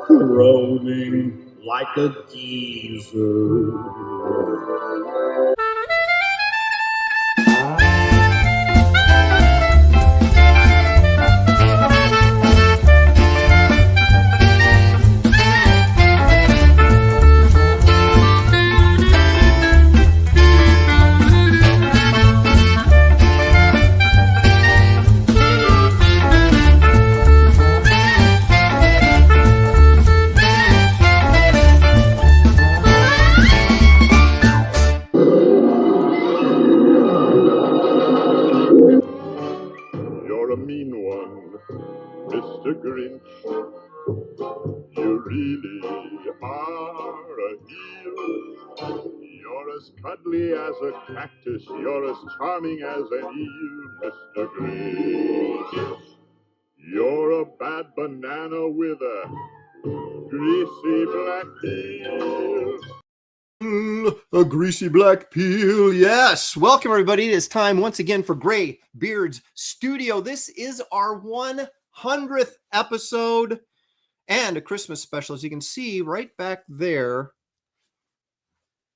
rolling like a geezer. Mr. Grinch, you really are a heel. You're as cuddly as a cactus, you're as charming as an eel, Mr. Grinch. You're a bad banana with a greasy black peel. A greasy black peel. Yes. Welcome, everybody. It is time once again for Graybeards Studio. This is our 100th episode and a Christmas special. As you can see right back there,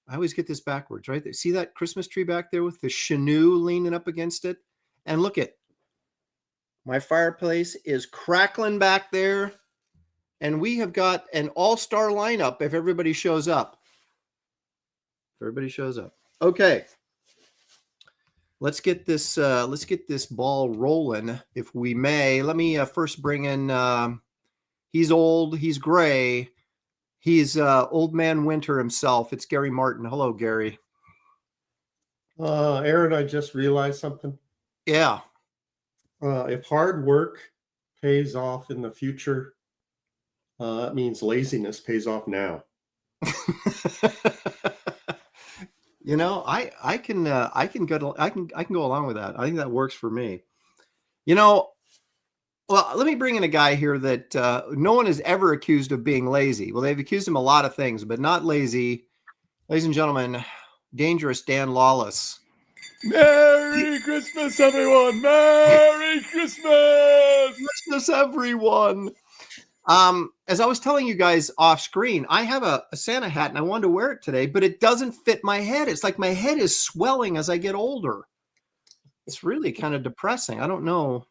I always get this backwards, right? See that Christmas tree back there with the chenille leaning up against it? And look at my fireplace is crackling back there. And we have got an all-star lineup if everybody shows up. Everybody shows up. Okay. Let's get this ball rolling, if we may. Let me first bring in he's old, he's gray, he's old man winter himself. It's Gary Martin. Hello, Gary. Aaron, I just realized something. Yeah. If hard work pays off in the future, that means laziness pays off now. You know, I can go along with that. I think that works for me. You know, well, let me bring in a guy here that no one has ever accused of being lazy. Well, they've accused him of a lot of things, but not lazy. Ladies and gentlemen, Dangerous Dan Lawless. Merry Christmas, everyone! Merry Christmas! Christmas, everyone! As I was telling you guys off screen, I have a Santa hat and I wanted to wear it today, but it doesn't fit my head. It's like my head is swelling as I get older. It's really kind of depressing. I don't know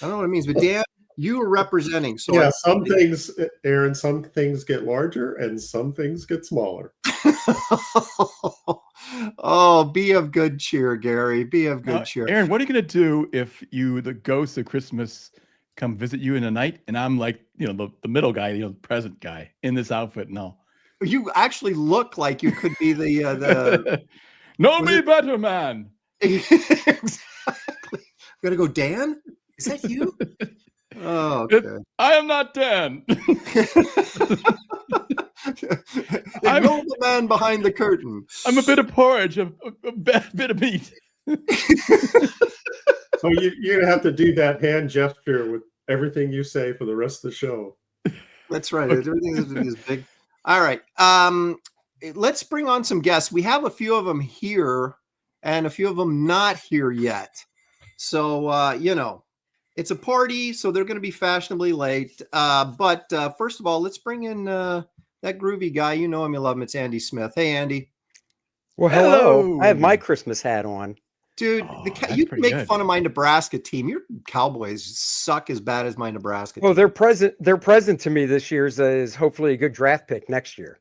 what it means, but Dan, you are representing. So yeah, some things, Aaron, some things get larger and some things get smaller. Oh, be of good cheer, Gary. Be of good cheer. Aaron, what are you going to do if the ghost of Christmas come visit you in the night and I'm like, the middle guy, the present guy in this outfit? No, you actually look like you could be the know me better, man. Exactly. Gotta go, Dan? Is that you? Oh, okay. I am not Dan. I'm the man behind the curtain. I'm a bit of porridge, a bit of meat. So you're gonna have to do that hand gesture with everything you say for the rest of the show. That's right. Everything is big. All right. Let's bring on some guests. We have a few of them here and a few of them not here yet. So it's a party, so they're going to be fashionably late. But first of all, let's bring in that groovy guy. You know him, you love him. It's Andy Smith. Hey, Andy. Well, hello. I have my Christmas hat on. Dude, you can make fun of my Nebraska team. Your Cowboys suck as bad as my Nebraska team. Well, their present to me this year is hopefully a good draft pick next year.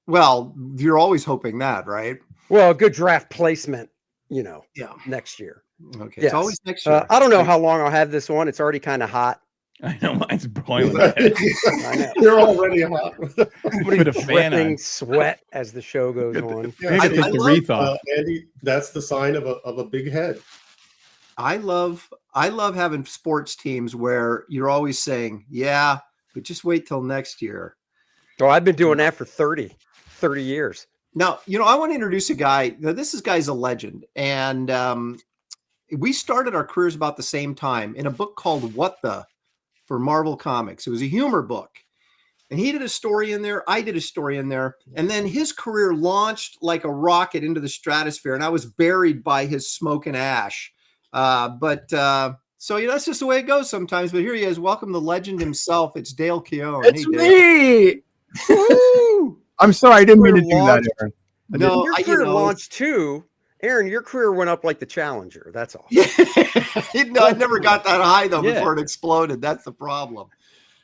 Well, you're always hoping that, right? Well, a good draft placement, next year. Okay, yes. It's always next year. I don't know how long I'll have this on. It's already kind of hot. I know, mine's boiling. I know. You're already hot. I'm put a fan on. Sweat as the show goes on. I take the wreath off. Andy, that's the sign of a big head. I love having sports teams where you're always saying, yeah, but just wait till next year. Oh, I've been doing that for 30 years. Now, I want to introduce a guy. Now, this guy's a legend. And we started our careers about the same time in a book called What the? For Marvel Comics. It was a humor book. And he did a story in there. I did a story in there. And then his career launched like a rocket into the stratosphere. And I was buried by his smoke and ash. But So that's just the way it goes sometimes. But here he is. Welcome the legend himself. It's Dale Keown. It's Hey, me. Woo! I'm sorry, I didn't mean to do that, Launched- Aaron. No, Your career launched too. Aaron, your career went up like the Challenger. That's all. Yeah. No, I never got that high though Yeah. before it exploded. That's the problem.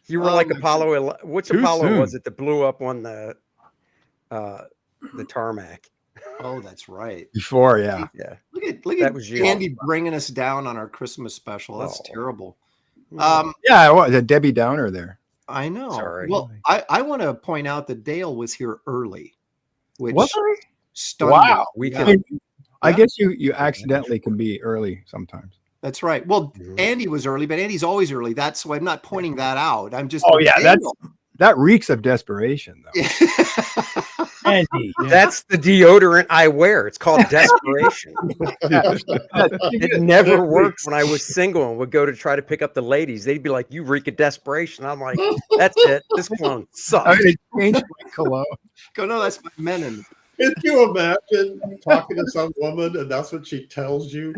You were like Apollo. Which Too Apollo soon. was it that blew up on the tarmac? Oh, that's right. Before, yeah. Yeah. Look That at was you. Andy bringing us down on our Christmas special. That's Oh. terrible. Mm. Yeah, I was a Debbie Downer there. I know. Sorry. Well, I want to point out that Dale was here early, which Was I? stunned Wow. me. We Yeah, can. I guess you accidentally can be early sometimes. that's right. Well, Mhm. Andy was early, but Andy's always early. That's why I'm not pointing that out. I'm just. Oh, yeah, Dale. that reeks of desperation, though. Andy. That's the deodorant I wear. It's called desperation. It never worked when I was single and would go to try to pick up the ladies. They'd be like, "You reek of desperation." I'm like, "That's it. This cologne sucks." I'm gonna change my cologne. Go, no, that's my Menon. Can you imagine talking to some woman and that's what she tells you?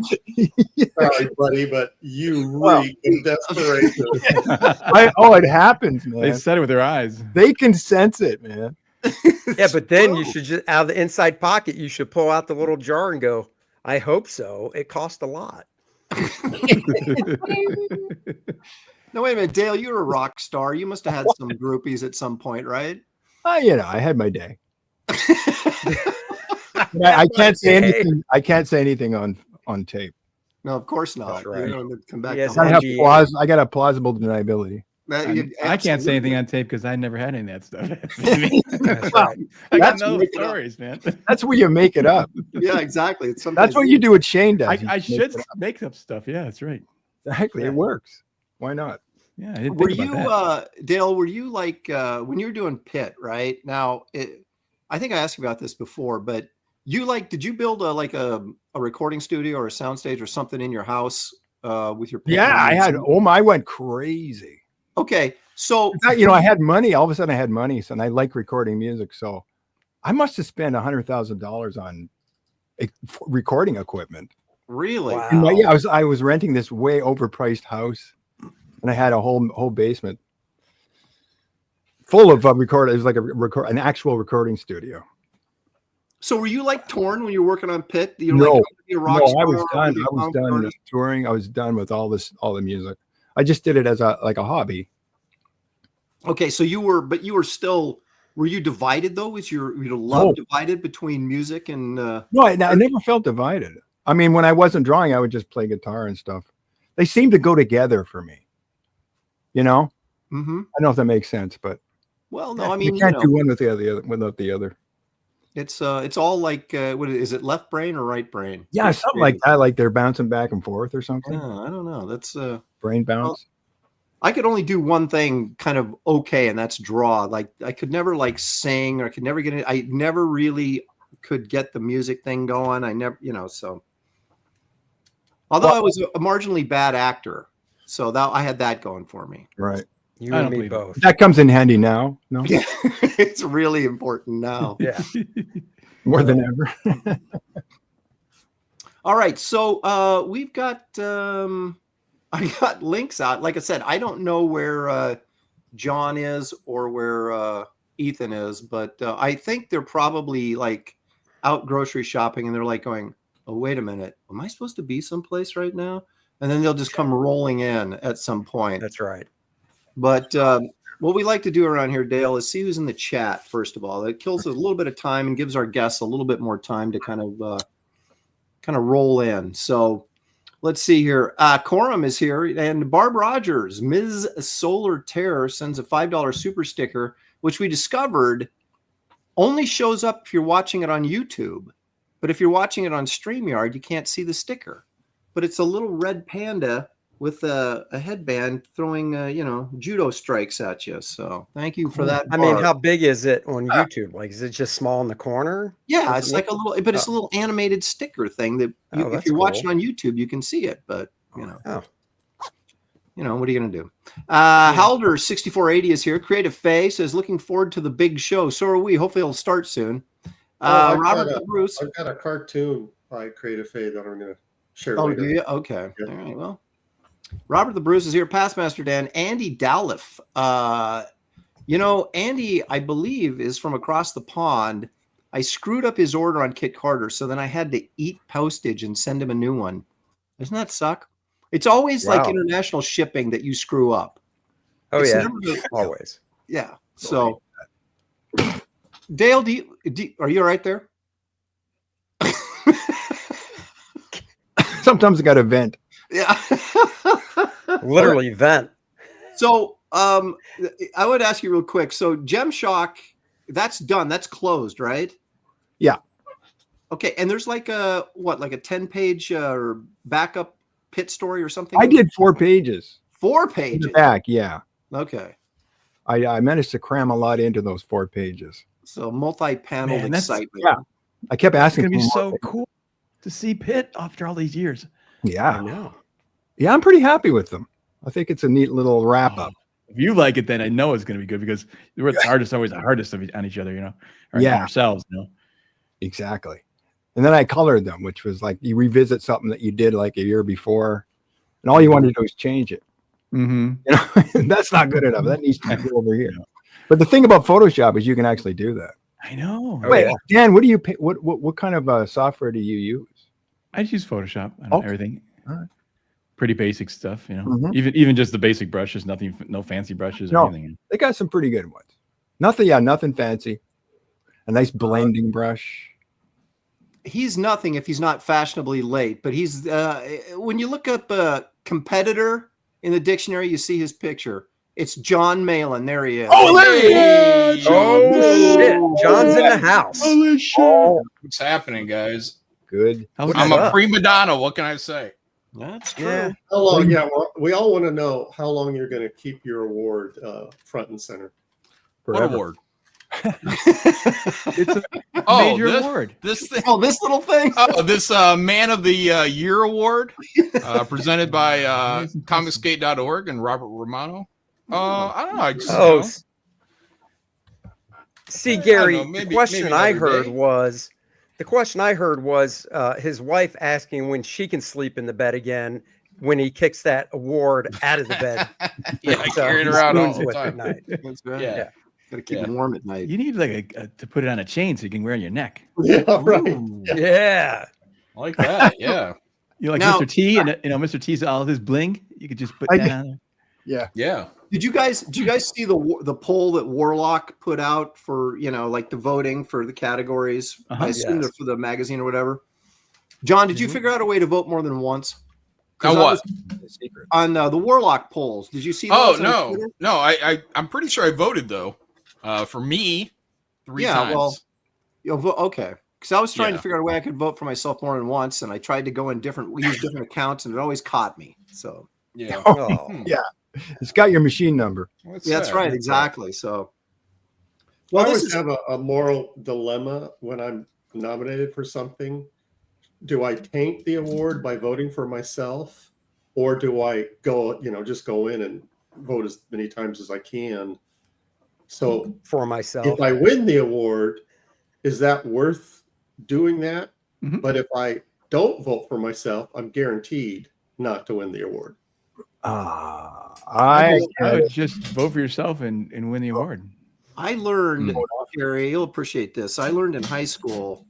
Sorry, buddy, but you reek of desperation. It happens, man. They said it with their eyes. They can sense it, man. Yeah, but then you should just out of the inside pocket, you should pull out the little jar and go, "I hope so. It cost a lot." No, wait a minute, Dale. You're a rock star. You must have had some groupies at some point, right? I had my day. I can't say anything. I can't say anything on tape. No, of course not. That's right. You know, come back. Yes, to I home. I got a plausible deniability. I can't say anything on tape because I never had any of that stuff. That's right. I got That's no making up. stories, man. That's where you make it up. Yeah, exactly. It's That's what you do what Shane does. I You make should it up. make up stuff. Yeah, that's right. Exactly. It works. Why not? Yeah, I didn't Were think you, about Dale? Were you like when you were doing Pit? Right now, I think I asked you about this before, but did you build a recording studio or a soundstage or something in your house with your? Pit Yeah, I had. room? I went crazy. Okay, so I had money. All of a sudden, I had money, and I like recording music. So, I must have spent $100,000 on recording equipment. really, Wow. And I was renting this way overpriced house, and I had a whole basement full of record. It was like an actual recording studio. So were you like torn when you were working on Pit? You No, like, I wanna be a rock No, star, I was or done. be a I was punk done artist? touring. I was done with all the music. I just did it as a hobby. Okay, so you were still. Were you divided though? Was your love No. divided between music and? No, I never felt divided. I mean, when I wasn't drawing, I would just play guitar and stuff. They seem to go together for me. I don't know if that makes sense, but Well, no, I mean, you can't do one without the other. It's all like what is it, left brain or right brain? Yeah, something like that. Like they're bouncing back and forth or something. Yeah, I don't know. That's Brain bounce. I could only do one thing kind of okay, and that's draw. Like I could never like sing, or I could never get it. I never really could get the music thing going. I never, so. Although I was a marginally bad actor, so that I had that going for me. Right. You I and don't me believe it. both. That comes in handy now. No, Yeah, it's really important now. Yeah. more than ever. All right, so we've got I got links out. Like I said, I don't know where John is or where Ethan is, but I think they're probably like out grocery shopping, and they're like going, "Oh, wait a minute, am I supposed to be someplace right now?" And then they'll just come rolling in at some point. That's right. But what we like to do around here, Dale, is see who's in the chat. First of all, it kills us a little bit of time and gives our guests a little bit more time to kind of roll in. So let's see here. Corum is here, and Barb Rogers, Ms. Solar Terror, sends a $5 super sticker, which we discovered only shows up if you're watching it on YouTube. But if you're watching it on StreamYard, you can't see the sticker. But it's a little red panda with a headband throwing, judo strikes at you. So thank you for that. I mean, Barb. how big is it on YouTube? Like, is it just small in the corner? Yeah, it's like a little, but it's a little animated sticker thing that if that's you're watching cool. on YouTube, you can see it. But Oh. what are you gonna do? Halder 6480 is here. Creative Faye says, looking forward to the big show. So are we. Hopefully it'll start soon. Robert Bruce. I've got a cartoon by Creative Faye that I'm going to share Oh, later. do you? Okay. Yeah. All right. Well, Robert the Bruce is here. Pastmaster Dan. Andy Dowliff. Andy, I believe, is from across the pond. I screwed up his order on Kit Carter, so then I had to eat postage and send him a new one. Doesn't that suck? It's always like international shipping that you screw up. Oh, it's yeah. Always. Yeah. So, Dale, are you all right there? Sometimes I got to vent. Yeah. Literally vent. So I would ask you real quick. So Gem-Shock, that's done. That's closed, right? Yeah. Okay. And there's like a 10-page backup pit story or something? I did 4 pages. 4 pages? In the back, yeah. Okay. I managed to cram a lot into those 4 pages. So multi-paneled excitement. Yeah. I kept asking. It's going to be so cool to see Pitt after all these years. Yeah. I know. Yeah, I'm pretty happy with them. I think it's a neat little wrap up. If you like it, then I know it's going to be good because we're the hardest, always the hardest on each other, or on ourselves, Exactly. And then I colored them, which was like you revisit something that you did like a year before, and all you want to do is change it. Mm-hmm. That's not good enough. That needs to be over here. But the thing about Photoshop is you can actually do that. I know. Wait, Dan, what do you pay? What kind of software do you use? I just use Photoshop on everything. All right. Pretty basic stuff, even just the basic brushes, no fancy brushes or anything. They got some pretty good ones. Nothing fancy. A nice blending brush. He's nothing if he's not fashionably late, but he's when you look up a competitor in the dictionary, you see his picture. It's Jon Malin. There he is. Oh, there he is. Oh, shit. John's in the house. Holy shit. What's happening, guys? Good. I'm a prima donna. What can I say? That's true. Yeah. How long? Yeah, well, we all want to know how long you're going to keep your award front and center. What award? It's a major award. This thing. Oh, this little thing. Oh, this Man of the Year award, presented by Comicsgate.org and Robert Romano. I don't know. I just, see, Gary. Maybe, the question I heard day. was his wife asking when she can sleep in the bed again when he kicks that award out of the bed. Yeah, carrying her out all the time. At night. That's right. Yeah. Gotta keep it warm at night. You need like to put it on a chain so you can wear it on your neck. Yeah, right. Yeah. I like that. Yeah. You're like Now, Mr. T, and Mr. T's all his bling. You could just put that on there. Yeah. Yeah. Did you guys see the poll that Warlock put out for like the voting for the categories? I assume they're for the magazine or whatever. John, did you figure out a way to vote more than once? On what? On the Warlock polls. Did you see those? Oh no. I'm pretty sure I voted though. For me, 3 times. Well, okay. Because I was trying to figure out a way I could vote for myself more than once, and I tried to go in use different accounts, and it always caught me. So yeah. Yeah. It's got your machine number. That's right. Exactly. So, I always have a moral dilemma when I'm nominated for something. Do I taint the award by voting for myself, or do I just go in and vote as many times as I can? So for myself, if I win the award, is that worth doing that? Mm-hmm. But if I don't vote for myself, I'm guaranteed not to win the award. I would just vote for yourself and win the award. I learned, Gary, you'll appreciate this. I learned in high school,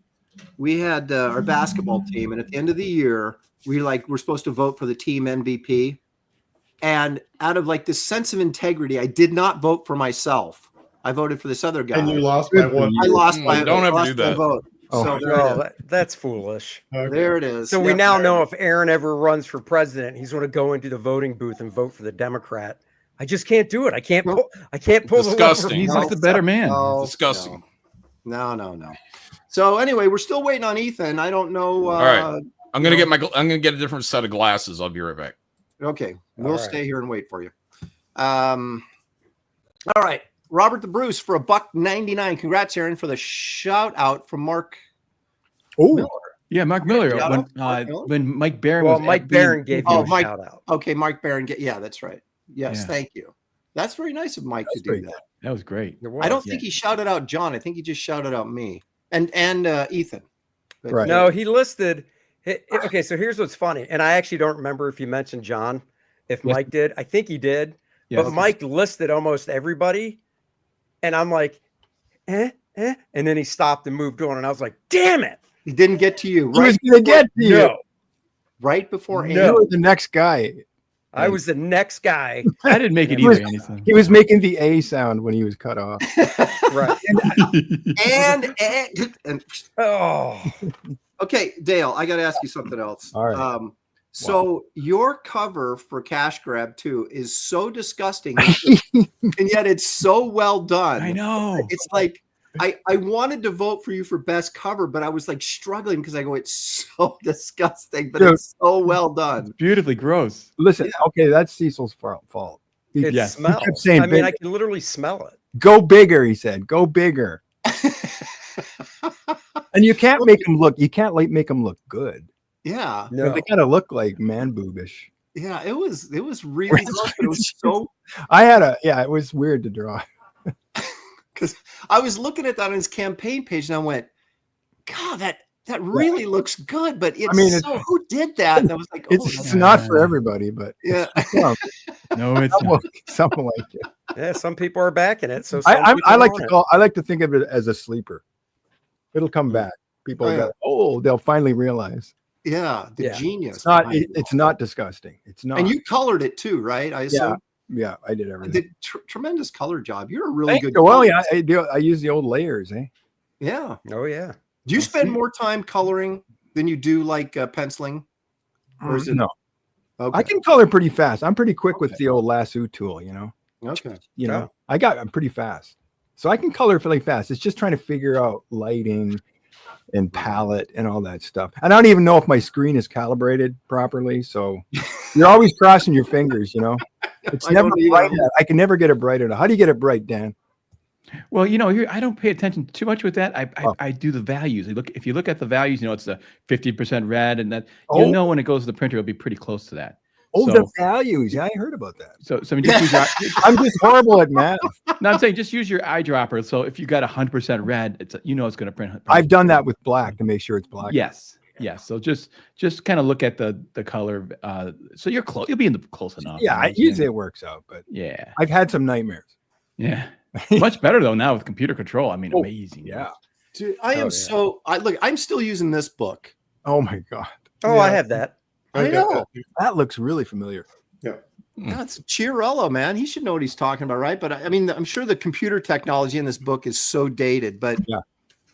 we had our basketball team, and at the end of the year, we're supposed to vote for the team MVP. And out of like this sense of integrity, I did not vote for myself. I voted for this other guy. And you lost by one. I lost by don't ever do that. vote. That's foolish. Okay. There it is. So we now know if Aaron ever runs for president, he's going to go into the voting booth and vote for the Democrat. I just can't do it. I can't pull. Disgusting. He's just a better man. Disgusting. No. So anyway, we're still waiting on Ethan. I don't know. All right. I'm gonna get a different set of glasses. I'll be right back. Okay, we'll stay here and wait for you. All right, Robert the Bruce for $1.99. Congrats, Aaron, for the shout out from Mark. Oh, yeah, Mark Miller. When Mike Barron was Mike Barron gave you a shout out. Okay, Mike Barron. Yeah, that's right. Yes, thank you. That's very nice of Mike to do that. That was great. I don't think he shouted out John. I think he just shouted out me and Ethan. Right. No, he listed. Okay, so here's what's funny, and I actually don't remember if you mentioned John, if Mike did. I think he did. Yes. But Mike listed almost everybody. And I'm like, and then he stopped and moved on. And I was like, damn it. He didn't get to you. He was going to get to you. No. Right before No. You were the next guy. I was the next guy. I didn't make it He was- either. Anything. He was making the A sound when he was cut off. Right. and Oh. okay, Dale, I got to ask you something else. All right. So your cover for Cash Grab 2 is so disgusting, and yet it's so well done. I know. It's like I wanted to vote for you for best cover, but I was like struggling because I go, it's so disgusting, but Dude. it's so well done. Beautifully gross. Listen, okay, that's Cecil's fault. He It Yes. smells. kept saying I mean, big. I can literally smell it. Go bigger, he said. Go bigger. And you can't make them look. You can't like make them look good. Yeah, No. They kind of look like man boobish. yeah, it was really good, but it was so. It was weird to draw. Because I was looking at that on his campaign page and I went, God, that really looks good, but it's so who did that? And I was like, It's not for everybody, but yeah. No, it's not. something like it. Yeah, some people are backing it. So some I people like want to it. call. I like to think of it as a sleeper. It'll come back. People Oh, yeah. go, they'll finally realize Yeah, the Yeah. genius. it's not. behind it. It's not disgusting. It's not. And you colored it too, right? I assume. yeah, I did everything. Did tremendous color job. You're a really Thank good. you. Well, colorist. yeah, I do. I use the old layers, eh? Yeah. Oh, yeah. Do you I spend see. more time coloring than you do like penciling? Or is it No, okay? I can color pretty fast. I'm pretty quick with the old lasso tool. You know. Okay. I'm pretty fast, so I can color really fast. It's just trying to figure out lighting and palette and all that stuff. And I don't even know if my screen is calibrated properly. So you're always crossing your fingers, you know. It's I never don't either. bright enough. I can never get it bright enough. How do you get it bright, Dan? Well, here I don't pay attention too much with that. Oh. I do the values. If you look at the values, it's the 50% red, and that Oh. you know when it goes to the printer, it'll be pretty close to that. Oh, So- the values. Yeah, I heard about that. So I mean, just use your, I'm just horrible at math. no, I'm saying just use your eyedropper. So if you got 100% red, it's going to print. I've done that with black to make sure it's black. Yes. So just kind of look at the color. So you're close. You'll be in the close enough. Yeah, usually it works out, but Yeah. I've had some nightmares. Yeah. Much better though now with computer control. I mean, Oh, amazing. Yeah. Dude, I am yeah. I'm still using this book. Oh my God. Oh, I have that. I got know. that. That looks really familiar. That's Chiarello, man. He should know what he's talking about, right? But I mean, I'm sure the computer technology in this book is so dated, but Yeah.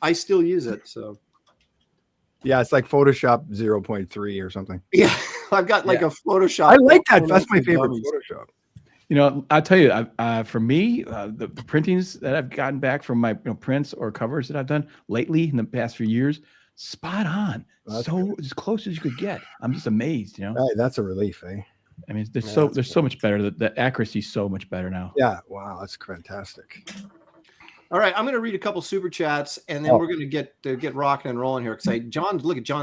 I still use it. So Yeah, it's like Photoshop 0.3 or something. yeah, I've got like a Photoshop. I like that. book That's my for favorite dummies. Photoshop. I'll tell you, for me, the printings that I've gotten back from my prints or covers that I've done lately in the past few years, spot on. That's So as close as you could get. I'm just amazed. Hey, that's a relief, eh? I mean, there's Yeah, so that's much better. The accuracy is so much better now. Yeah. Wow, that's fantastic. All right, I'm going to read a couple super chats, and then Oh. we're going to get rocking and rolling here. Because John's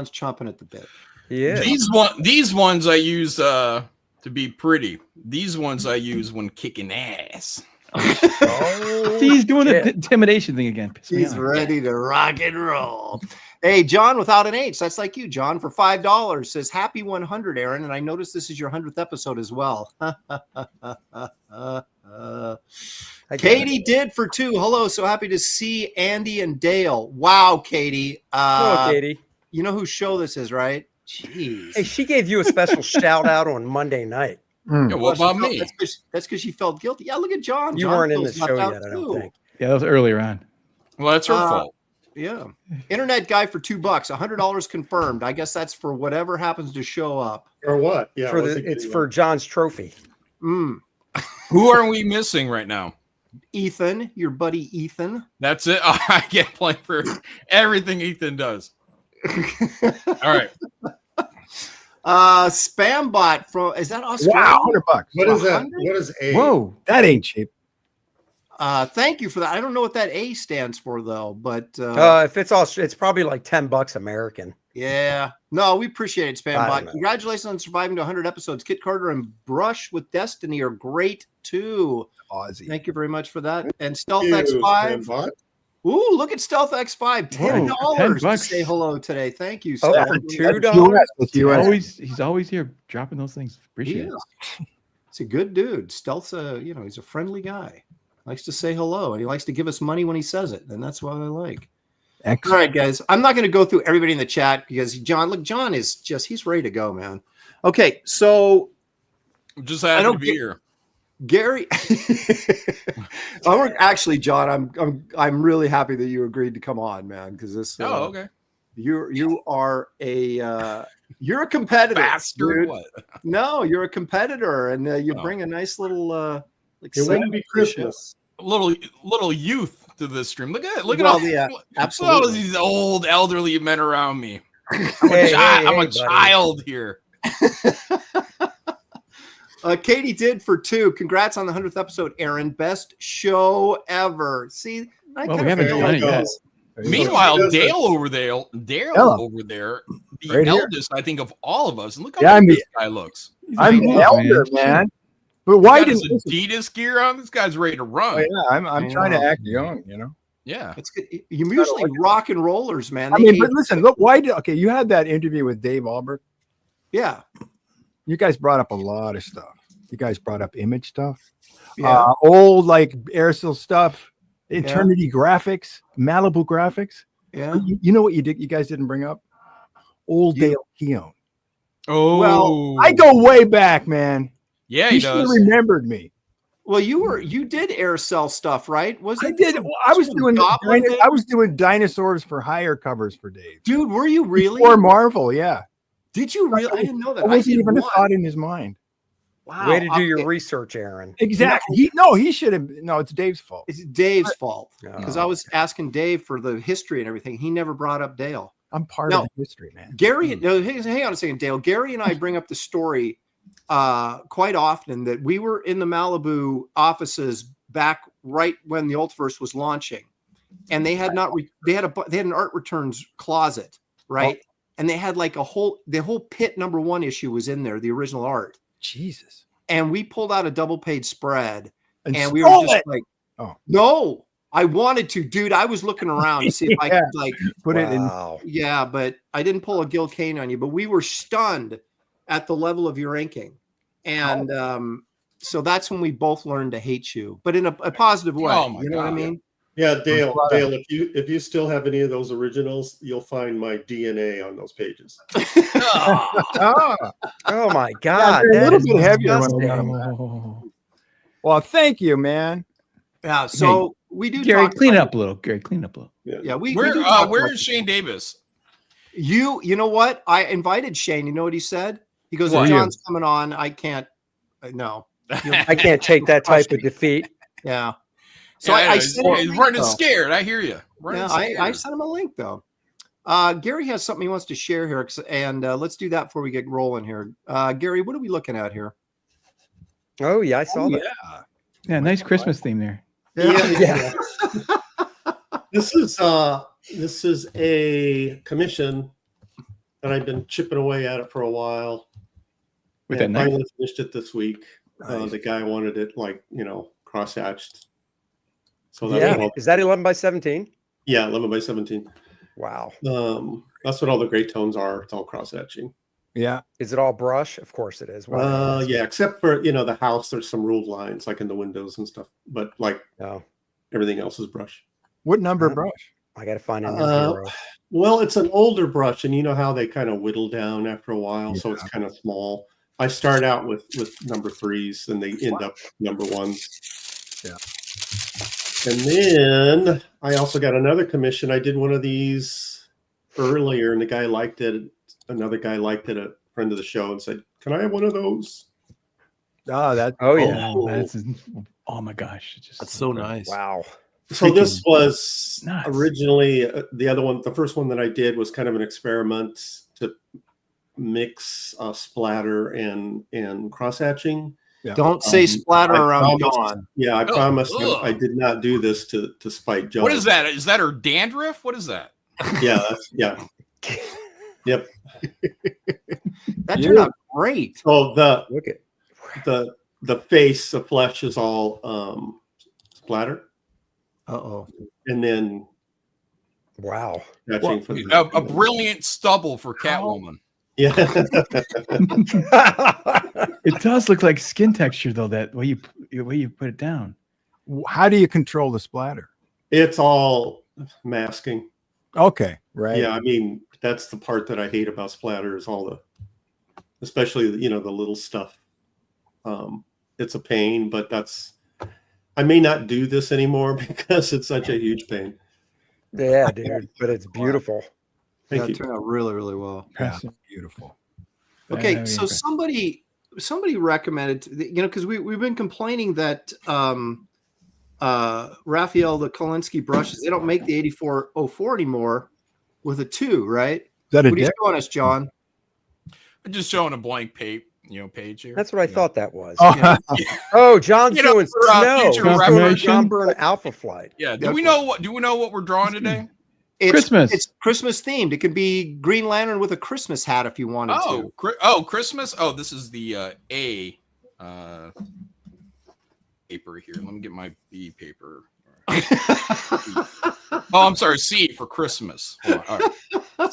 chomping at the bit. Yeah. These ones I use to be pretty. These ones I use when kicking ass. Oh, See, he's doing shit. the intimidation thing again. Piss me He's off. ready to rock and roll. Hey, John, without an H. That's like you, John, for $5 says happy 100, Aaron. And I noticed this is your 100th episode as well. I get Katie it. did for 2. Hello. So happy to see Andy and Dale. Wow, Katie. Hello, Katie. You know whose show this is, right? Jeez. Hey, she gave you a special shout out on Monday night. Yeah, what about me? That's because she felt guilty. Yeah, look at John. You John weren't in the feels left show out yet, I don't too. think. Yeah, that was earlier on. Well, that's her fault. Yeah. Internet guy for $2, $100 confirmed. I guess that's for whatever happens to show up. Or what? Yeah. For what's it it's getting for John's trophy. Mm. Who are we missing right now? Ethan, your buddy Ethan. That's it. I get playing for everything Ethan does. All right. Spam bot from is that Australia? Wow, $100. What is that? 100? What is A? Whoa. That ain't cheap. Thank you for that. I don't know what that A stands for though, but If it's all, it's probably like $10 American. yeah. No, we appreciate it, Spam I bot. don't know. Congratulations on surviving to 100 episodes. Kit Carter and Brush with Destiny are great too. Aussie. Thank you very much for that. And Stealth You, X5. Spambot. Ooh, look at Stealth X5. $10 to $10. say hello today. Thank you, Oh, Stealth. for That's $2. US. That's US. He's always here dropping those things. Appreciate Yeah. it. He's a good dude. Stealth's he's a friendly guy. Likes to say hello, and he likes to give us money when he says it, and that's what I like. Excellent. All right, guys. I'm not going to go through everybody in the chat because John is he's ready to go, man. Okay, so I'm just happy to be here. Gary, actually, John, I'm really happy that you agreed to come on, man, because this. Okay. You are you're a competitor, bastard. Dude. What? No, you're a competitor, and you bring a nice little it wouldn't be Christmas. Little youth to this stream. Look at absolutely. all these old elderly men around me. I'm a child here. Katie did for 2. Congrats on the 100th episode, Aaron. Best show ever. See, we haven't done it yet. Meanwhile, Dale over there, the right eldest, I think, of all of us. And look how this guy looks. I'm the elder, man. But why didn't Adidas gear on? This guy's ready to run. Oh, yeah, I'm trying to act young, you know. Yeah, it's good. You usually rock and rollers, man. But listen, look, you had that interview with Dave Albert. Yeah, you guys brought up a lot of stuff. You guys brought up image stuff, old like aircel stuff, Eternity graphics, Malibu graphics. Yeah, you know what you guys didn't bring up? Old Dale Keown. Oh, well, I go way back, man. Yeah, he does. Remembered me. Well, you did aircell stuff, right? I did. I was doing dinosaurs for hire covers for Dave. Dude, were you really? Or Marvel, yeah. Did you really? I didn't know that. I wasn't even a thought in his mind. Wow. Way to do your research, Aaron. Exactly. He should have. No, it's Dave's fault. It's Dave's fault because I was asking Dave for the history and everything. He never brought up Dale. I'm part of the history, man. Gary, no, hang on a second, Dale. Gary and I bring up the story quite often that we were in the Malibu offices back right when the Ultiverse was launching, and they had they had an art returns closet, right? Oh. And they had like the whole Pit #1 issue was in there, the original art. Jesus. And we pulled out a double page spread, and we were just like, no, I wanted to, dude. I was looking around to see if I could like put it in. Yeah, but I didn't pull a Gil Kane on you. But we were stunned at the level of your inking, and so that's when we both learned to hate you, but in a positive way. You know what I mean? Yeah, Dale, if you still have any of those originals, you'll find my DNA on those pages. Oh my God, a little bit heavier. Well, thank you, man. Yeah, so we do. Gary, clean it up a little. Gary, clean up a little. Yeah, where is Shane Davis? You know what? I invited Shane. You know what he said? He goes, if John's coming on, I can't. No, I can't take that type of defeat. Yeah. So I he's running scared. I hear you. I sent him a link though. Gary has something he wants to share here, and let's do that before we get rolling here. Gary, what are we looking at here? Oh yeah, I saw that. Yeah, nice Christmas theme there. Yeah. This is a commission that I've been chipping away at it for a while. With that knife? Finally finished it this week. Nice. The guy wanted it cross-hatched. So is that 11 by 17? Yeah, 11 by 17. Wow. That's what all the gray tones are. It's all cross-hatching. Yeah. Is it all brush? Of course it is. Yeah, except for the house. There's some ruled lines like in the windows and stuff, but everything else is brush. What number brush? I got to find a well, it's an older brush, and you know how they kind of whittle down after a while, so it's kind of small. I start out with number 3s, and they end up number 1s. Yeah. And then I also got another commission. I did one of these earlier, and the guy liked it. Another guy liked it, a friend of the show, and said, "Can I have one of those?" Oh my gosh, that's so nice. Wow. So this was originally the other one. The first one that I did was kind of an experiment to mix splatter and cross hatching. Yeah. Don't say splatter around Dawn. Yeah, I promised I did not do this to spite John. What is that? Is that her dandruff? What is that? Yeah, Yep. That turned out great. So the face, the flesh is all splatter. And then wow. A brilliant stubble for Catwoman. Yeah. It does look like skin texture though. That way you put it down. How do you control the splatter? It's all masking. Okay, right. Yeah, I mean, that's the part that I hate about splatter is all the, especially, the little stuff. It's a pain, but I may not do this anymore because it's such a huge pain. Yeah, dude, but it's beautiful. Thank you. Turned out really, really well. Yeah, beautiful. Okay, so somebody recommended, because we've been complaining that Raphael, the Kolinsky brushes, they don't make the 8404 anymore with a 2, right? Is that a what are you dick? showing us, John? I'm just showing a blank page here. That's what I thought that was. Oh, Oh, John's doing for, snow. future He's doing a reference. John Byrne Alpha Flight. Yeah. Do we know what we're drawing today? Christmas. It's Christmas themed. It could be Green Lantern with a Christmas hat if you wanted to. Christmas. Oh, this is the A paper here. Let me get my B paper. I'm sorry. C for Christmas. All right.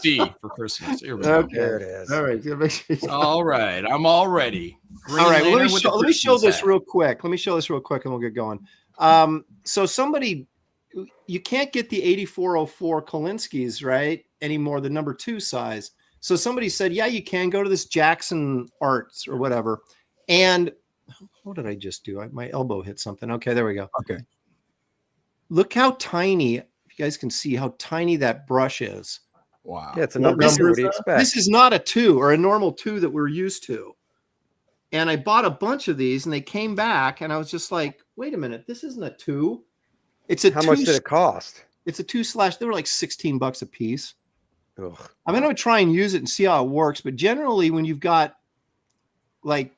C for Christmas. Here we go. Okay. There it is. All right. All right. I'm all ready. Green All right. Well, Lantern let with me a show Christmas this hat. real quick. Let me show this real quick, and we'll get going. So you can't get the 8404 Kolinskys right anymore, the number 2 size. So somebody said, yeah, you can go to this Jackson Arts or whatever. And what did I just do? My elbow hit something. Okay, there we go. okay. Look how tiny. If you guys can see how tiny that brush is. Wow. Yeah, it's a What number. number What is do you that? expect? This is not a 2 or a normal 2 that we're used to. And I bought a bunch of these and they came back and I was just like, wait a minute, this isn't a 2. It's a How 2. much did it cost? It's a 2/. They were like $16 a piece. Ugh. I'm going to try and use it and see how it works. But generally, when you've got like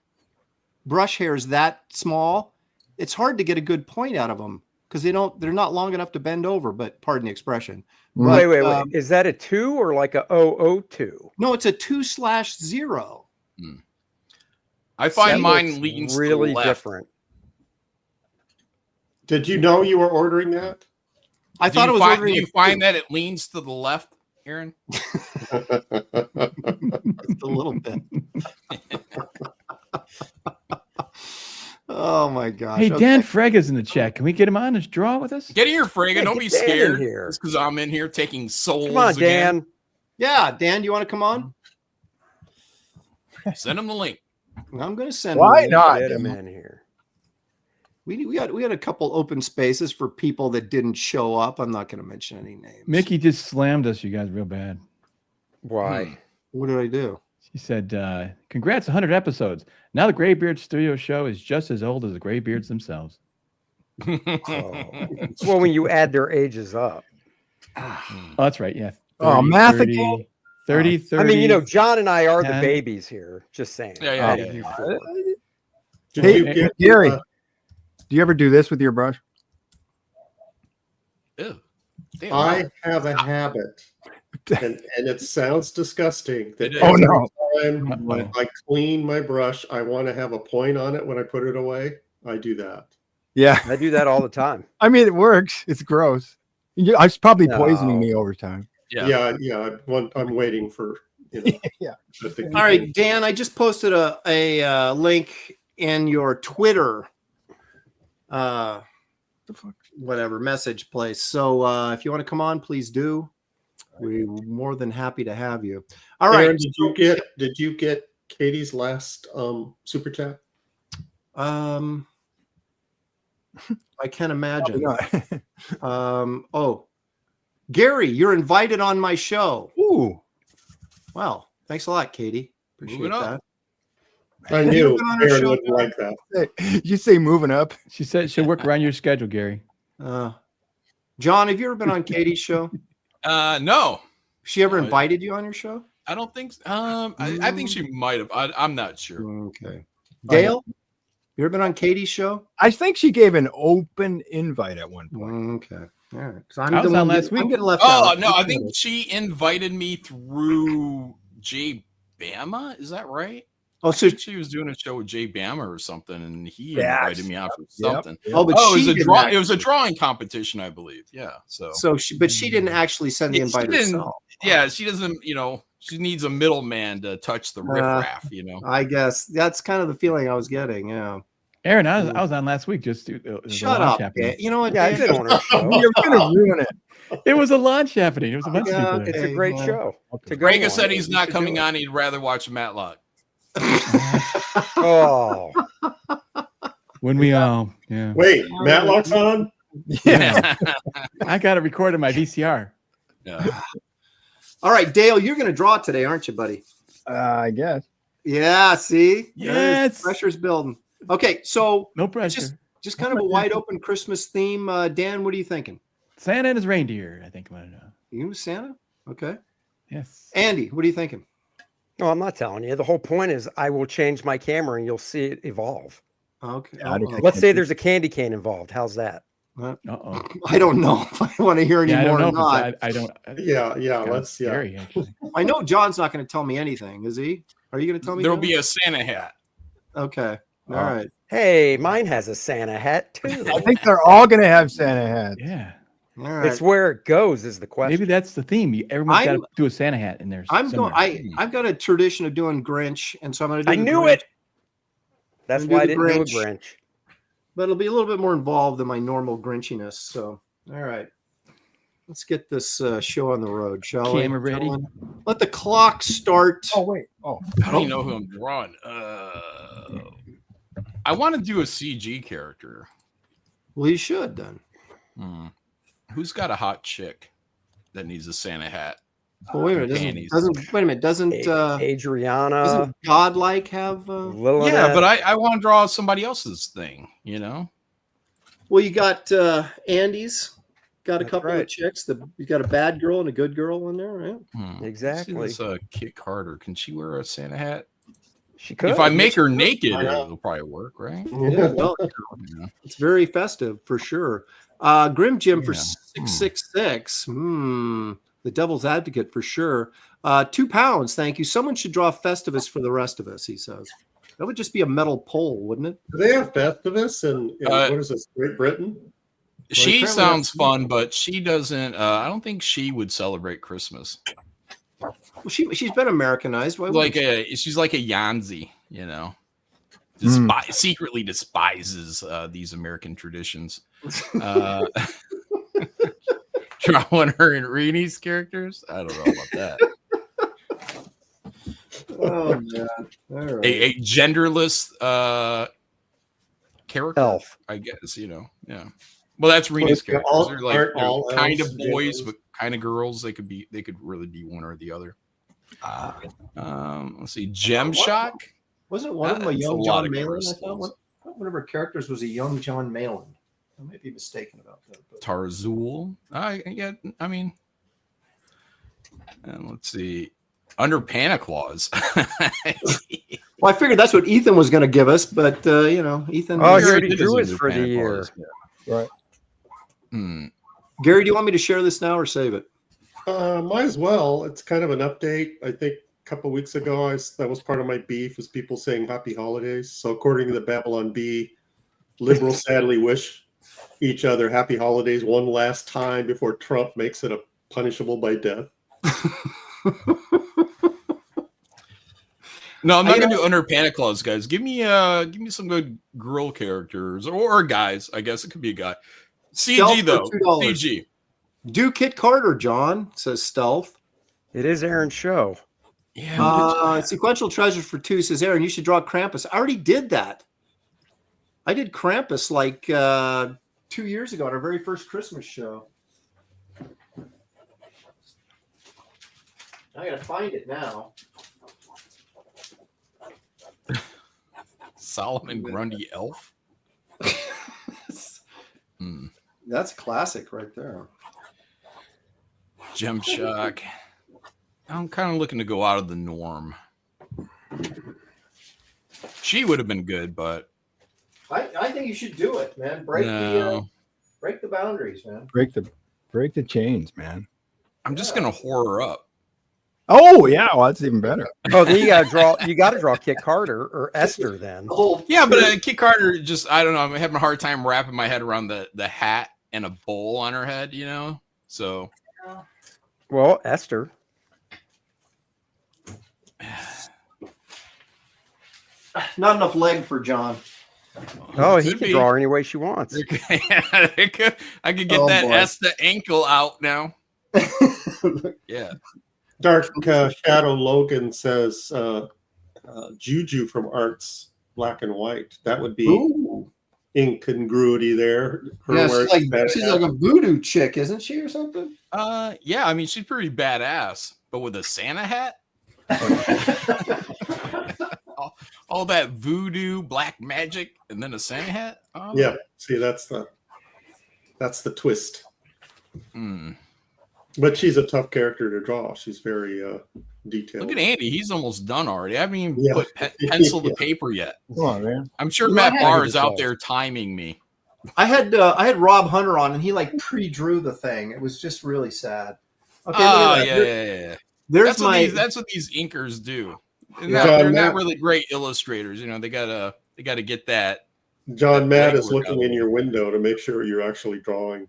brush hairs that small, it's hard to get a good point out of them because they're not long enough to bend over. But pardon the expression. Wait, But, wait. Is that a 2 or like a 002? No, it's a 2/0. I find That mine looks leans to really the left. different. Did you know you were ordering that? I thought it was Do ordering you find that it leans to the left, Aaron? a little bit. Oh my gosh. Hey, Okay. Dan Frega's in the chat. Can we get him on to draw with us? Get here, Frega. Yeah, Don't get be Dan in scared. here. It's because I'm in here taking souls. Come on, again. Dan. Yeah, Dan, do you want to come on? Send him the link. I'm going to send. Why him. not? Get him in here. We had a couple open spaces for people that didn't show up. I'm not going to mention any names. Mickey just slammed us, you guys, real bad. Why? What did I do? She said, congrats, 100 episodes. Now the Graybeards studio show is just as old as the Graybeards themselves. Oh. Well, when you add their ages up. Oh, that's right. Yeah. Oh, 30, math 30, again? 30, 30. I mean, John and I are the 10. babies here. Just saying. Yeah, Out of you four. Did Hey, you get Gary, do you ever do this with your brush? Ew. Damn, I have a habit, and it sounds disgusting. That It is. Oh, every no. time when I clean my brush, I want to have a point on it when I put it away. I do that. Yeah. I do that all the time. I mean, it works. It's gross. It's probably poisoning No. me over time. Yeah. I'm waiting for Yeah. All right, Dan, I just posted a link in your Twitter whatever message place. So if you want to come on, please do. We're more than happy to have you. All right. Aaron, did you get Katie's last super chat? I can't imagine. Probably Oh, Gary, you're invited on my show. Ooh. Wow. Thanks a lot, Katie. Appreciate Moving up. that. I knew been on our Aaron show, wouldn't like that. Hey, you say moving up? She said she'll work around your schedule, Gary. John, have you ever been on Katie's show? No, She ever No, invited you on your show? I don't think. I think she might have. I'm not sure. Okay. Dale, you ever been on Katie's show? I think she gave an open invite at one point. Okay. All right. I was on last week. I'm getting left Oh out. no, I think she invited me through Jay Bama. Is that right? Oh, I so think she was doing a show with Jay Bama or something, and he invited me out for something. oh, but Oh, she it was a didn't It was a drawing competition, I believe. Yeah. So So she didn't actually send the She invite didn't- herself. yeah, she doesn't. She needs a middleman to touch the riffraff, you know. I guess that's kind of the feeling I was getting. Yeah. Aaron, I was on last week. Just Shut up. Dan. You know what? Yeah, Dan? I've been on her show. You're gonna ruin it. It was a launch happening. It was a bunch of people there. It's a Okay, great yeah. show. To go Greg on. said he's You not should coming do it. on. He'd rather watch Matlock. Oh, When we yeah. Wait, Matlock's on? Yeah. I got it recorded on my VCR. Yeah. All right, Dale, you're going to draw today, aren't you, buddy? I guess. Yeah. See, Yes. pressure's building. Okay, so No pressure. just kind of a wide open Christmas theme. Dan, what are you thinking? Santa and his reindeer, I think I'm gonna know. You Santa? Okay. Yes. Andy, what are you thinking? no, I'm not telling you. The whole point is I will change my camera and you'll see it evolve. Okay. I don't think- Let's say there's a candy cane involved. How's that? Uh-oh. I don't know if I want to hear any Yeah, I more don't know. or if not. it's- I don't. Yeah, it's kinda let's scary, actually. I know John's not going to tell me anything, is he? Are you going to tell me? There'll John? be a Santa hat. Okay. All Oh. right. Hey, mine has a Santa hat too. I think they're all gonna have Santa hats. Yeah. All right. It's where it goes is the question. Maybe that's the theme. Everyone's got I'm- to do a Santa hat in there. I'm somewhere. going. I've got a tradition of doing Grinch, and so I'm going to do. I the knew Grinch, it. That's I'm gonna why I do didn't the do a Grinch. Grinch. but it'll be a little bit more involved than my normal Grinchiness. So, all right, let's get this show on the road, shall we? Camera ready? Gentlemen? Let the clock start. Oh wait. Oh. I don't even know who I'm drawing. I want to do a CG character. Well, you should then. Who's got a hot chick that needs a Santa hat? Well, wait a minute. Panties. Doesn't Adriana, Godlike have? Lilith. Yeah, but I want to draw somebody else's thing, you know? Well, you got Andy's. Got a That's couple of right. chicks. You got a bad girl and a good girl in there, right? Exactly. Let's see this, Kit Carter. Can she wear a Santa hat? She could. If I make her naked, Why not? it'll probably work, right? Yeah, well, Yeah. it's very festive for sure. Grim Jim for Yeah. 666. The devil's advocate for sure. £2. Thank you. Someone should draw Festivus for the rest of us, he says. That would just be a metal pole, wouldn't it? Do they have Festivus in what is this, Great Britain? She apparently sounds that's- fun, but she doesn't. I don't think she would celebrate Christmas. Well, she's been Americanized. Why Like wouldn't she's like a Yanzi, you know. Secretly despises these American traditions. Drawing her in Reenie's characters, I don't know about that. she? Oh man! All right. A genderless character, Elf. I guess. You know, yeah. Well, that's Reenie's characters. all- They're like aren't all kind of elves boys, genders? but kind of girls. They could really be one or the other. Let's see, Gem Shock. Wasn't one of them a That's a young lot John of Malin? I crystals. thought one of her characters was a young John Malin. I might be mistaken about that. But... Tarzul. I mean, and let's see, under Panic Claus. Well, I figured that's what Ethan was going to give us, but Ethan. Oh, He he already did drew his his under for the Panic year. Claus. Right. Gary, do you want me to share this now or save it? Might as well. It's kind of an update. I think a couple of weeks ago, that was part of my beef, was people saying Happy Holidays. So according to the Babylon Bee, liberals sadly wish each other Happy Holidays one last time before Trump makes it a punishable by death. No, I'm not gonna do under Panic Claus, guys. Give me some good girl characters or guys. I guess it could be a guy. Stealth CG for though. $2. CG. Do Kit Carter, John, says Stealth. It is Aaron's show. Yeah. Sequential Treasures for 2 says, Aaron, you should draw Krampus. I already did that. I did Krampus like 2 years ago at our very first Christmas show. I gotta find it now. Solomon Grundy elf. That's classic right there. Gem Shock. I'm kind of looking to go out of the norm. She would have been good, but I think you should do it, man. Break no. the boundaries, man. Break the chains, man. I'm just gonna whore her up. Oh yeah, well that's even better. Oh, then you gotta draw Kit Carter or Esther then. The whole Yeah, but Kit Carter just I don't know. I'm having a hard time wrapping my head around the hat and a bowl on her head, you know. So Well, Esther. Not enough leg for John. Oh, he Could can be. draw any way she wants. I could get Oh, that boy. S to ankle out now. Yeah. Dark Shadow Logan says Juju from Arts Black and White. That would be Ooh. incongruity there. Her Yeah, wearing she's Santa like a voodoo chick, isn't she, or something? Yeah, I mean, she's pretty badass, but with a Santa hat? all that voodoo, black magic, and then a Santa hat? Oh. Yeah, see, that's the twist. Hmm. But she's a tough character to draw. She's very detailed. Look at Andy. He's almost done already. I haven't even Yeah. put pencil to Yeah. paper yet. Come on, man. I'm sure Well, Matt I had Barr to is out decide. there timing me. I had Rob Hunter on, and he like pre-drew the thing. It was just really sad. Okay, look Oh, at that. yeah. There's That's my. that's what these inkers do. And Yeah. they're John not Matt- really great illustrators. You know, they gotta get that. John Matt is Legwork looking out in your window to make sure you're actually drawing.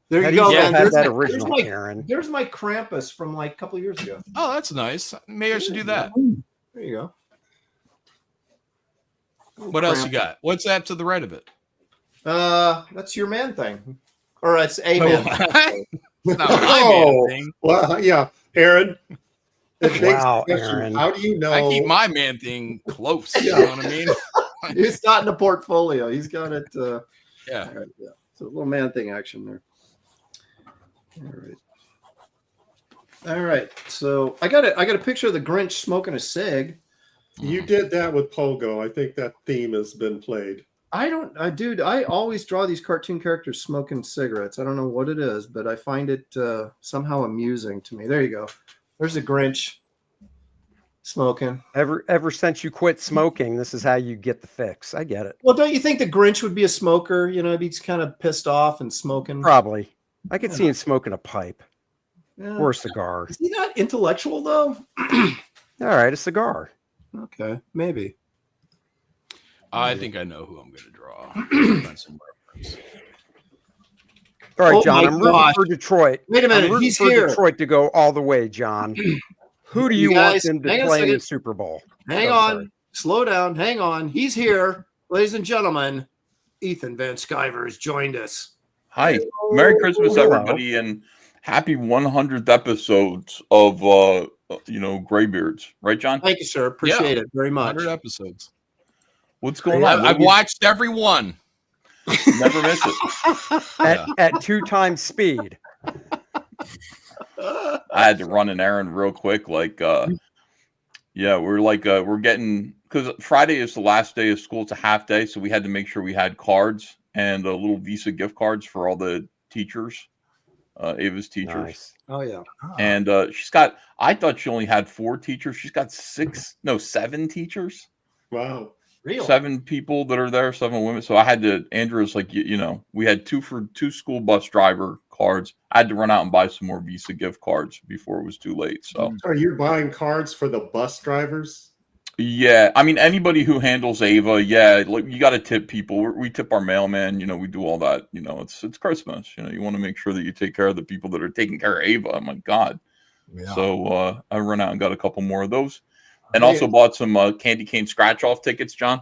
There How you do go, you man. have There's that my, original, there's my, Aaron? there's my Krampus from like a couple years ago. Oh, that's nice. Maybe I should do that. There you go. What else you got? What's that to the right of it? That's your man thing, or it's a man. thing. It's not my Oh. man thing. Well, yeah, Aaron. It begs the Wow, question, Aaron. how do you know? I keep my man thing close. You know what I mean? It's not in the portfolio. He's got it. Yeah. All right, yeah. So a little man thing action there. All right. So I got a picture of the Grinch smoking a cig. You did that with Pogo. I think that theme has been played. Dude, I always draw these cartoon characters smoking cigarettes. I don't know what it is, but I find it somehow amusing to me. There you go. There's a Grinch smoking. Ever since you quit smoking, this is how you get the fix. I get it. Well, don't you think the Grinch would be a smoker? You know, he's kind of pissed off and smoking. Probably. I could see him smoking a pipe Yeah. or a cigar. Is he not intellectual though? All right, a cigar. Okay, maybe. I think I know who I'm going to draw. Find some reference. All right, Oh John. my I'm rooting gosh. for Detroit. Wait a I'm minute, rooting he's for here. Detroit to go all the way, John. Who do You you want guys, them to hang on a play in the second. Super Bowl? Hang Oh, on. sorry. Slow down. Hang on. He's here. Ladies and gentlemen, Ethan Van Sciver has joined us. Hi, Merry Christmas, Hello. everybody, and happy 100th episodes of Graybeards. Right, John? Thank you, sir. Appreciate it very much. 100 episodes. What's going Yeah, on? I've watched every one. Never miss it. At 2 times speed. I had to run an errand real quick. We're getting, because Friday is the last day of school. It's a half day, so we had to make sure we had cards and little Visa gift cards for all the teachers, Ava's teachers. Nice. Oh, yeah. And I thought she only had 4 teachers. She's got 7 teachers. Wow. Real. 7 people that are there, 7 women. So I had to, Andrew's like, we had 2 school bus driver cards. I had to run out and buy some more Visa gift cards before it was too late. So, So you're buying cards for the bus drivers? yeah, I mean, anybody who handles Ava, yeah, like you got to tip people. We tip our mailman, we do all that. It's Christmas. You want to make sure that you take care of the people that are taking care of Ava. Oh my God. Yeah. So I ran out and got a couple more of those. And also bought some candy cane scratch off tickets, John.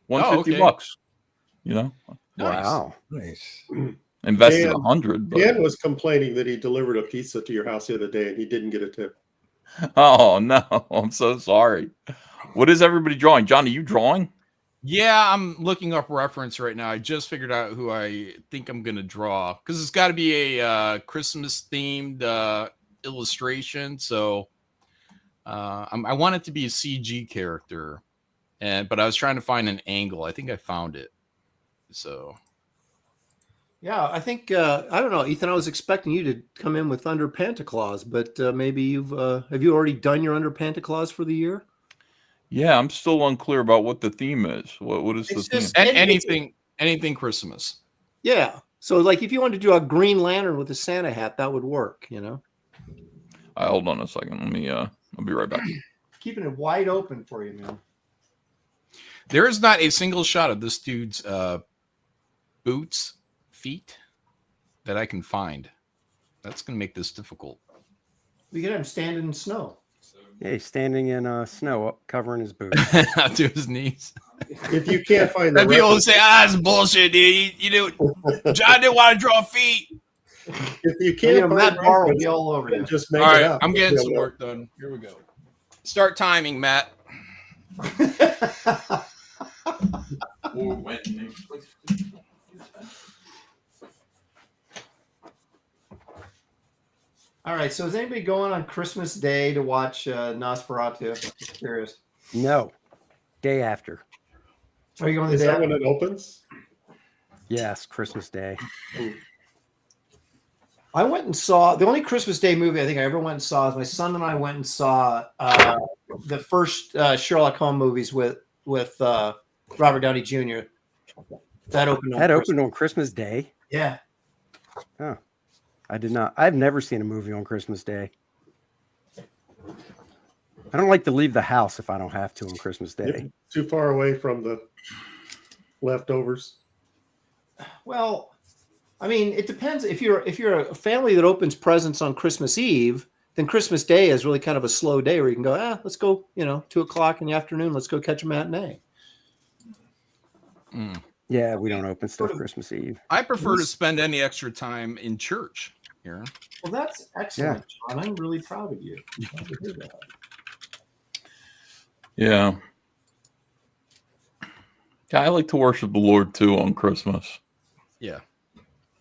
$150. Nice. Wow. Nice. Invested Dan- 100. But... Dan was complaining that he delivered a pizza to your house the other day and he didn't get a tip. Oh no, I'm so sorry. What is everybody drawing? John, are you drawing? Yeah, I'm looking up reference right now. I just figured out who I think I'm going to draw because it's got to be a Christmas themed illustration. So I want it to be a CG character, but I was trying to find an angle. I think I found it. So Yeah, I think I don't know, Ethan. I was expecting you to come in with Under Pantaclaus, but maybe have you already done your Under Pantaclaus for the year? Yeah, I'm still unclear about what the theme is. What is It's the just- theme? anything Christmas. Yeah. So like, if you wanted to do a Green Lantern with a Santa hat, that would work. Hold on a second. Let me. I'll be right back. Keeping it wide open for you, man. There is not a single shot of this dude's feet that I can find. That's going to make this difficult. We get him standing in snow. Yeah, he's standing in snow, up covering his boots. Up to his knees. If you can't find the And people reference, say, "It's bullshit, dude. You know, John didn't want to draw feet." if you can't find Matt the Barr will reference, be all over you. just make All it right, up. I'm getting You'll some know. work done. Here we go. Start timing, Matt. All right. So is anybody going on Christmas Day to watch Nosferatu? I'm just curious. No, day after. Are you going to Is the that day? when it opens? Yes, Christmas Day. I went and saw the only Christmas Day movie I think I ever went and saw is my son and I went and saw the first Sherlock Holmes movies with Robert Downey Jr. That opened on That Christmas. opened on Christmas Day. Yeah. Oh, I did not. I've never seen a movie on Christmas Day. I don't like to leave the house if I don't have to on Christmas Day. Too far away from the leftovers. Well, I mean, it depends. If you're a family that opens presents on Christmas Eve, then Christmas Day is really kind of a slow day where you can go, let's go, 2:00 in the afternoon. Let's go catch a matinee. Yeah, we don't open stuff Christmas Eve. I prefer to spend any extra time in church here. Well, that's excellent, John. I'm really proud of you. Glad to hear that. Yeah. Yeah, I like to worship the Lord too on Christmas. Yeah.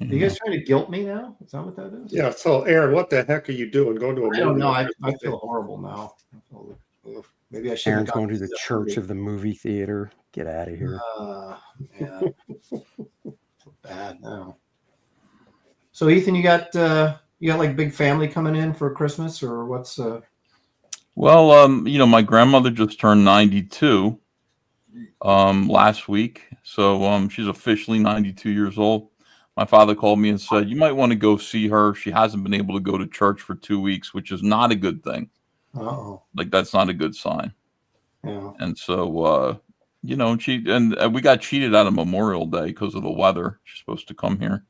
Are you guys trying to guilt me now? Is that what that is? Yeah. So, Aaron, what the heck are you doing? Going to a movie? I don't know. I feel horrible now. Maybe I should. Aaron's going to the church of the movie theater. Get out of here. Yeah. Bad now. So, Ethan, you got like big family coming in for Christmas, or what's? Well, my grandmother just turned 92 last week, so she's officially 92 years old. My father called me and said, "You might want to go see her. She hasn't been able to go to church for 2 weeks, which is not a good thing. Like that's not a good sign." Yeah. And so, we got cheated out of Memorial Day because of the weather. She's supposed to come here.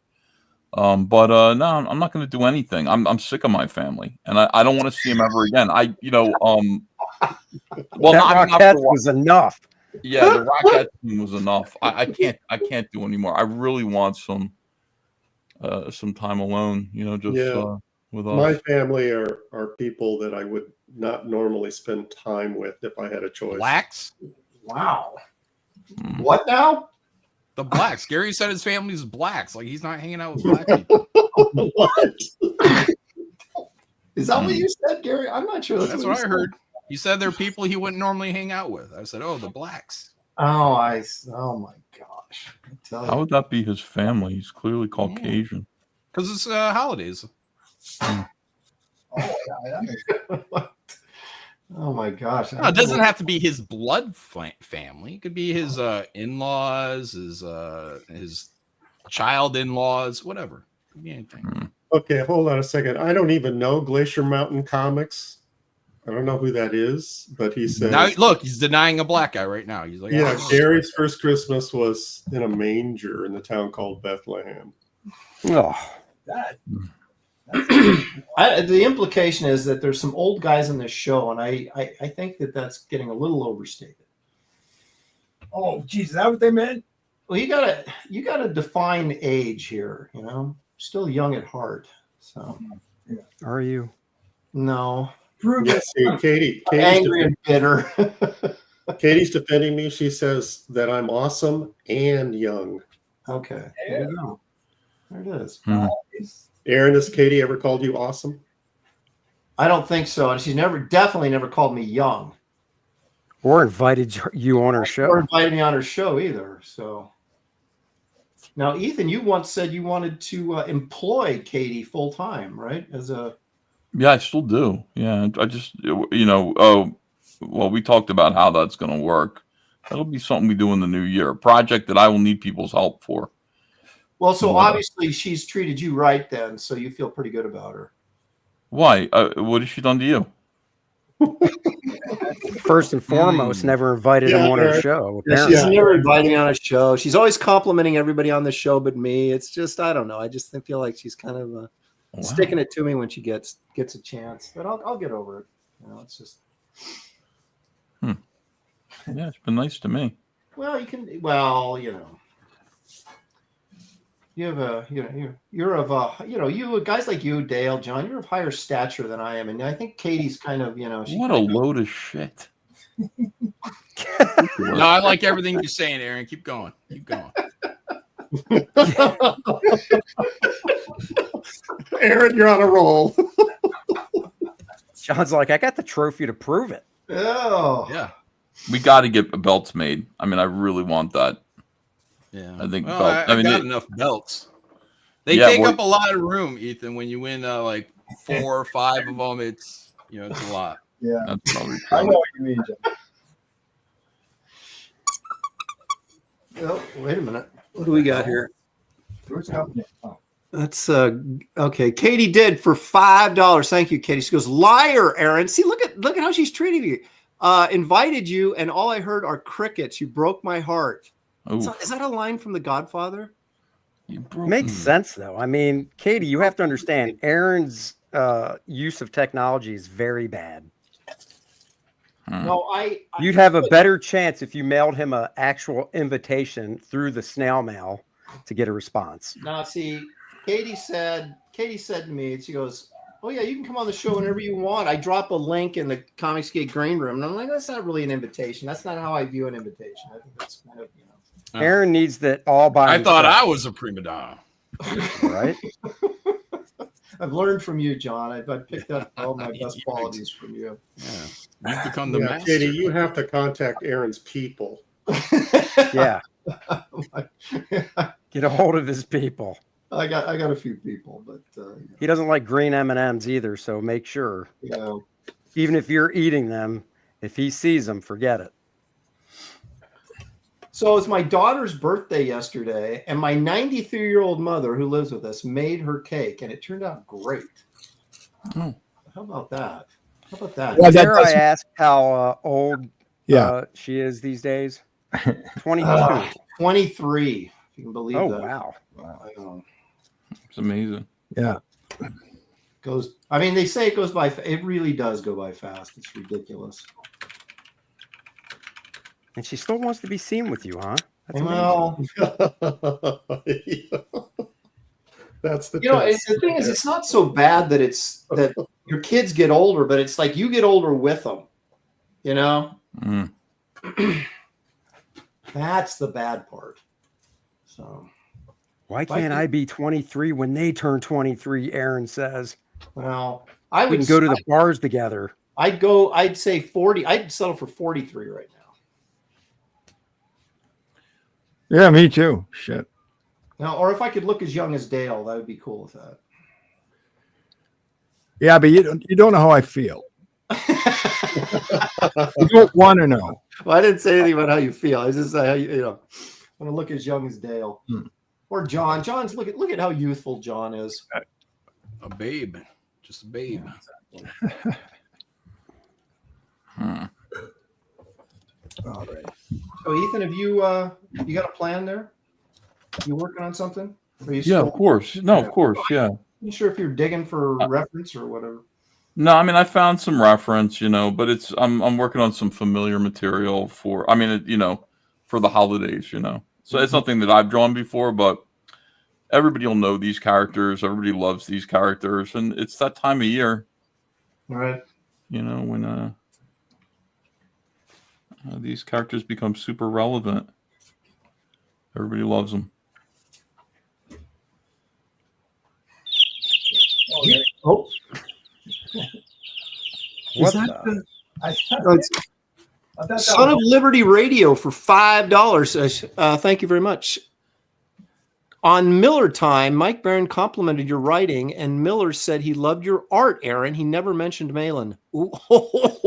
But no, I'm not going to do anything. I'm sick of my family, and I don't want to see them ever again. Well, that Rockette was enough. Yeah, the Rockette thing was enough. I can't do anymore. I really want some time alone. With us. My family are people that I would not normally spend time with if I had a choice. Blacks? Wow. What now? The blacks. Gary said his family's blacks. Like he's not hanging out with black people. What? Is that what you said, Gary? I'm not sure. That's what I heard. He said they're people he wouldn't normally hang out with. I said, "Oh, the blacks." Oh, oh my gosh! How would that be his family? He's clearly Caucasian. Because it's holidays. Oh my gosh! No, it doesn't have to be his blood family. It could be his in-laws, his child in-laws, whatever. Could be anything. Okay, hold on a second. I don't even know Glacier Mountain Comics. I don't know who that is, but he said. Now look, he's denying a black guy right now. He's like, "Yeah, Gary's first Christmas was in a manger in the town called Bethlehem." Oh, the implication is that there's some old guys in this show, and I think that's getting a little overstated. Oh, geez, is that what they meant? Well, you gotta define age here. Still young at heart. So, are you? No. Yes, Katie's angry and bitter. Katie's defending me. She says that I'm awesome and young. Okay. There you go. There it is. Aaron, has Katie ever called you awesome? I don't think so. And she's definitely never called me young. Or invited you on her show. Or invited me on her show either. So now, Ethan, you once said you wanted to employ Katie full time, right? Yeah, I still do. Yeah, I just, we talked about how that's going to work. That'll be something we do in the new year, a project that I will need people's help for. Well, so obviously she's treated you right then, so you feel pretty good about her. Why? What has she done to you? First and foremost, never invited him on her show. Yeah, she's never invited me on a show. She's always complimenting everybody on the show but me. It's just, I don't know. I just feel like she's kind of sticking it to me when she gets a chance. But I'll get over it. It's just. Yeah, it's been nice to me. Well, you can. Well, you have you're of you guys like you, Dale, John. You're of higher stature than I am, and I think Katie's kind of What a load of shit. No, I like everything you're saying, Aaron. Keep going. Keep going. Aaron, you're on a roll. John's like, I got the trophy to prove it. Oh, Yeah. We got to get belts made. I mean, I really want that. Yeah. I think well, I got enough belts. They take up a lot of room, Ethan. When you win like 4 or 5 of them, it's it's a lot. Yeah, that's probably true. I know what you mean, John. Oh, wait a minute. What do we got here? That's okay. Katie did for $5. Thank you, Katie. She goes, liar, Aaron. See, look at how she's treating you. Invited you, and all I heard are crickets. You broke my heart. Is that a line from The Godfather? Makes sense, though. I mean, Katie, you have to understand, Aaron's use of technology is very bad. No, you'd have a better chance if you mailed him an actual invitation through the snail mail to get a response. Now, see, Katie said to me, she goes, oh yeah, you can come on the show whenever you want. I drop a link in the Comicsgate green room, and I'm like, that's not really an invitation. That's not how I view an invitation. I think that's kind of Aaron needs that all by himself. thought I was a prima donna. Right? I've learned from you, John. I've picked up all my best qualities from you. Yeah. You've become the master. Katie, you have to contact Aaron's people. Yeah. Get a hold of his people. I got a few people, but he doesn't like green M&Ms either, so make sure. Yeah. Even if you're eating them, if he sees them, forget it. So it's my daughter's birthday yesterday, and my 93-year-old mother, who lives with us, made her cake, and it turned out great. Oh. How about that? How about that? Well, dare I ask how old she is these days? 22. 23. If you can believe that. Wow. I know. It's amazing. Yeah. I mean, they say it goes by. It really does go by fast. It's ridiculous. And she still wants to be seen with you, huh? That's the the thing is, it's not so bad that your kids get older, but it's like you get older with them. That's the bad part. So why can't I be 23 when they turn 23? Aaron says. Well, we can go to the bars together. I'd say 40. I'd settle for 43 right now. Yeah, me too. Shit. Now, or if I could look as young as Dale, that would be cool with that. Yeah, but you don't know how I feel. You don't want to know. Well, I didn't say anything about how you feel. I just say how I want to look as young as Dale or John. John's look at how youthful John is. A babe, just a babe. All right. So, Ethan, have you got a plan there? You working on something? Of course. No, of course. Yeah. I'm not sure if you're digging for reference or whatever. No, I mean, I found some reference, but I'm working on some familiar material for the holidays, So it's nothing that I've drawn before, but everybody will know these characters. Everybody loves these characters, and it's that time of year. All right. When these characters become super relevant. Everybody loves them. Oh. What Son of Liberty Radio for $5. Thank you very much. On Miller Time, Mike Barron complimented your writing, and Miller said he loved your art, Aaron. He never mentioned Malin. Oh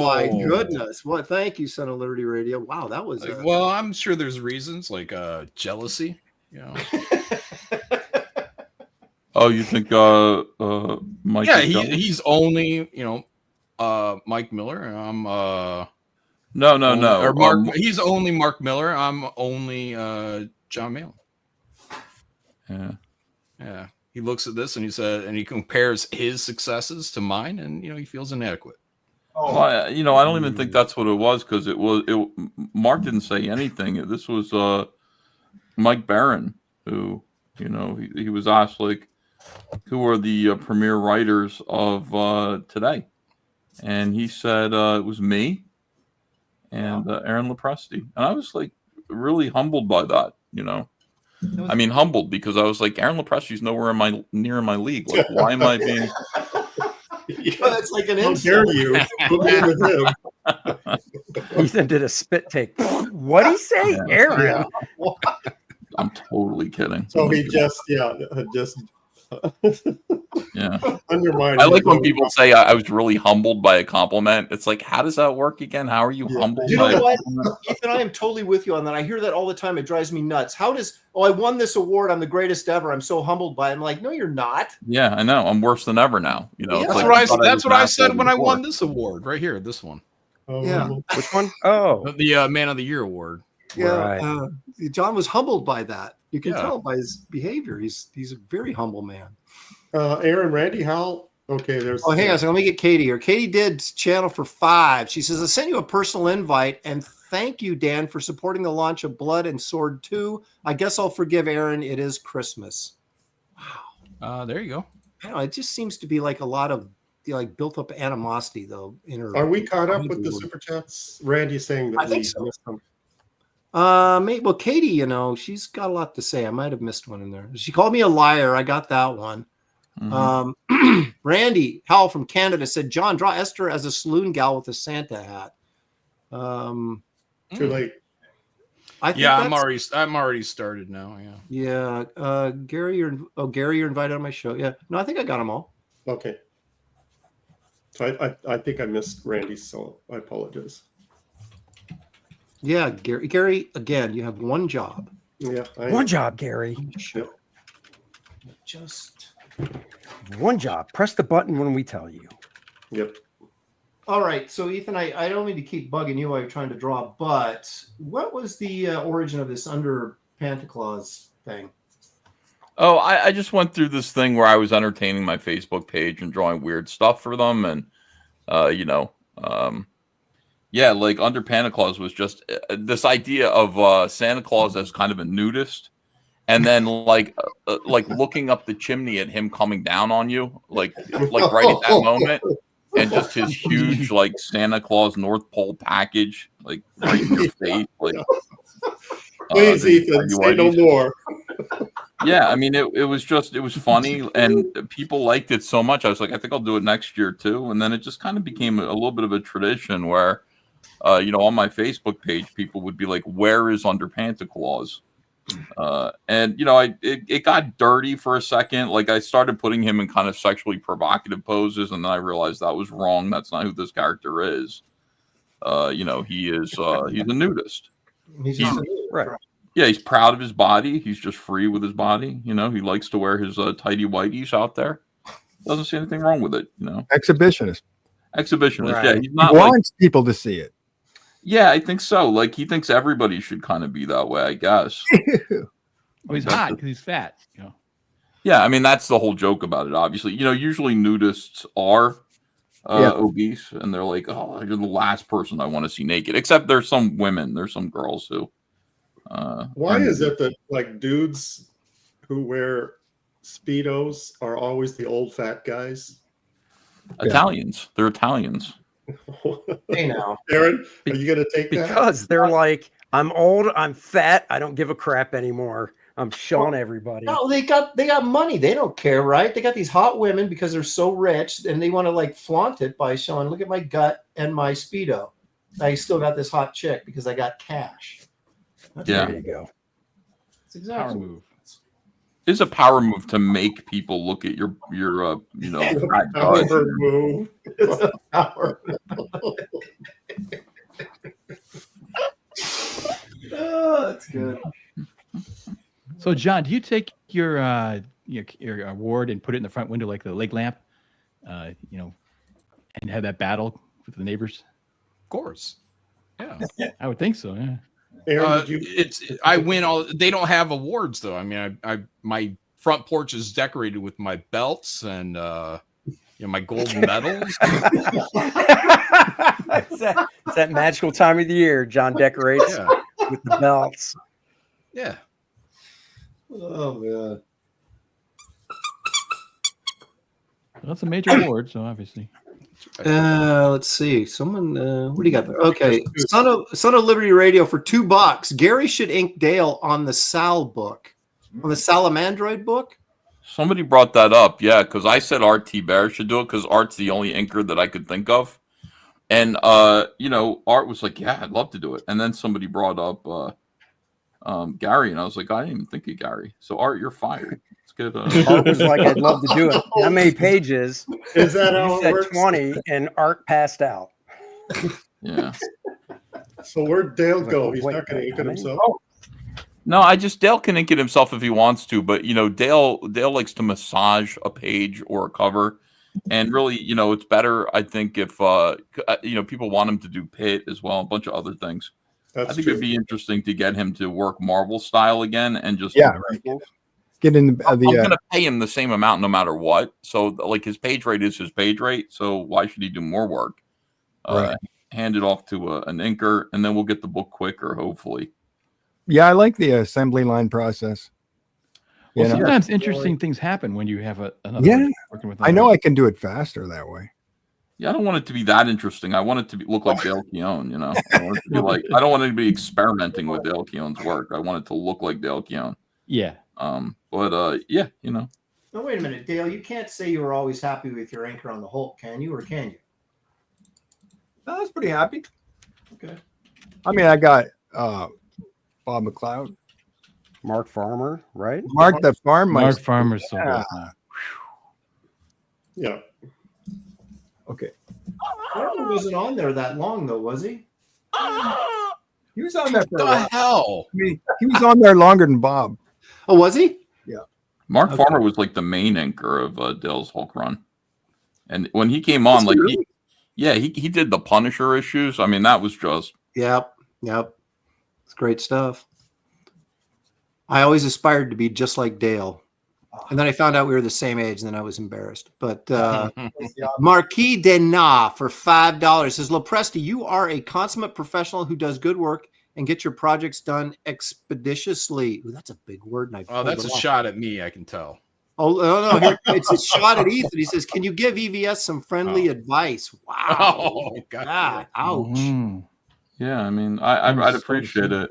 my goodness. Well, thank you, Son of Liberty Radio. Wow, that was... well, I'm sure there's reasons like jealousy. Oh, you think Mike? Yeah, he's only, Mike Miller. I'm No. Or Mark. He's only Mark Miller. I'm only Jon Malin. Yeah. he looks at this and he said, and he compares his successes to mine, and he feels inadequate. Well, I don't even think that's what it was, because Mark didn't say anything. This was Mike Barron, who he was asked, like, who are the premier writers of today, and he said it was me and Aaron Lepresti, and I was like really humbled by that. I mean, humbled because I was like, Aaron Lepresti's nowhere near my league. Like, why am I being? It's like an How insult. dare you? Put me with him. Ethan did a spit take. What'd he say, Yeah. Aaron? I'm totally kidding. So he just Yeah. undermined. I like when people say I was really humbled by a compliment. It's like, how does that work again? How are you humbled? You by know a what, compliment? Ethan? I am totally with you on that. I hear that all the time. It drives me nuts. I won this award. I'm the greatest ever. I'm so humbled by it. I'm like, no, you're not. Yeah, I know. I'm worse than ever now. It's That's like, That's what I was said when I before. won this award right here. This one, Yeah. Which one? Oh, the Man of the Year award. Yeah, Right. John was humbled by that. You can Yeah. tell by his behavior. He's a very humble man. Aaron, Randy, how? Okay, there's. Oh, hang on a second. Let me get Katie here. Katie did channel for 5. She says, I sent you a personal invite, and thank you, Dan, for supporting the launch of Blood and Sword 2. I guess I'll forgive Aaron. It is Christmas. There you go. I don't know, it just seems to be like a lot of built up animosity, though. Are we caught up with the super chats? Randy's saying that I think we so. missed them. Well, Katie, she's got a lot to say. I might have missed one in there. She called me a liar. I got that one. Randy Howell from Canada said, John, draw Esther as a saloon gal with a Santa hat. Too late. I think Yeah, I'm already started now. Yeah. Yeah. Gary, you're invited on my show. Yeah. No, I think I got them all. Okay. So I think I missed Randy, so I apologize. Yeah, Gary, again, you have one job. Yeah. One job, Gary. Yep. Just One job. Press the button when we tell you. Yep. all right. So Ethan, I don't mean to keep bugging you while you're trying to draw, but what was the origin of this under Pantaclaus thing? Oh, I just went through this thing where I was entertaining my Facebook page and drawing weird stuff for them, and yeah, like under Pantaclaus was just this idea of Santa Claus as kind of a nudist, and then like looking up the chimney at him coming down on you, like right at that moment, and just his huge like Santa Claus North Pole package, like right in your face, like. Please, Ethan, say no more. Yeah, I mean, it was funny, and people liked it so much. I was like, I think I'll do it next year too. And then it just kind of became a little bit of a tradition where, on my Facebook page, people would be like, "Where is Under Pantaclaus?" And it got dirty for a second. Like I started putting him in kind of sexually provocative poses, and then I realized that was wrong. That's not who this character is. He is he's a nudist. He's right. Yeah, he's proud of his body. He's just free with his body. He likes to wear his tidy whities out there. Doesn't see anything wrong with it. Exhibitionist. Exhibitionist. Right. Yeah, he's not He wants people to see it. Yeah, I think so. Like he thinks everybody should kind of be that way, I guess. Oh, he's hot because he's fat. Yeah, I mean that's the whole joke about it. Obviously, usually nudists are obese, and they're like, "Oh, you're the last person I want to see naked." Except there's some women, there's some girls who. Why is it that like dudes who wear Speedos are always the old fat guys? Italians? They're Italians. Hey now, Aaron, are you gonna take that? Because they're like, I'm old, I'm fat, I don't give a crap anymore. I'm showing everybody. no, they got money. They don't care, right? They got these hot women because they're so rich, and they want to like flaunt it by showing, look at my gut and my Speedo. I still got this hot chick because I got cash. Yeah. There you go. That's exactly. Power move. It's a power move to make people look at your fat Power gut. move. It's a power. Oh, that's good. So, John, do you take your award and put it in the front window like the leg lamp, and have that battle with the neighbors? Of course. Yeah. I would think so. Yeah. Aaron, did you? I win all. They don't have awards though. I mean, my front porch is decorated with my belts and my gold medals. It's that magical time of the year. John decorates with the belts. Yeah. Oh man. Well, that's a major award, so obviously. Let's see. Someone, what do you got there? Okay, Son of Liberty Radio for $2. Gary should ink Dale on the Sal book, on the Salamandroid book. Somebody brought that up, yeah, because I said Art T. Bear should do it because Art's the only inker that I could think of, and Art was like, "Yeah, I'd love to do it," and then somebody brought up Gary, and I was like, "I didn't even think of Gary." So Art, you're fired. Good, Art was like, "I'd love to do it." How many pages? Is that how you it said works? 20, and Art passed out. Yeah. So where'd Dale go? Like, He's wait, not going to ink it himself. No, Dale can ink it himself if he wants to, but Dale likes to massage a page or a cover, and really, it's better, I think, if people want him to do Pit as well, a bunch of other things. That's I think true. it'd be interesting to get him to work Marvel style again and just Get in I'm going to pay him the same amount no matter what. So, like, his page rate is his page rate. So, why should he do more work? Right. Hand it off to an inker, and then we'll get the book quicker, hopefully. Yeah, I like the assembly line process. Well, sometimes interesting things happen when you have another. Yeah, working with I know I can do it faster that way. Yeah, I don't want it to be that interesting. I want it to look like Dale Keown, I want it to be like, I don't want anybody experimenting with Dale Keown's work. I want it to look like Dale Keown. Yeah. No, wait a minute, Dale. You can't say you were always happy with your anchor on the Hulk, can you? Or can you? I was pretty happy. Okay. I mean, I got Bob McLeod, Mark Farmer, right? Mark the Farm. Mark Farmer's so good. Yeah. Okay. Farmer wasn't on there that long, though, was he? He was on there for What the hell? I mean, he was on there longer than Bob. Oh, was he? Yeah. Mark Farmer was like the main anchor of Dale's Hulk run. And when he came on, he did the Punisher issues. I mean, that was just. Yep. It's great stuff. I always aspired to be just like Dale. And then I found out we were the same age, and then I was embarrassed. But Marquis Denat for $5 says, Lopresti, you are a consummate professional who does good work and get your projects done expeditiously. Ooh, that's a big word. And that's a shot at me, I can tell. Oh, no. Here, it's a shot at Ethan. He says, can you give EVS some friendly advice? Wow. Oh, God. Ouch. Mm-hmm. Yeah, I mean, I'd appreciate it,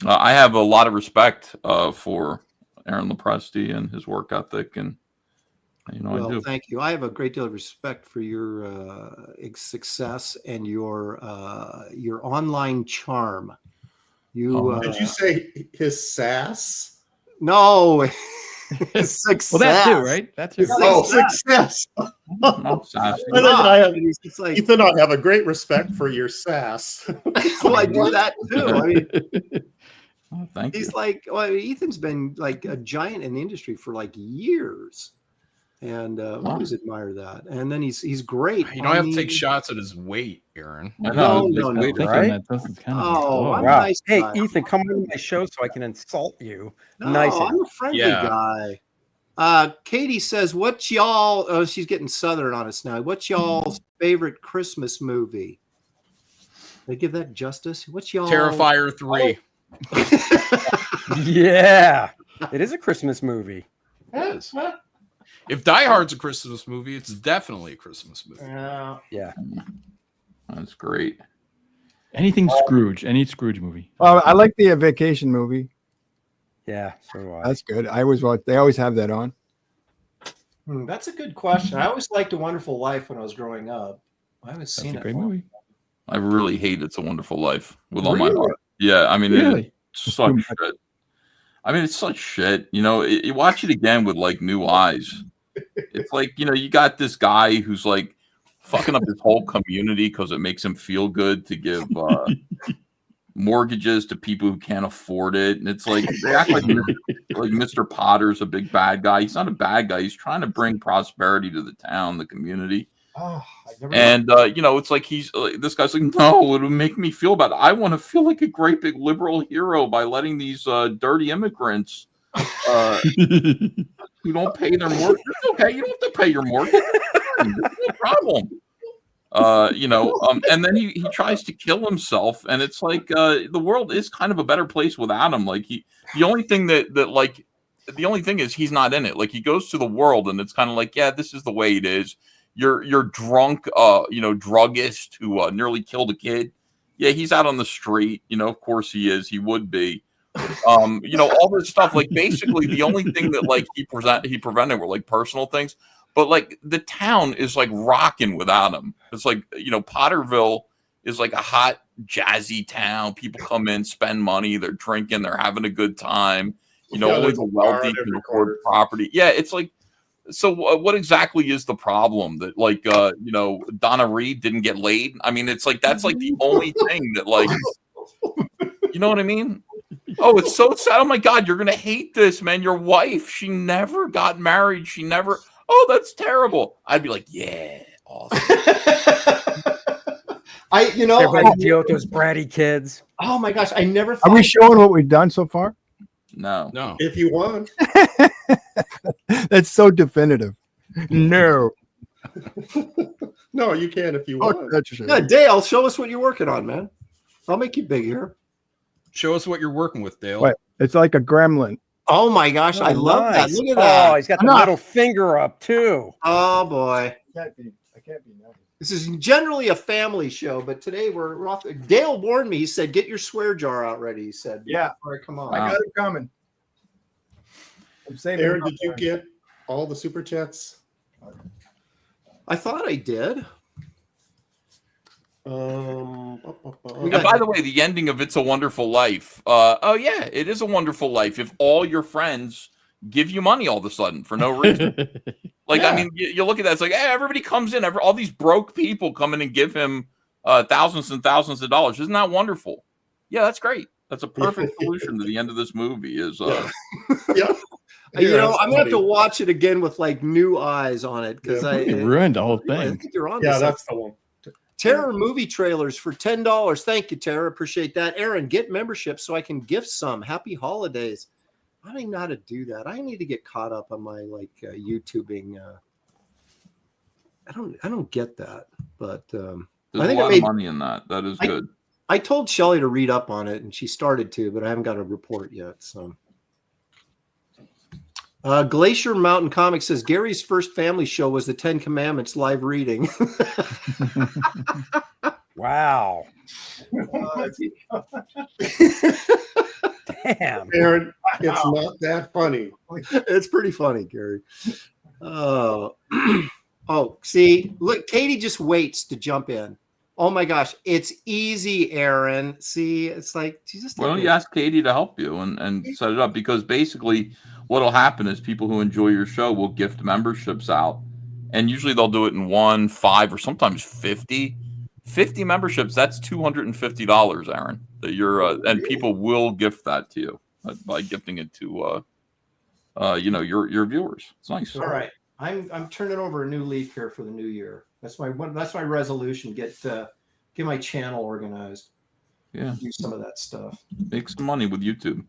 I have a lot of respect for Aaron Lopresti and his work ethic, and I do. Thank you. I have a great deal of respect for your success and your online charm. Did you say his sass? No, his success. Well, that too, right? That's your success. Ethan, I have a great respect for your sass. Well, I do that too. I mean, thank he's you. like, Ethan's been like a giant in the industry for like years, and I always admire that. And then he's great. You don't have to take shots at his weight, Aaron. No. Right? I'm wow. nice Hey, guy. Ethan, come on my show so I can insult you. No, Nice. I'm a friendly guy. Katie says, "What's y'all?" Oh, she's getting southern on us now. What's y'all's favorite Christmas movie? They give that justice. What's y'all? Terrifier 3. Yeah, it is a Christmas movie. It is. If Die Hard's a Christmas movie, it's definitely a Christmas movie. Yeah, that's great. Anything Scrooge, any Scrooge movie. I like the vacation movie. Yeah, so do I. That's good. I always watch. They always have that on. That's a good question. I always liked A Wonderful Life when I was growing up. I haven't seen That's a it. great movie. I really hate It's a Wonderful Life with all my heart. Yeah, I mean, it's such shit. I mean, it's such shit. You watch it again with like new eyes. It's like, you got this guy who's like fucking up his whole community because it makes him feel good to give mortgages to people who can't afford it. And it's like, they act like Mr. Potter's a big bad guy. He's not a bad guy. He's trying to bring prosperity to the town, the community. And it's like this guy's like, no, it'll make me feel bad. I want to feel like a great big liberal hero by letting these dirty immigrants who don't pay their mortgage. It's okay. You don't have to pay your mortgage. No problem. And then he tries to kill himself, and it's like the world is kind of a better place without him. Like the only thing the only thing is he's not in it. Like he goes to the world, and it's kind of like, yeah, this is the way it is. You're drunk, druggist who nearly killed a kid. Yeah, he's out on the street. Of course he is. He would be. All this stuff. Like basically, the only thing that like he prevented were like personal things. But like the town is like rocking without him. It's like, Potterville is like a hot, jazzy town. People come in, spend money, they're drinking, they're having a good time. Only the wealthy can afford property. Yeah, it's like, so what exactly is the problem that like, Donna Reed didn't get laid? I mean, it's like, that's like the only thing that like, you know what I mean? Oh, it's so sad. Oh my God, you're going to hate this, man. Your wife, she never got married. She never... Oh, that's terrible. I'd be like, yeah, awesome. Everybody deal with those bratty kids. Oh my gosh, I never. Are we showing what we've done so far? No. If you want. That's so definitive. No. No, you can if you want. Yeah, Dale, show us what you're working on, man. I'll make you big here. Show us what you're working with, Dale. Wait, it's like a gremlin. Oh my gosh, I love that. Nice. Look at that. Oh, he's got the middle finger up too. Oh boy. I can't be nice. This is generally a family show, but today we're off. Dale warned me. He said, "Get your swear jar out ready." He said, "Yeah, all right, come on." I got it coming. I'm saving. Aaron, did you get all the super chats? I thought I did. And by the way, the ending of "It's a Wonderful Life." Oh yeah, it is a wonderful life if all your friends give you money all of a sudden for no reason. Like, yeah. I mean, you look at that, it's like, hey, everybody comes in, all these broke people come in and give him thousands and thousands of dollars. Isn't that wonderful? Yeah, that's great. That's a perfect solution to the end of this movie. Is yeah. I'm gonna have to watch it again with like new eyes on it because I ruined the whole thing. I think you're on. Yeah, that's the one. Terror movie trailers for $10. Thank you, Tara. Appreciate that. Aaron, get membership so I can gift some. Happy holidays. I don't even know how to do that. I need to get caught up on my YouTubing. I don't get that, but there's I think a lot of money in that. That is good. I told Shelly to read up on it, and she started to, but I haven't got a report yet. So, Glacier Mountain Comics says Gary's first family show was the 10 Commandments live reading. Wow. Damn. Aaron, it's not that funny. It's pretty funny, Gary. Oh, see, look, Katie just waits to jump in. Oh my gosh, it's easy, Aaron. See, it's like Jesus. Why don't you ask Katie to help you and set it up? Because basically, what'll happen is people who enjoy your show will gift memberships out, and usually they'll do it in 1, 5, or sometimes 50. 50 memberships. That's $250, Aaron. That you're and people will gift that to you by gifting it to your viewers. It's nice. All right, I'm turning over a new leaf here for the new year. That's my resolution. Get my channel organized. Yeah, do some of that stuff. Make some money with YouTube.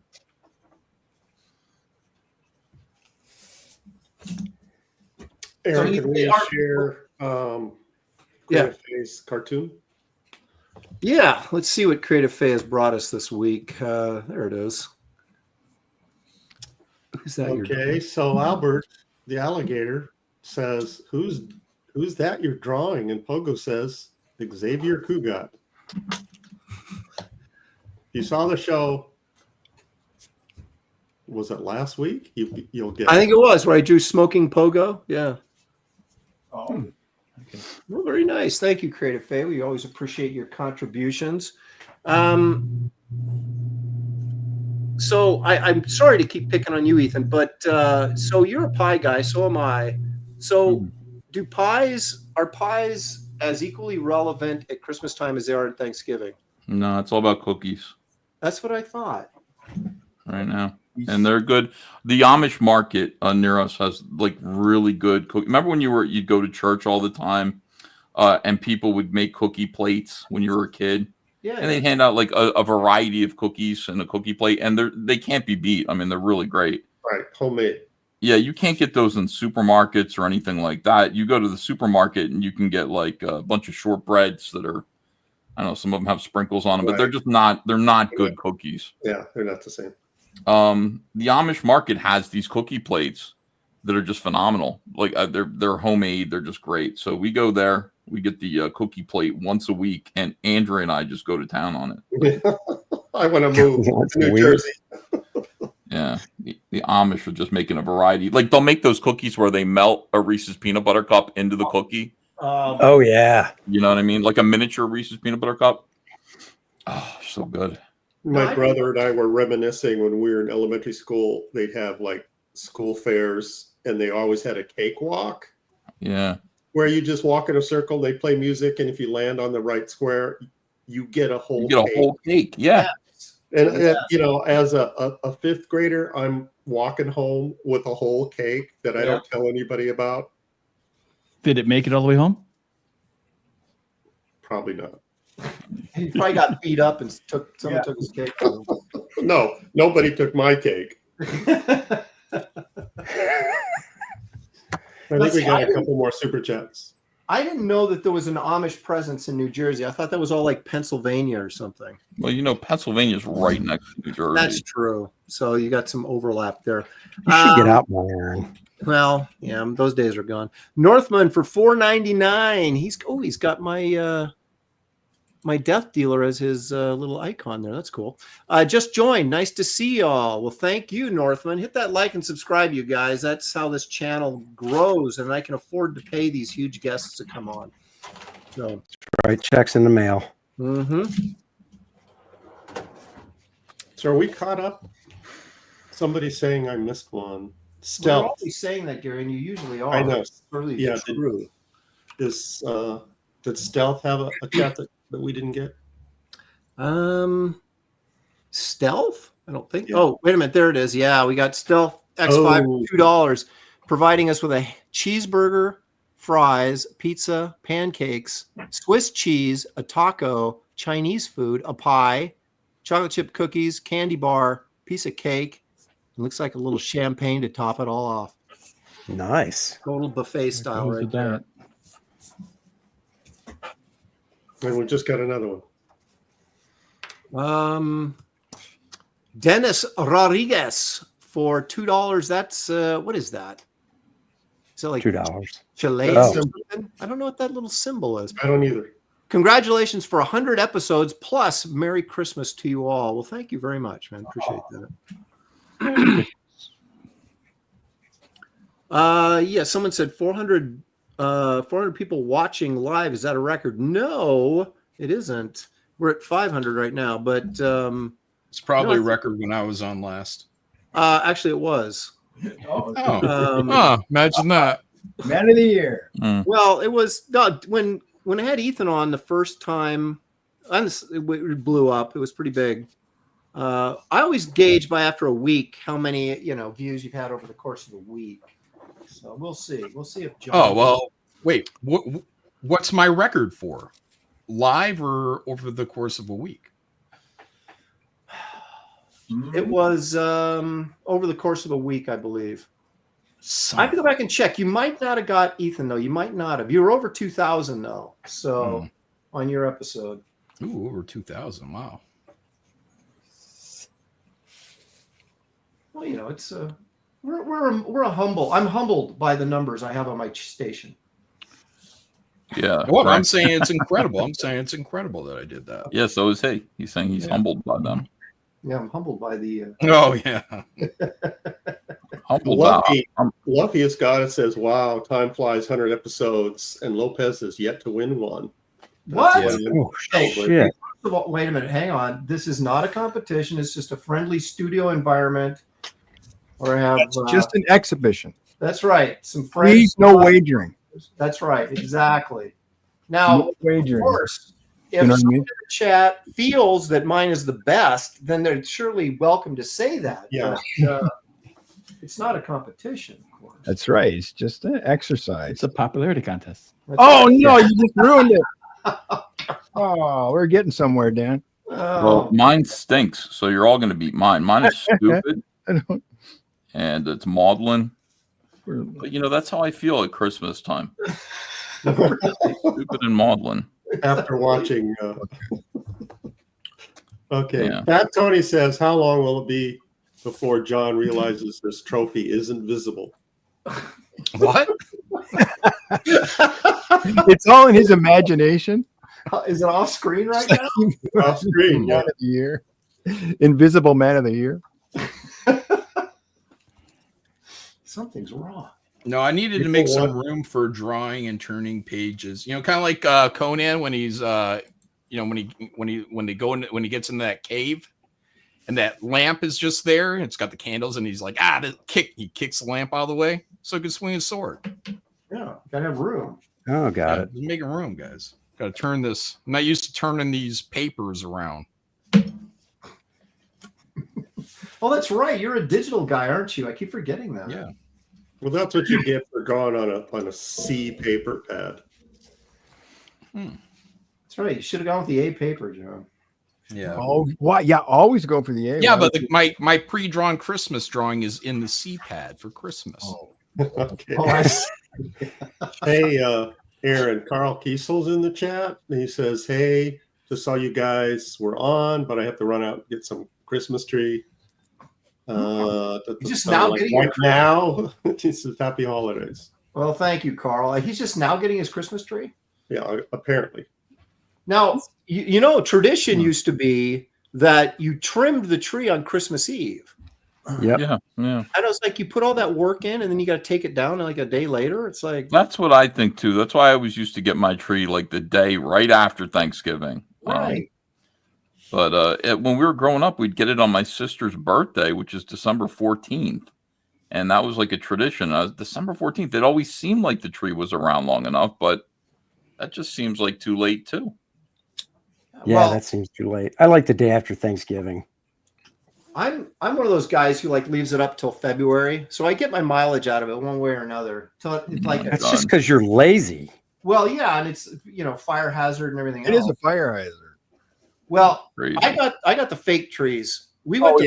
Aaron, can we share Creative Faye's cartoon? Yeah, let's see what Creative Faye has brought us this week. There it is. Who's that? Okay, so Albert, the alligator, says, "Who's that you're drawing?" And Pogo says, "Xavier Cugat." You saw the show. Was it last week? You'll get. I think it was where I drew smoking Pogo. Yeah. Oh. Okay. Well, very nice. Thank you, Creative Faye. We always appreciate your contributions. So I'm sorry to keep picking on you, Ethan, but so you're a pie guy, so am I. So are pies as equally relevant at Christmas time as they are at Thanksgiving? No, it's all about cookies. That's what I thought. Right now. And they're good. The Amish market near us has like really good cookies. Remember when you'd go to church all the time and people would make cookie plates when you were a kid? Yeah. And they'd hand out like a variety of cookies and a cookie plate, and they can't be beat. I mean, they're really great. Right, homemade. Yeah, you can't get those in supermarkets or anything like that. You go to the supermarket and you can get like a bunch of shortbreads that are, I don't know, some of them have sprinkles on them, but they're just not, they're not good cookies. Yeah, they're not the same. The Amish market has these cookie plates that are just phenomenal. Like they're homemade. They're just great. So we go there, we get the cookie plate once a week, and Andrea and I just go to town on it. I want to move to New Jersey. Yeah, the Amish are just making a variety. Like they'll make those cookies where they melt a Reese's peanut butter cup into the cookie. Oh yeah, You know what I mean? Like a miniature Reese's peanut butter cup. Oh, so good. My brother and I were reminiscing when we were in elementary school. They'd have like school fairs, and they always had a cakewalk. Yeah. Where you just walk in a circle, they play music, and if you land on the right square, you get a whole cake. Yeah. And you know, as a fifth grader, I'm walking home with a whole cake that I don't tell anybody about. Did it make it all the way home? Probably not. He probably got beat up and someone took his cake. No, nobody took my cake. I think we got a couple more super chats. I didn't know that there was an Amish presence in New Jersey. I thought that was all like Pennsylvania or something. Well, you know, Pennsylvania's right next to New Jersey. That's true. So you got some overlap there. you should get out more, Aaron. Well, yeah, those days are gone. Northman for $4.99. He's got my my death dealer as his little icon there. That's cool. Just joined. Nice to see y'all. Well, thank you, Northman. Hit that like and subscribe, you guys. That's how this channel grows, and I can afford to pay these huge guests to come on. So, Right, checks in the mail. mm-hmm. So are we caught up? Somebody's saying I missed one. We're Stealth. always saying that, Gary, and you usually are. I know. It's really Yeah, true. Did Stealth have a chat that we didn't get? Stealth? I don't think. Yeah. Oh, wait a minute. There it is. Yeah, we got Stealth X5 for $2, providing us with a cheeseburger, fries, pizza, pancakes, Swiss cheese, a taco, Chinese food, a pie, chocolate chip cookies, candy bar, piece of cake. It looks like a little champagne to top it all off. Nice. Total buffet style right there. And we just got another one. Dennis Rodriguez for $2. That's what is that? Is it like $2? Chile? Oh. I don't know what that little symbol is. I don't either. Congratulations for 100 episodes plus Merry Christmas to you all. Well, thank you very much, man. Appreciate that. Yeah, someone said 400 people watching live. Is that a record? No, it isn't. We're at 500 right now, but it's probably a record when I was on last. Actually, it was. Imagine that. Man of the year. Well, it was when I had Ethan on the first time, it blew up. It was pretty big. I always gauge by after a week how many views you've had over the course of a week. So we'll see. We'll see if John. Oh well, wait. What's my record for? Live or over the course of a week? It was over the course of a week, I believe. I have to go back and check. You might not have got Ethan though. You might not have. You were over 2,000 though. So on your episode. Ooh, over 2,000. Wow. Well, it's we're a humble. I'm humbled by the numbers I have on my station. Yeah. Well, I'm saying it's incredible. I'm saying it's incredible that I did that. Yeah, so is he. He's saying he's humbled by them. Yeah, I'm humbled by the. Oh yeah. Humbled. Lucky has got it. Says, "Wow, time flies. 100 episodes, and Lopez is yet to win one." What? Oh, shit. First of all, wait a minute. Hang on. This is not a competition. It's just a friendly studio environment. Or have Just an exhibition. That's right. Some friends. Please, no wagering. That's right. Exactly. Now, No wagering. of course, if You know what I someone mean? in the chat feels that mine is the best, then they're surely welcome to say that. Yeah. But, it's not a competition, of course. That's right. It's just an exercise. It's a popularity contest. That's Oh right. no, you just ruined it. Oh, we're getting somewhere, Dan. Well, mine stinks, so you're all going to beat mine. Mine is stupid, I don't- and it's maudlin. But you know, that's how I feel at Christmas time. Stupid and maudlin. After watching. Okay. Yeah. Fat Tony says, how long will it be before John realizes this trophy isn't visible? What? It's all in his imagination. Is it off screen right now? Off screen, Man of the year. Invisible Man of the Year. Something's wrong. No, I needed to make some room for drawing and turning pages. You know, kind of like Conan when he's you know, when he gets in that cave and that lamp is just there. It's got the candles and he's like, he kicks the lamp out of the way so he can swing his sword. Yeah, gotta have room. Oh, got it. Just making room, guys. Gotta turn this. I'm not used to turning these papers around. Oh, that's right. You're a digital guy, aren't you? I keep forgetting that. Yeah. Well, that's what you get for going on a C paper pad. That's right. You should have gone with the A paper, John. Yeah. Oh, why? Yeah, always go for the A. Yeah, but my pre-drawn Christmas drawing is in the C pad for Christmas. Oh. Okay. Oh, I see. Hey, Aaron, Carl Kiesel's in the chat. And he says, hey, just saw you guys were on, but I have to run out and get some Christmas tree. Just now getting right now. He says, happy holidays. Well, thank you, Carl. He's just now getting his Christmas tree. Yeah, apparently. Now, you know, tradition used to be that you trimmed the tree on Christmas Eve. Yep. Yeah. And it's like you put all that work in and then you got to take it down like a day later. It's like, That's what I think too. That's why I always used to get my tree like the day right after Thanksgiving. right. But when we were growing up, we'd get it on my sister's birthday, which is December 14th. And that was like a tradition. December 14th, it always seemed like the tree was around long enough, but that just seems like too late too. Yeah, Well, that seems too late. I like the day after Thanksgiving. I'm one of those guys who like leaves it up till February, so I get my mileage out of it one way or another. Till it's like, That's just because you're lazy. well, yeah, and it's fire hazard and everything. It is a fire hazard. Well, Crazy. I got the fake trees. We went.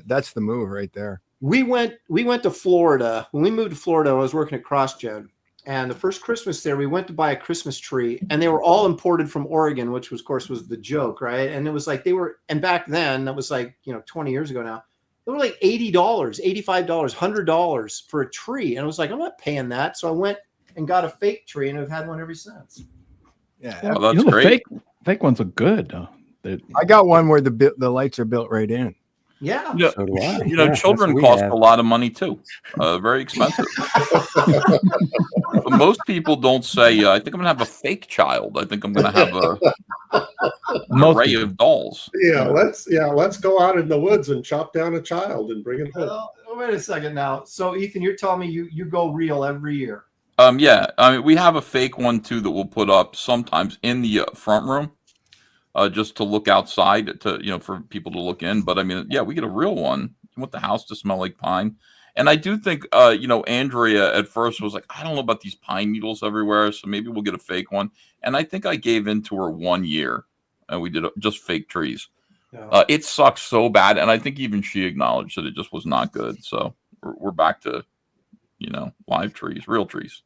That's the move right there. We went to Florida. When we moved to Florida, I was working at CrossGen. And the first Christmas there, we went to buy a Christmas tree, and they were all imported from Oregon, which was, of course, was the joke, right? And it was like and back then, that was like 20 years ago now, they were like $80, $85, $100 for a tree, and I was like, I'm not paying that. So I went and got a fake tree, and I've had one ever since. Yeah, Oh, that's great. Fake ones look good. I got one where the lights are built right in. Yeah. Yeah. So do I. You know, Yeah, children that's what we cost have. a lot of money too. Very expensive. But most people don't say, I think I'm going to have a fake child. I think I'm going to have an array of dolls. Let's go out in the woods and chop down a child and bring it home. Well, wait a second now. So, Ethan, you're telling me you go real every year? Yeah. I mean, we have a fake one too that we'll put up sometimes in the front room. Just to look outside for people to look in. But I mean, yeah, we get a real one. You want the house to smell like pine. And I do think, Andrea at first was like, I don't know about these pine needles everywhere. So maybe we'll get a fake one. And I think I gave in to her 1 year and we did just fake trees. Yeah. It sucks so bad. And I think even she acknowledged that it just was not good. So we're back to, live trees, real trees.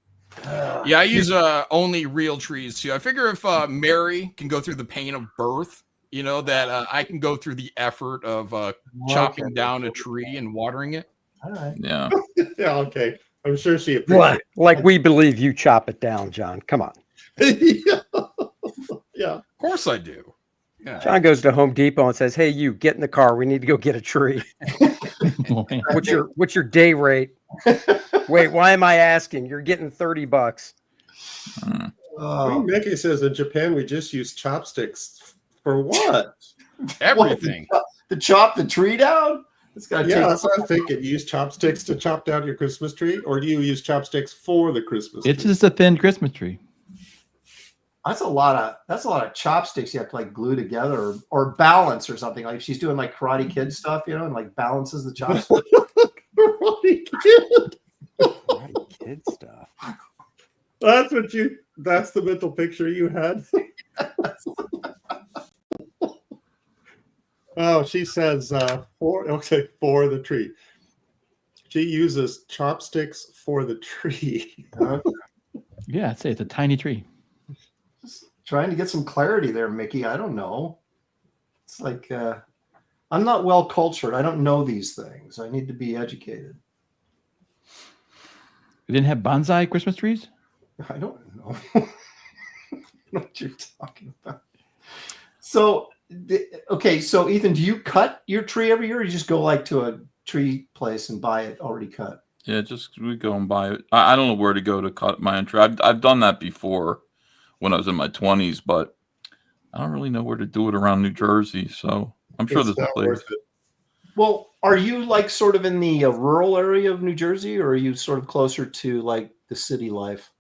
Yeah, I use only real trees too. I figure if Mary can go through the pain of birth, that I can go through the effort of chopping down a tree and watering it. All right. Yeah. Yeah, okay. I'm sure she appreciates it. Like we believe you chop it down, John. Come on. Yeah. Of course I do. Yeah. John goes to Home Depot and says, "Hey, you get in the car. We need to go get a tree. What's your day rate?" Wait, why am I asking? You're getting $30. Mickey says in Japan we just use chopsticks for what? Everything. To chop the tree down? It's got That's what I'm thinking. You use chopsticks to chop down your Christmas tree, or do you use chopsticks for the Christmas It's tree? just a thin Christmas tree. That's a lot of chopsticks you have to like glue together or balance or something. Like she's doing like Karate Kid stuff, and like balances the chopsticks. Karate Kid. Karate Kid stuff. That's the mental picture you had. Oh, she says for the tree. She uses chopsticks for the tree. Yeah, I'd say it's a tiny tree. Just trying to get some clarity there, Mickey. I don't know. It's like I'm not well cultured. I don't know these things. I need to be educated. You didn't have bonsai Christmas trees? I don't know what you're talking about. So, okay. So, Ethan, do you cut your tree every year, or you just go like to a tree place and buy it already cut? Yeah, just we go and buy it. I don't know where to go to cut my own tree. I've done that before when I was in my 20s, but I don't really know where to do it around New Jersey. So I'm sure there's a place. Well, are you like sort of in the rural area of New Jersey, or are you sort of closer to like the city life?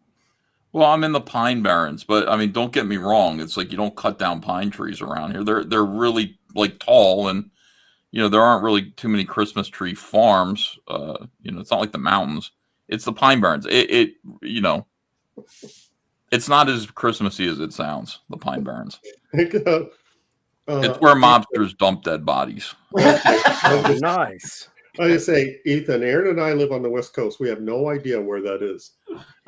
Well, I'm in the Pine Barrens, but I mean, don't get me wrong. It's like you don't cut down pine trees around here. They're really like tall, and there aren't really too many Christmas tree farms. It's not like the mountains. It's the Pine Barrens. It's not as Christmassy as it sounds. The Pine Barrens. It's where mobsters dump dead bodies. Nice. I just say, Ethan, Aaron and I live on the West Coast. We have no idea where that is.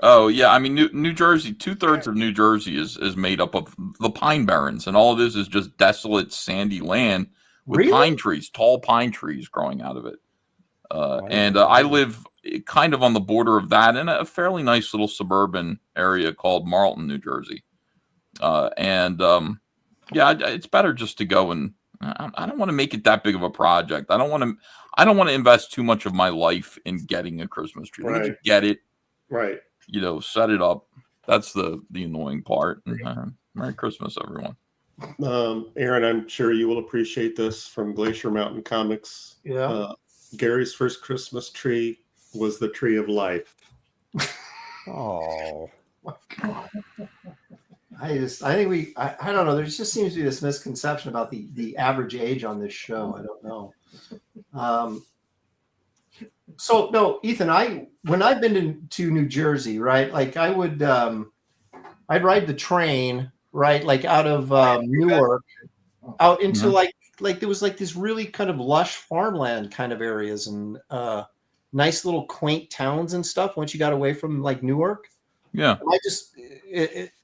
Oh yeah, I mean New Jersey. 2/3 of New Jersey is made up of the Pine Barrens, and all it is just desolate, sandy land with pine trees, tall pine trees growing out of it. And I live kind of on the border of that in a fairly nice little suburban area called Marlton, New Jersey. It's better just to go, and I don't want to make it that big of a project. I don't want to invest too much of my life in getting a Christmas tree. Let me just get it, right? Set it up. That's the annoying part. Merry Christmas, everyone. Aaron, I'm sure you will appreciate this from Glacier Mountain Comics. Yeah. Gary's first Christmas tree was the tree of life. Oh. I don't know. There just seems to be this misconception about the average age on this show. I don't know. So no, Ethan, when I've been to New Jersey, right? Like I would, I'd ride the train, right? Like out of Newark, out into like there was like this really kind of lush farmland kind of areas and nice little quaint towns and stuff. Once you got away from like Newark. Yeah.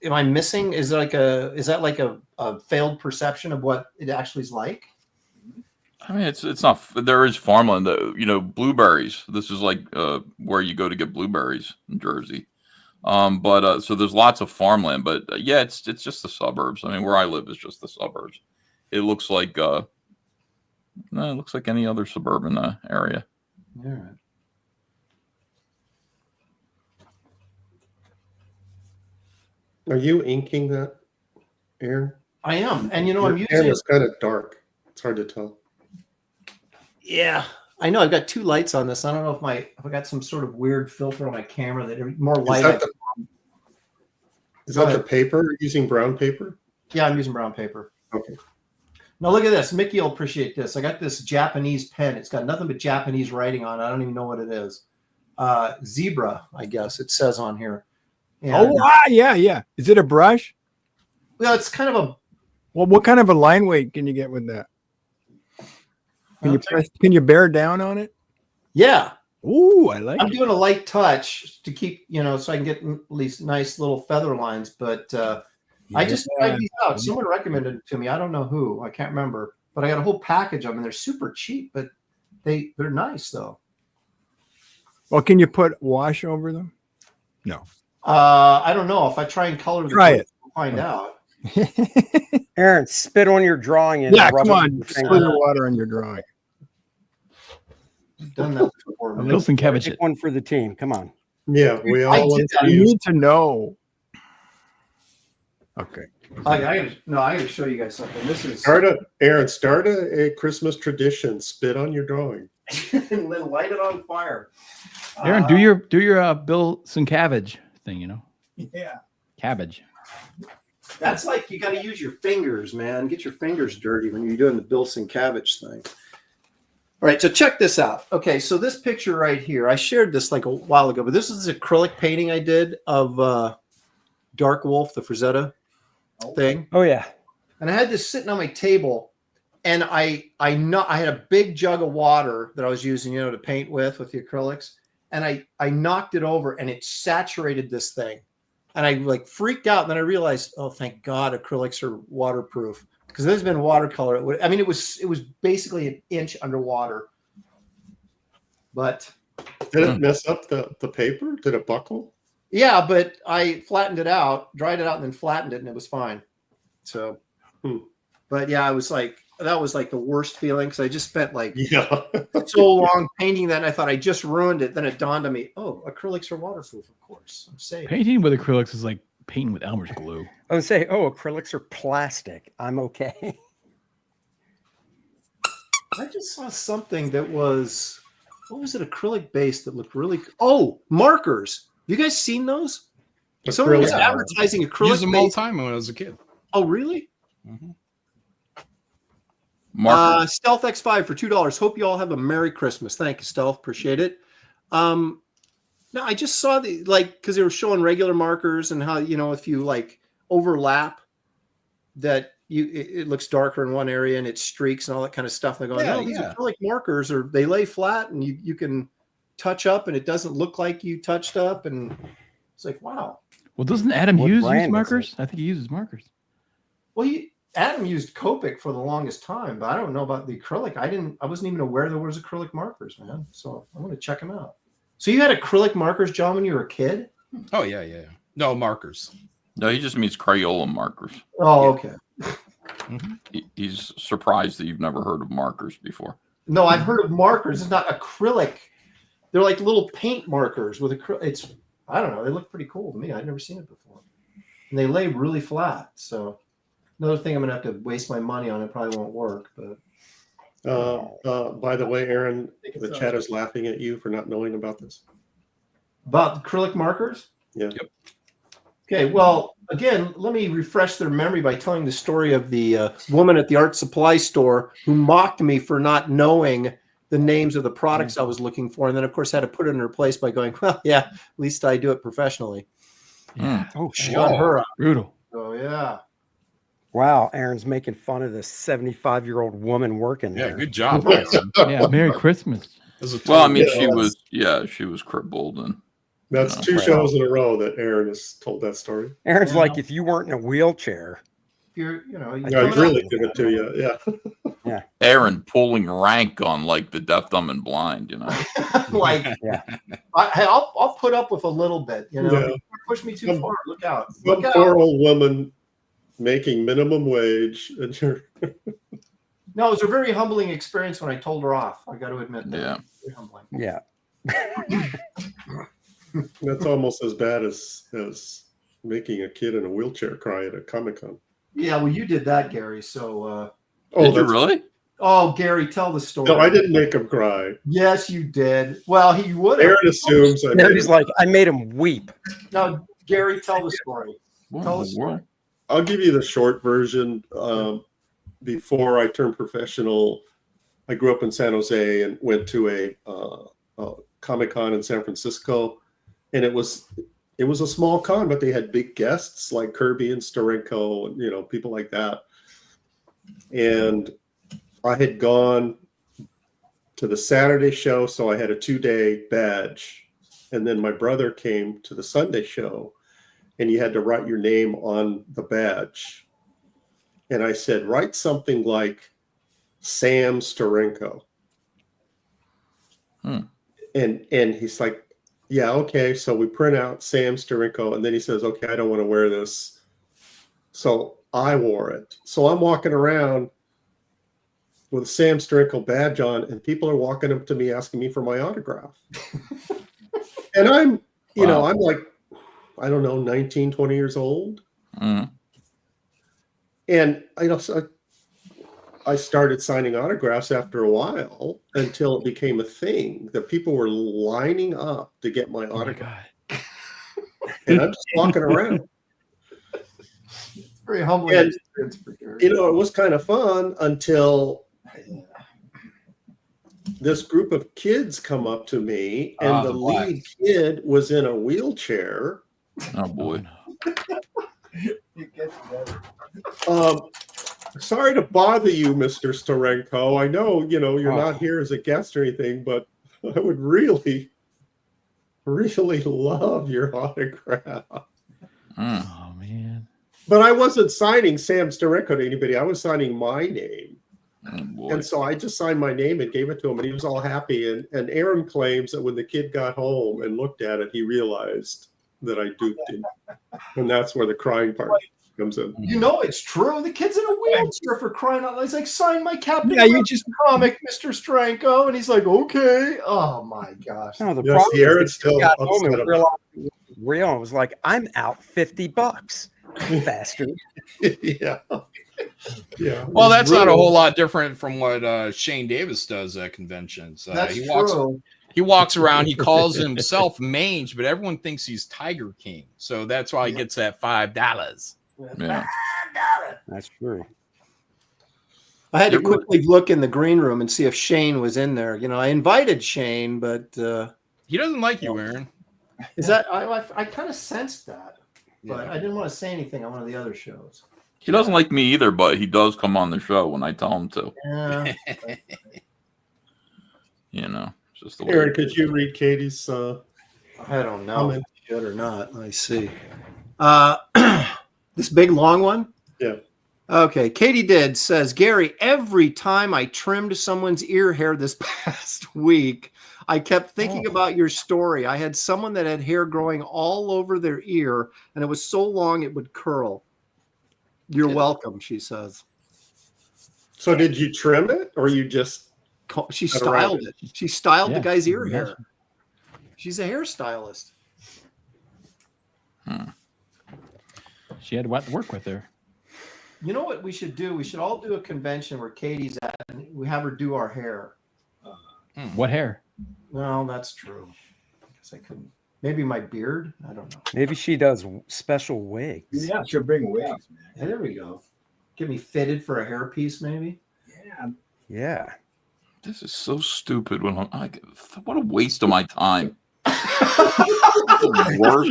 Am I missing? Is that like a failed perception of what it actually is like? I mean, it's not. There is farmland. Blueberries. This is like where you go to get blueberries in Jersey. So there's lots of farmland. But it's just the suburbs. I mean, where I live is just the suburbs. It looks like any other suburban area. All right. Are you inking that, Aaron? I am, and I'm using. Aaron is kind of dark. It's hard to tell. Yeah, I know. I've got two lights on this. I don't know if I got some sort of weird filter on my camera that more light. Is that the paper? Using brown paper? Yeah, I'm using brown paper. Okay. Now look at this. Mickey will appreciate this. I got this Japanese pen. It's got nothing but Japanese writing on it. I don't even know what it is. Zebra, I guess it says on here. And, yeah. Is it a brush? Well, it's kind of a. Well, what kind of a line weight can you get with that? Can you bear down on it? Yeah. Ooh, I like. I'm doing a light touch to keep, so I can get at least nice little feather lines. But I just tried these out. Someone recommended it to me. I don't know who. I can't remember. But I got a whole package of them, and they're super cheap. But they're nice though. Well, can you put wash over them? No. I don't know. If I try and color the try it, we'll find out. Aaron, spit on your drawing and rub come on, it spill your water on your drawing. I've done that before. Wilson Kevich. Pick one for the team. Come on. Yeah, we all need to know. Okay. I got to show you guys something. This is start a Christmas tradition. Spit on your drawing and then light it on fire. Aaron, do your Bill Sienkiewicz thing. Yeah. Cabbage. That's like you got to use your fingers, man. Get your fingers dirty when you're doing the Bill Sienkiewicz thing. All right, so check this out. Okay, so this picture right here, I shared this like a while ago, but this is an acrylic painting I did of Dark Wolf, the Frazetta thing. Oh, yeah. And I had this sitting on my table, and I had a big jug of water that I was using, to paint with the acrylics, and I knocked it over and it saturated this thing, and I like freaked out. And then I realized, oh, thank God, acrylics are waterproof, because there's been watercolor. It was basically an inch underwater. But did it mess up the paper? Did it buckle? Yeah, but I flattened it out, dried it out, and then flattened it, and it was fine. So, but yeah, I was like, that was like the worst feeling, because I just spent like so long painting that, and I thought I just ruined it. Then it dawned on me, oh, acrylics are waterproof, of course. I'm safe. Painting with acrylics is like painting with Elmer's glue. I would say, oh, acrylics are plastic. I'm okay. I just saw something that was, what was it, acrylic based that looked really, oh, markers. Have you guys seen those? Someone was advertising acrylic. Used them all the time when I was a kid. Oh, really? Mm-hmm. Stealth X5 for $2. Hope you all have a Merry Christmas. Thank you, Stealth. Appreciate it. No, I just saw because they were showing regular markers and how, if you like overlap, that it looks darker in one area and it streaks and all that kind of stuff. And they're going, these acrylic markers they lay flat and you can touch up and it doesn't look like you touched up. And it's like, wow. Well, doesn't Adam use markers? I think he uses markers. Well, Adam used Copic for the longest time, but I don't know about the acrylic. I wasn't even aware there was acrylic markers, man. So I'm going to check them out. So you had acrylic markers, John, when you were a kid? Oh, yeah. No, markers. No, he just means Crayola markers. Oh, okay. He's surprised that you've never heard of markers before. No, I've heard of markers. It's not acrylic. They're like little paint markers with acrylic. I don't know. They look pretty cool to me. I've never seen it before. And they lay really flat. So another thing I'm going to have to waste my money on. It probably won't work. But by the way, Aaron, the chat is laughing at you for not knowing about this. About acrylic markers? Yeah. Yep. Okay, well, again, let me refresh their memory by telling the story of the woman at the art supply store who mocked me for not knowing the names of the products I was looking for. And then, of course, had to put it in her place by going, well, yeah, at least I do it professionally. Yeah. Oh, Shut her up. Brutal. Oh, yeah. Wow, Aaron's making fun of this 75-year-old woman working there. Yeah, good job. Yeah, Merry Christmas. Well, I mean, she was crippled, and that's two shows in a row that Aaron has told that story. Aaron's like, if you weren't in a wheelchair. You're, I'd really give it to you. Yeah. Yeah. Aaron pulling rank on like the deaf, dumb, and blind. Like, yeah. I'll put up with a little bit. Yeah. Push me too far. Look out. Some poor old woman making minimum wage, and you're. No, it was a very humbling experience when I told her off. I got to admit that. Yeah. Very humbling. Yeah. That's almost as bad as making a kid in a wheelchair cry at a Comic-Con. Yeah, well, you did that, Gary. So. Did you really? Oh, Gary, tell the story. No, I didn't make him cry. Yes, you did. Well, he would. Aaron assumes. He's like, I made him weep. No, Gary, tell the story. Tell us. I'll give you the short version. Before I turned professional, I grew up in San Jose and went to a Comic-Con in San Francisco, and it was a small con, but they had big guests like Kirby and Steranko and people like that. And I had gone to the Saturday show, so I had a 2-day badge, and then my brother came to the Sunday show, and you had to write your name on the badge. And I said, write something like Sam Steranko. And he's like, yeah, okay. So we print out Sam Steranko, and then he says, okay, I don't want to wear this. So I wore it. So I'm walking around with a Sam Steranko badge on, and people are walking up to me asking me for my autograph. And I'm, I'm like, I don't know, 19, 20 years old. Mm. And I started signing autographs after a while until it became a thing that people were lining up to get my autograph. And I'm just walking around. It's very humbling. And, it was kind of fun until this group of kids come up to me, and the lead kid was in a wheelchair. Oh, boy. It gets better. Sorry to bother you, Mr. Starenko. I know, you're not here as a guest or anything, but I would really, really love your autograph. Oh man. But I wasn't signing Sam Starenko to anybody. I was signing my name. Oh, boy. And so I just signed my name and gave it to him, and he was all happy. And Aaron claims that when the kid got home and looked at it, he realized that I duped him. And that's where the crying part comes in. You know it's true. The kid's in a wheelchair, for crying out loud. He's like, sign my Captain you just comic, Mr. Stranko. And he's like, okay. Oh my gosh. No, the Yes, problem Aaron's is still he got home upset and about realized it was real and was like, I'm out $50. Bastard. Yeah. Yeah. Well, that's not a whole lot different from what Shane Davis does at conventions. That's he true. walks around, he calls himself Mange, but everyone thinks he's Tiger King. So that's why he gets that $5. Yeah. That's true. I had to quickly look in the green room and see if Shane was in there. I invited Shane, but He doesn't like you, Aaron. is that I kind of sensed that, but Yeah. I didn't want to say anything on one of the other shows. He doesn't like me either, but he does come on the show when I tell him to. Yeah. It's just the way. Aaron, could you read Katie's I don't know comment? if you should or not. I see. This big long one? Yeah. Okay. Katie says, Gary, every time I trimmed someone's ear hair this past week, I kept thinking about your story. I had someone that had hair growing all over their ear, and it was so long it would curl. You're welcome, she says. So did you trim it, or you just She cut around styled it. She styled the Yeah. guy's ear hair. She's a hairstylist. She had what work with her. You know what we should do? We should all do a convention where Katie's at, and we have her do our hair. What hair? No, that's true. I guess I couldn't. Maybe my beard. I don't know. Maybe she does special wigs. Yeah, she'll bring wigs, man. Hey, there we go. Get me fitted for a hairpiece, maybe. Yeah. Yeah. This is so stupid. What a waste of my time. Worst.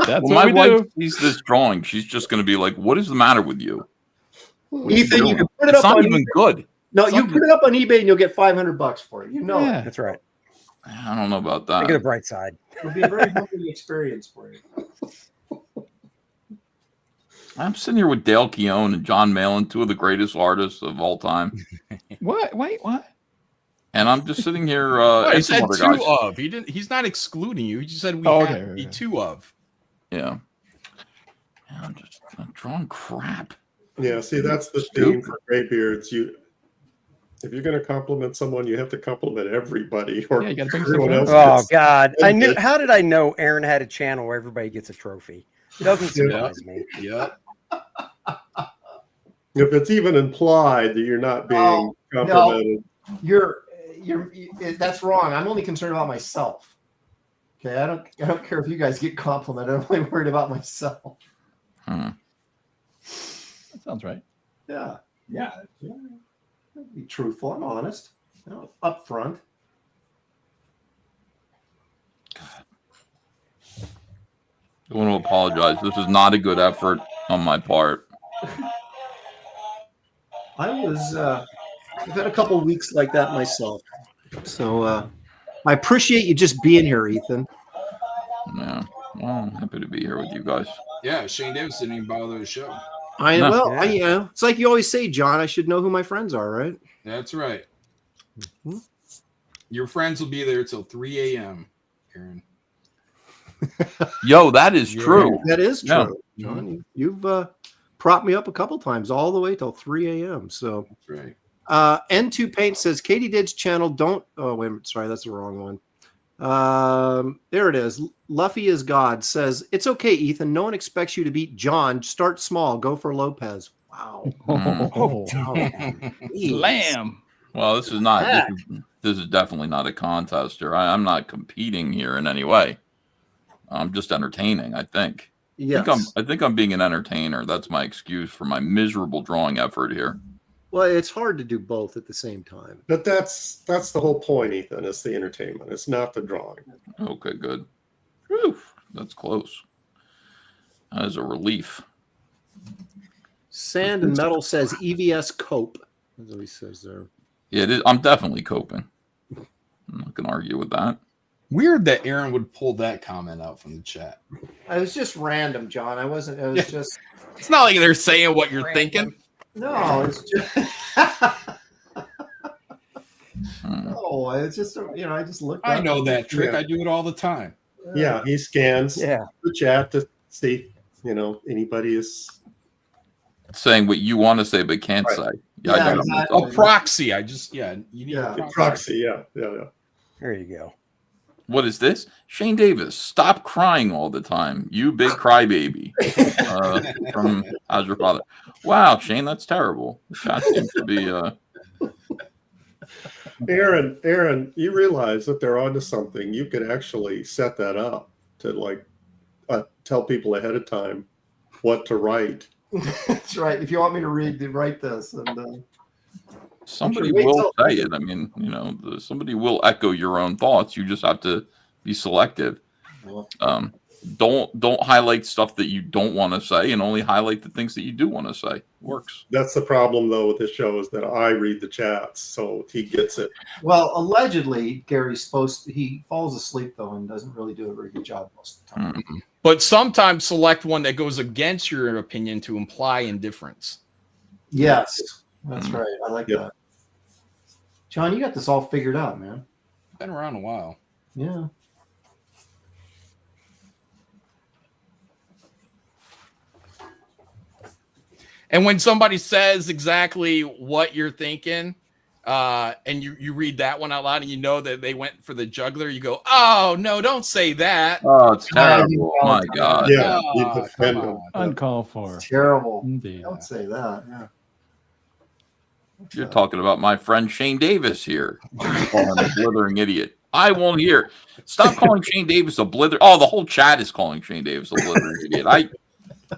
That's When what my we wife do. sees this drawing, she's just going to be like, "What is the matter with you?" What are you Ethan, you doing? can put it It's up not on even eBay. good. No, It's you not put it up on eBay and you'll get $500 for it. Yeah. That's right. I don't know about Look at that. the bright side. It'll be a very humbling experience for you. I'm sitting here with Dale Keown and Jon Malin, two of the greatest artists of all time, What? Wait, what? and I'm just sitting here. No, he and some said other two guys. of. He didn't. He's not excluding you. He just said we Oh, have okay, to be okay. two of. Yeah. I'm drawing crap. Yeah, see, that's the theme for Graybeards. If you're going to compliment someone, you have to compliment everybody, or Yeah, you gotta bring everyone stuff else. up. Oh gets God! offended. How did I know Aaron had a channel where everybody gets a trophy? It doesn't surprise me. Yep. If it's even implied that you're not being Oh, complimented, You're that's wrong. I'm only concerned about myself. Okay, I don't care if you guys get complimented. I'm only worried about myself. Hmm. That sounds right. Yeah, Yeah. be truthful. I'm honest. Up front. I want to apologize. This is not a good effort on my part. I've had a couple weeks like that myself. So I appreciate you just being here, Ethan. Yeah. Well, I'm happy to be here with you guys. Yeah. Shane Davis didn't even bother to show. It's like you always say, John, I should know who my friends are, right? That's right. Your friends will be there till 3 a.m. Aaron. Yo, that is true. That is true. Yeah. John, you've propped me up a couple times all the way till 3 a.m. So That's right. N2 Paint says Katie Did's channel don't. Oh, wait a minute. Sorry, that's the wrong one. There it is. Luffy is God says it's okay, Ethan. No one expects you to beat John. Start small. Go for Lopez. Wow. Oh, Lamb. Well, this is not. This is definitely not a contest here. I'm not competing here in any way. I'm just entertaining. I think. Yes. I think I'm being an entertainer. That's my excuse for my miserable drawing effort here. Well, it's hard to do both at the same time. but that's the whole point, Ethan. It's the entertainment. It's not the drawing. Okay, good. Whew, that's close. That is a relief. Sand and Metal says EVS Cope. That's what he says there. Yeah, it is. I'm definitely coping. I'm not gonna argue with that. Weird that Aaron would pull that comment out from the chat. It was just random, John. I wasn't. It was just. It's not like they're saying what you're thinking. No, it's just. No, it's just I just looked. I know that trick. Yeah. I do it all the time. Yeah, he scans Yeah. the chat to see, anybody is. Saying what you want to say but can't Right. say. Yeah, I got it. exactly. A proxy. You need Yeah. a Proxy, yeah. There you go. What is this? Shane Davis, stop crying all the time. You big crybaby. From How's Your Father? Wow, Shane, that's terrible. The chat seems to be Aaron, you realize that they're onto something. You could actually set that up to tell people ahead of time what to write. That's right. If you want me to write this, and somebody will say it. I mean, somebody will echo your own thoughts. You just have to be selective. Don't highlight stuff that you don't want to say, and only highlight the things that you do want to say. Works. That's the problem, though, with this show is that I read the chats, so he gets it. well, allegedly Gary's he falls asleep though and doesn't really do a very good job most of the time. But sometimes select one that goes against your opinion to imply indifference. Yes, that's right. I like that. John, you got this all figured out, man. Been around a while. Yeah. And when somebody says exactly what you're thinking, and you read that one out loud and you know that they went for the juggler, you go, oh, no, don't say that. Oh, it's terrible. Oh, my God. Yeah, you Oh, defend come him. on. Uncalled for. It's terrible. Indeed. Don't say that. Yeah. You're talking about my friend Shane Davis here. Calling him a blithering idiot. I won't hear. Stop calling Shane Davis a blither. Oh, the whole chat is calling Shane Davis a blithering idiot.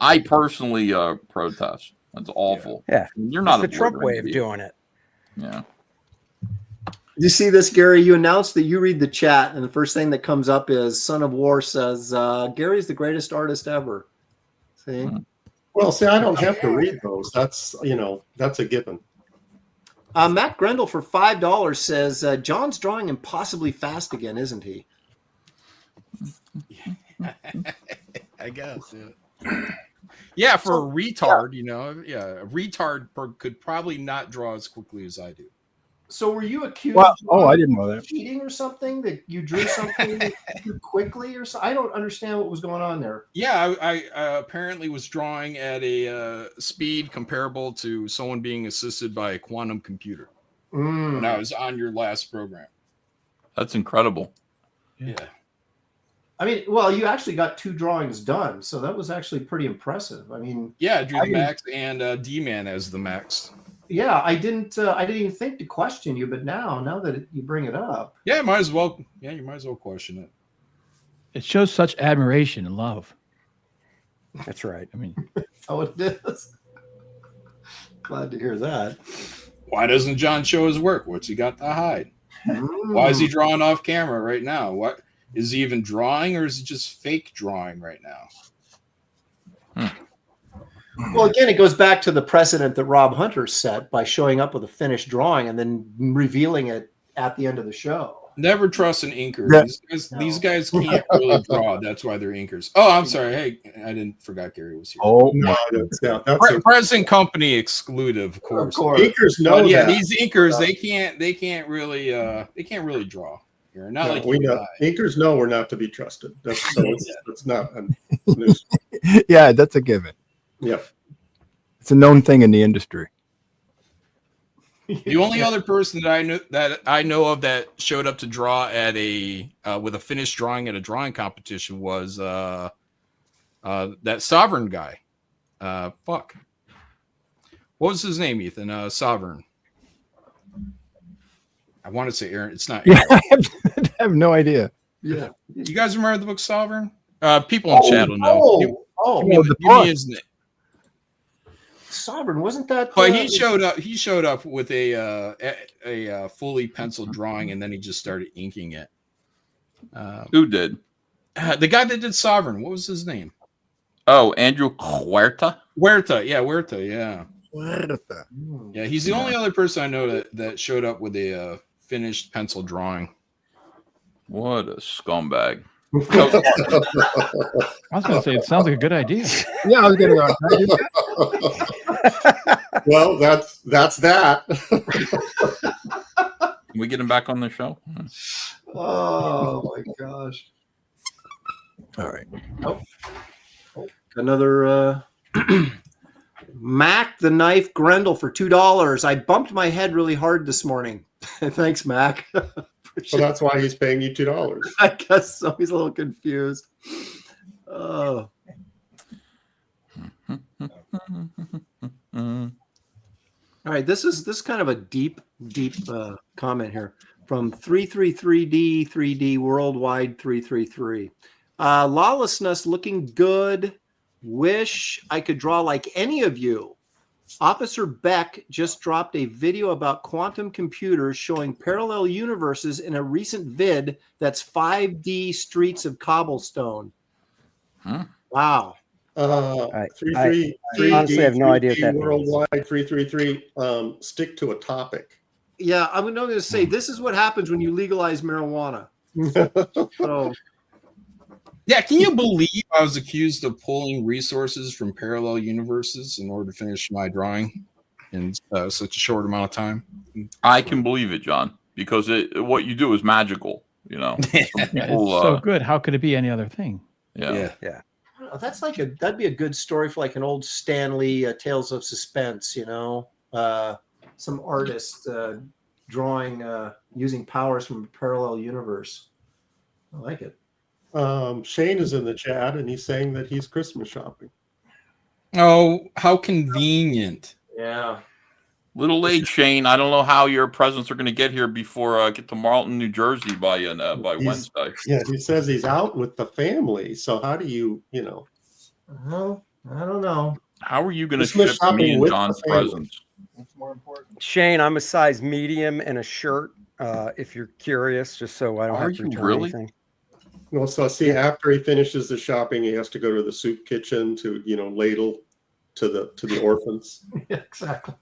I personally protest. That's awful. Yeah. You're not It's the Trump way of doing it. Yeah. You see this, Gary? You announced that you read the chat, and the first thing that comes up is Son of War says, Gary's the greatest artist ever. See? Well, see, I don't have to read those. That's a given. Matt Grendel for $5 says, John's drawing impossibly fast again, isn't he? I guess. Yeah, for a retard, a retard could probably not draw as quickly as I do. So were you accused I didn't know that. cheating or something, that you drew something too quickly or something? I don't understand what was going on there. Yeah, I apparently was drawing at a speed comparable to someone being assisted by a quantum computer when I was on your last program. That's incredible. Yeah. I mean, well, you actually got 2 drawings done, so that was actually pretty impressive. I mean, Yeah, I drew the max and D-Man as the max. yeah, I didn't even think to question you, but now that you bring it up, Yeah, you might as well question it. It shows such admiration and love. That's right. I mean, oh, it is. Glad to hear that. Why doesn't John show his work? What's he got to hide? Why is he drawing off camera right now? What is he even drawing, or is he just fake drawing right now? Well, again, it goes back to the precedent that Rob Hunter set by showing up with a finished drawing and then revealing it at the end of the show. Never trust an inker. Yeah. These guys can't really draw. That's why they're inkers. Oh, I'm sorry. Hey, I didn't forgot Gary was here. oh, No, that's Present company excluded, of course. Inkers know But yeah, that. these inkers they can't really draw. Here. Not like we you and know. I. Inkers know we're not to be trusted. That's not a news. yeah, that's a given. Yep. It's a known thing in the industry. The only other person that I know of that showed up to draw at with a finished drawing at a drawing competition was that Sovereign guy. What was his name, Ethan? Sovereign. I want to say Aaron. It's not Aaron. Yeah, I have no idea. Yeah. You guys remember the book Sovereign? People in chat will know. Give me his name. Sovereign, wasn't that? But he showed up. He showed up with a fully penciled drawing, and then he just started inking it. Who did? The guy that did Sovereign. What was his name? Oh, Andrew Huerta. Huerta, yeah. Huerta. Yeah, he's the only other person I know that showed up with a finished pencil drawing. What a scumbag. I was going to say, it sounds like a good idea. Yeah, I was going to go. Well, that's that. Can we get him back on the show? Oh my gosh. All right. Another Mac the Knife Grendel for $2. I bumped my head really hard this morning. Thanks, Mac. So that's why he's paying you $2. I guess so. He's a little confused. Oh. All right, this is kind of a deep comment here from 333D3D Worldwide 333. Lawlessness looking good. Wish I could draw like any of you. Officer Beck just dropped a video about quantum computers showing parallel universes in a recent vid that's 5D streets of cobblestone. Huh? Wow. I honestly have no idea what that means. Worldwide 333. Stick to a topic. Yeah, I'm going to say this is what happens when you legalize marijuana. So, yeah, can you believe I was accused of pulling resources from parallel universes in order to finish my drawing in such a short amount of time? I can believe it, John, because what you do is magical. You know, It's so good. How could it be any other thing? Yeah. that's like that'd be a good story for like an old Stanley Tales of Suspense. You know, some artist drawing using powers from a parallel universe. I like it. Shane is in the chat and he's saying that he's Christmas shopping. Oh, how convenient. Yeah. Little late, Shane. I don't know how your presents are going to get here before get to Marlton, New Jersey by Wednesday. Yeah, he says he's out with the family. So how do you know? Well, I don't know. How are you going to Christmas ship me shopping and with John's the family. presents? What's more important? Shane, I'm a size medium in a shirt. If you're curious, just so I don't Are have to you return really? anything. Well, so see, after he finishes the shopping, he has to go to the soup kitchen to ladle to the orphans. Yeah, exactly.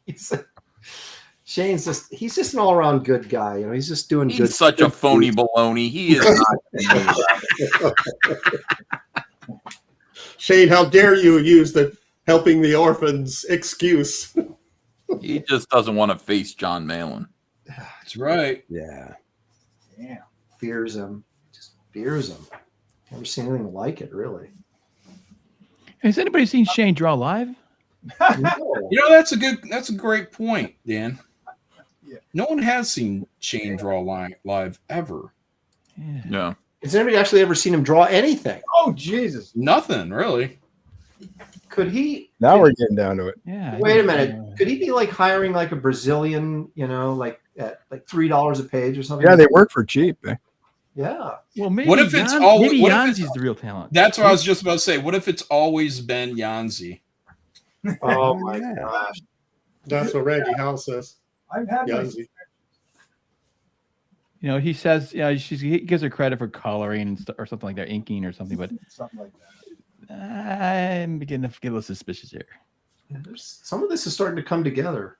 Shane's he's just an all around good guy. You know, he's just doing good. He's such a phony baloney. He is not. Shane, how dare you use the helping the orphans excuse? He just doesn't want to face Jon Malin. That's right. Yeah. Yeah. Fears him. Just fears him. Never seen anything like it, really. Has anybody seen Shane draw live? You know, that's a great point, Dan. Yeah. No one has seen Shane draw live ever. Yeah. Yeah. Has anybody actually ever seen him draw anything? Oh, Jesus. Nothing, really. Could he? Now we're getting down to it. Yeah. Wait a minute. Could he be like hiring like a Brazilian? You know, like at like $3 a page or something? Yeah, they work for cheap. Eh? Yeah. Well, maybe What if it's maybe what if it's- Yanzi's the real talent. That's what I was just about to say. What if it's always been Yanzi? Oh my Yeah. gosh. That's what Randy Howe says. I've had Yeah, You know, he says, he gives her credit for coloring and or something like that, inking or something, but something like that. I'm beginning to get a little suspicious here. Yeah, some of this is starting to come together.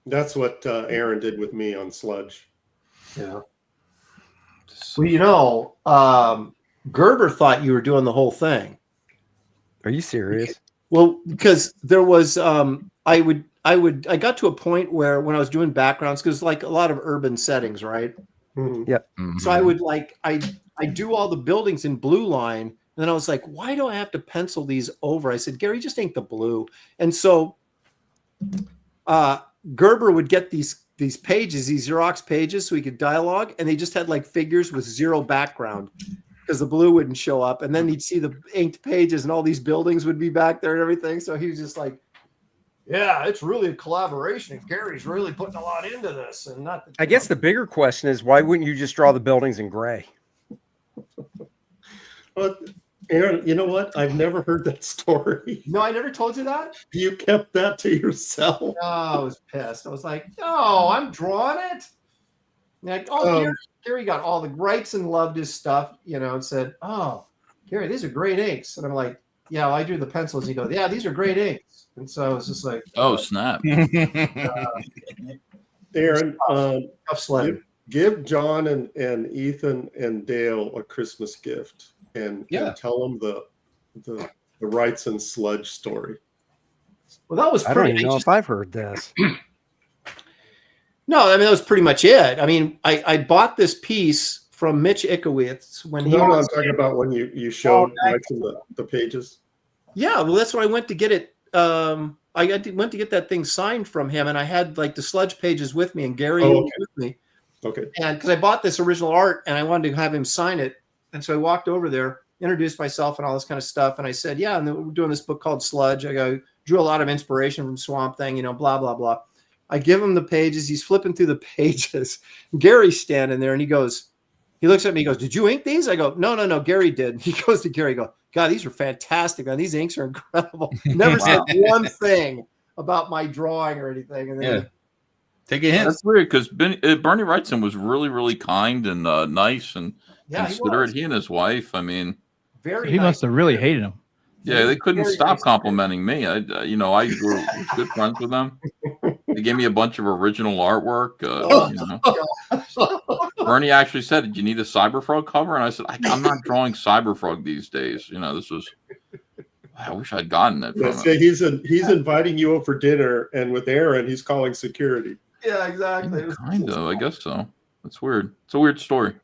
That's what Aaron did with me on Sludge. Yeah. Well, you know, Gerber thought you were doing the whole thing. Are you serious? Well, because there was, I got to a point where when I was doing backgrounds, because like a lot of urban settings, right? Mhm. So I would I do all the buildings in blue line, and then I was like, why do I have to pencil these over? I said, Gary, just ink the blue. And so Gerber would get these pages, these Xerox pages, so he could dialogue, and they just had like figures with zero background because the blue wouldn't show up. And then he'd see the inked pages, and all these buildings would be back there and everything. So he was just like, yeah, it's really a collaboration. And Gary's really putting a lot into this. And not I guess the bigger question is, why wouldn't you just draw the buildings in gray? But Aaron, you know what? I've never heard that story. No, I never told you that. You kept that to yourself. No, I was pissed. I was like, no, I'm drawing it. And like, Gary got all the rights and loved his stuff, you know, and said, oh, Gary, these are great inks. And I'm like, yeah, well, I drew the pencils. He goes, yeah, these are great inks. And so it's just like, Oh snap! Aaron, tough sledding. give John and Ethan and Dale a Christmas gift and tell them the Rights and Sludge story. Well, that was I pretty. don't even know if I've heard this. No, I mean that was pretty much it. I mean, I bought this piece from Mitch Ickowitz when he I'm was talking about when you showed Rights in the pages. Yeah, well, that's when I went to get it. Went to get that thing signed from him, and I had like the Sludge pages with me, and Gary was with me. Okay. And because I bought this original art, and I wanted to have him sign it, and so I walked over there, introduced myself, and all this kind of stuff, and I said, "Yeah, and we're doing this book called Sludge." I drew a lot of inspiration from Swamp Thing, you know, blah blah blah. I give him the pages. He's flipping through the pages. Gary's standing there, and he looks at me. He goes, "Did you ink these?" I go, "No. Gary did." He goes to Gary. God, these are fantastic, man. These inks are incredible. Never said one thing about my drawing or anything. And then take a hint. That's weird because Bernie Wrightson was really, really kind and nice and considerate. He and his wife. I mean, he must have really hated him. Yeah, they couldn't stop complimenting me. I were good friends with them. They gave me a bunch of original artwork. Bernie actually said, "Did you need a Cyberfrog cover?" And I said, "I'm not drawing Cyberfrog these days. You know, this was. I wish I'd gotten it." Yeah, so he's inviting you over for dinner, and with Aaron, he's calling security. Yeah, exactly. Kind of, I guess so. That's weird. It's a weird story.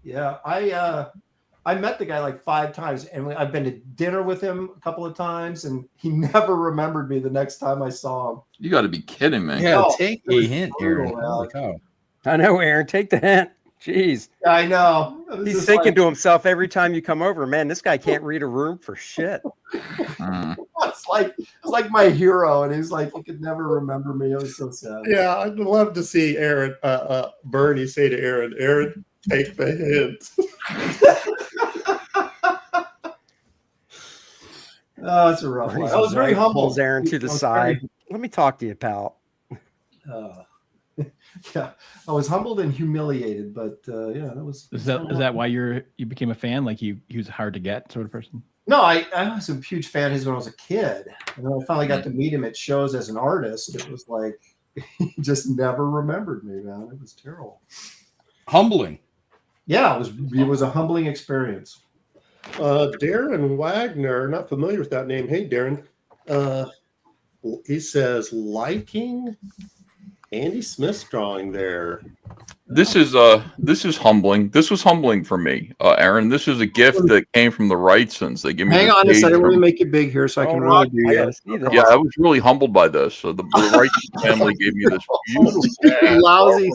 Yeah, I met the guy like 5 times, and I've been to dinner with him a couple of times, and he never remembered me the next time I saw him. You got to be kidding me! Yeah, take a hint, Aaron. I know, Aaron. Take the hint. Jeez. Yeah, I know. He's thinking to himself every time you come over, man, this guy can't read a room for shit. It's like my hero, and he's like, he could never remember me. It was so sad. Yeah, I'd love to see Aaron, Bernie say to Aaron, take the hint. Oh, it's a rough one. I was very humble. Pulls Aaron to the side. Let me talk to you, pal. Yeah, I was humbled and humiliated, but yeah, that was. Is that why you became a fan? Like he was hard to get sort of person? No, I was a huge fan of his when I was a kid, and then I finally got to meet him at shows as an artist. It was like he just never remembered me, man. It was terrible. Humbling. Yeah, it was a humbling experience. Darren Wagner, not familiar with that name. Hey, Darren. He says liking Andy Smith's drawing there. This is humbling. This was humbling for me, Aaron. This is a gift that came from the Wrightsons. They give me. Hang on a second. Let me make it big here so I can really do this. Yeah, I was really humbled by this. So the Wrightson family gave me this beautiful lousy.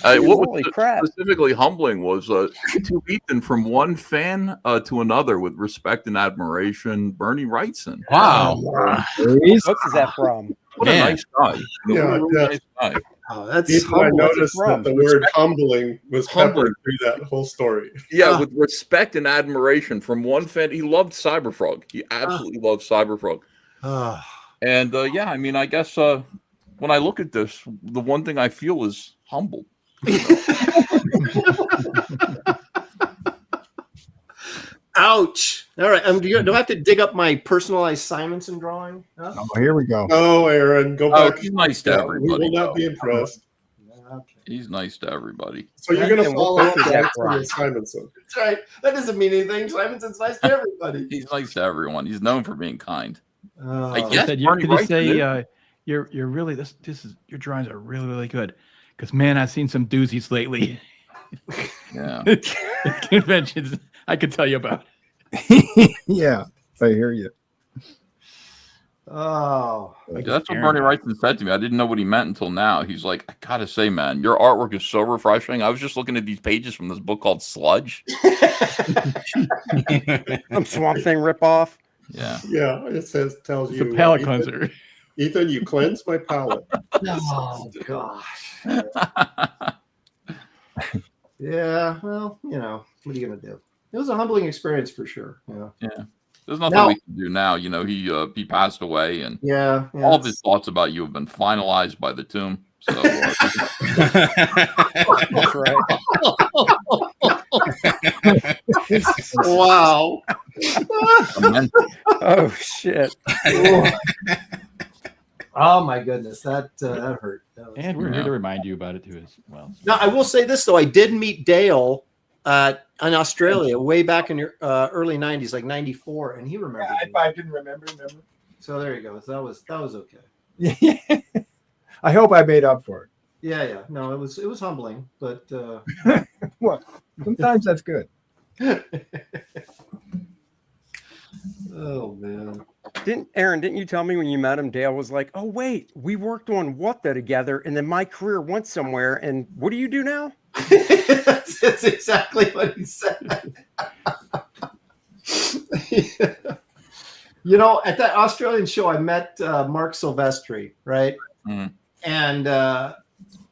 What was specifically humbling was to Ethan from one fan to another with respect and admiration. Bernie Wrightson. Wow. Whose book is that from? What a nice guy. Nice guy. Oh, that's I noticed that the word humbling was peppered through that whole story. Yeah, with respect and admiration from one fan. He loved Cyberfrog. He absolutely loved Cyberfrog. And yeah, I mean, I guess when I look at this, the one thing I feel is humbled. Ouch. All right. Do I have to dig up my personalized Simonson drawing? Huh? Oh, here we go. Oh, Aaron, go back. He's nice to everybody. We will not be impressed. Okay. He's nice to everybody. So you're going to follow up with Simonson. That's right. That doesn't mean anything. Simonson's nice to everybody. He's nice to everyone. He's known for being kind. I guess. Could you say you're really this is your drawings are really, really good? Because man, I've seen some doozies lately. Yeah. Conventions I could tell you about. Yeah, I hear you. Oh, that's what Bernie Wrightson said to me. I didn't know what he meant until now. He's like, I gotta say, man, your artwork is so refreshing. I was just looking at these pages from this book called Sludge. Some Swamp Thing ripoff. Yeah. Yeah, it tells it's you. A palate cleanser. Ethan, you cleanse my palate. Oh gosh. Yeah, well, what are you gonna do? It was a humbling experience for sure. Yeah. There's nothing we can do now. He passed away, and all of his thoughts about you have been finalized by the tomb. So That's right. Wow. Oh shit. Oh my goodness, that hurt. That was- And we're here to remind you about it too as well. Now, I will say this though: I did meet Dale in Australia way back in your early '90s, like '94, and he remembered. Yeah, me. I didn't remember. So there you go. So that was okay. Yeah. I hope I made up for Yeah. No, it was humbling, but it. What? Sometimes that's good. oh man. Didn't you tell me when you met him, Dale was like, oh wait, we worked on what together, and then my career went somewhere, and what do you do now? That's exactly what he said. Yeah. You know, at that Australian show, I met Mark Silvestri, right? Mhm. And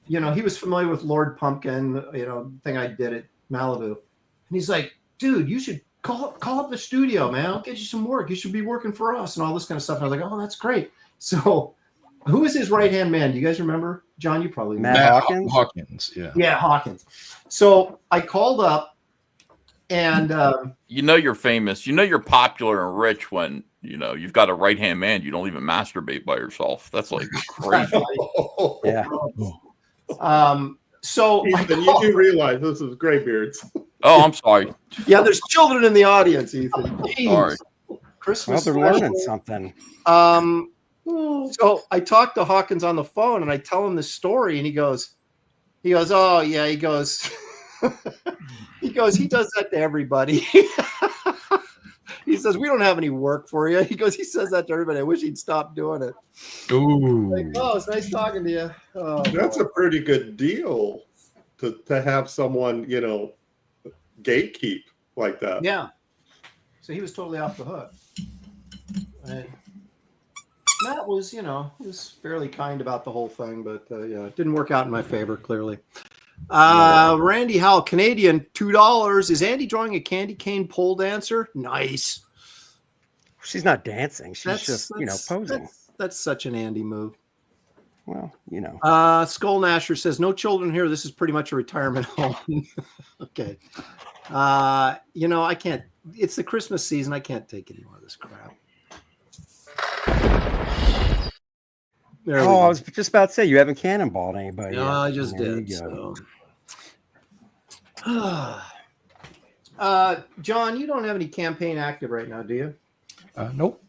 you know, he was familiar with Lord Pumpkin, you know, thing I did at Malibu, and he's like, "Dude, you should call up the studio, man. I'll get you some work. You should be working for us and all this kind of stuff." And I was like, "Oh, that's great." So, who is his right hand man? Do you guys remember? John, you probably Matt remember. Hawkins? Hawkins, yeah. Yeah, Hawkins. So I called up, and You know you're famous. You know you're popular and rich when you know you've got a right hand man. You don't even masturbate by yourself. That's like crazy. Yeah. So Ethan, you do realize this is Graybeards. Oh, I'm sorry. yeah, there's children in the audience, Ethan. Jeez. Sorry. Well, Christmas. they're special. learning something. So I talked to Hawkins on the phone and I tell him this story and he goes, oh yeah, he goes, he does that to everybody. He says, we don't have any work for you. He says that to everybody. I wish he'd stop doing it. Ooh. Like, oh, it's nice talking to you. Oh, That's boy. a pretty good deal to have someone, you know, gatekeep like that. Yeah. So he was totally off the hook. And Matt was, you know, he was fairly kind about the whole thing, but yeah, it didn't work out in my favor, clearly. Randy Howell, Canadian, $2. Is Andy drawing a candy cane pole dancer? Nice. She's not dancing. She's just, you know, posing. That's such an Andy move. Well, you know. Skull Nasher says, no children here. This is pretty much a retirement home. Okay. You know, I can't. It's the Christmas season. I can't take any more of this crap. There we Oh, go. I was just about to say you haven't cannonballed anybody. No, yet. I just There did. you go. So. John, you don't have any campaign active right now, do you? Nope.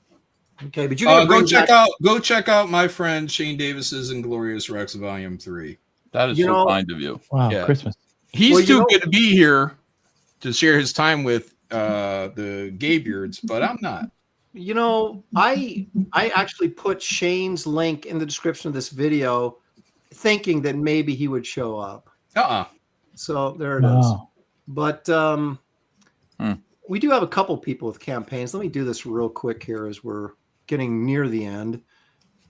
Okay, but you're gonna Go check out my friend Shane Davis's Inglorious Rex Volume 3. That is You so know- kind of you. Wow, Yeah. Christmas. He's Well, you too know- good to be here to share his time with the Graybeards, but I'm not. You know, I actually put Shane's link in the description of this video, thinking that maybe he would show up. So there it is. Wow. But we do have a couple people with campaigns. Let me do this real quick here as we're getting near the end.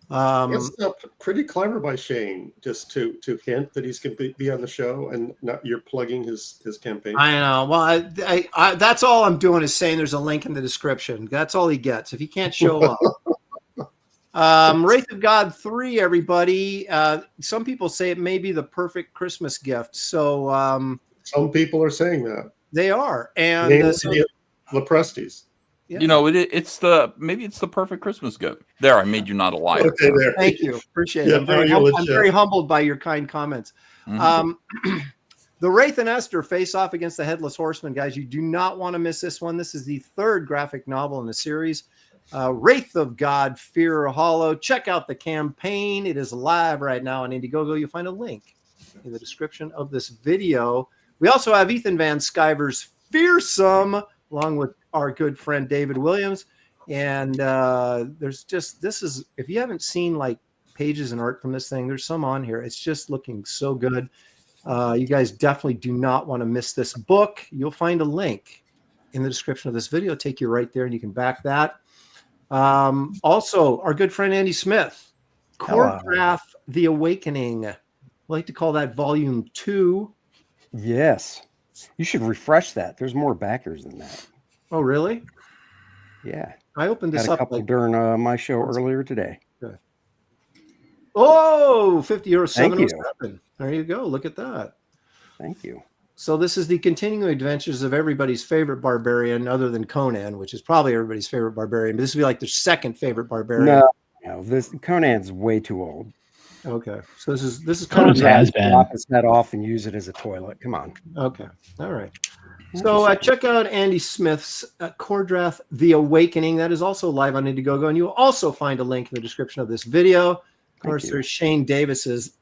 It's pretty clever by Shane just to hint that he's going to be on the show and not you're plugging his campaign. I know. Well, I that's all I'm doing is saying there's a link in the description. That's all he gets. If he can't show up. Wraith of God 3, everybody. Some people say it may be the perfect Christmas gift. So Some people are saying that. they are. And Name the Leprestes. yeah. You know, maybe it's the perfect Christmas gift. There, I made you not a liar. Okay, there. Thank you. Appreciate Yeah, it. I'm very humbled by your kind comments. Mhm. The Wraith and Esther face off against the Headless Horseman, guys. You do not want to miss this one. This is the third graphic novel in the series. Wraith of God, Fear Hollow. Check out the campaign. It is live right now on Indiegogo. You'll find a link in the description of this video. We also have Ethan Van Sciver's Fearsome, along with our good friend David Williams. And there's just, this is, if you haven't seen like pages and art from this thing, there's some on here. It's just looking so good. You guys definitely do not want to miss this book. You'll find a link in the description of this video. Take you right there and you can back that. Also, our good friend Andy Smith, Courtcraft, The Awakening. I like to call that volume 2. Yes. You should refresh that. There's more backers than that. Oh, really? Yeah. I opened this Got a up couple like, during my show earlier today. oh, €50, Thank you. 707. There you go. Look at that. Thank you. So this is the continuing adventures of everybody's favorite barbarian, other than Conan, which is probably everybody's favorite barbarian. But this would be like their second favorite barbarian. No, this Conan's way too old. Okay, so this is kind Conan's of has been. Lop his head off and use it as a toilet. Come on. okay. All right. So check out Andy Smith's Cordrath: The Awakening. That is also live on Indiegogo, and you'll also find a link in the description of this video. Of course, there's Shane Davis's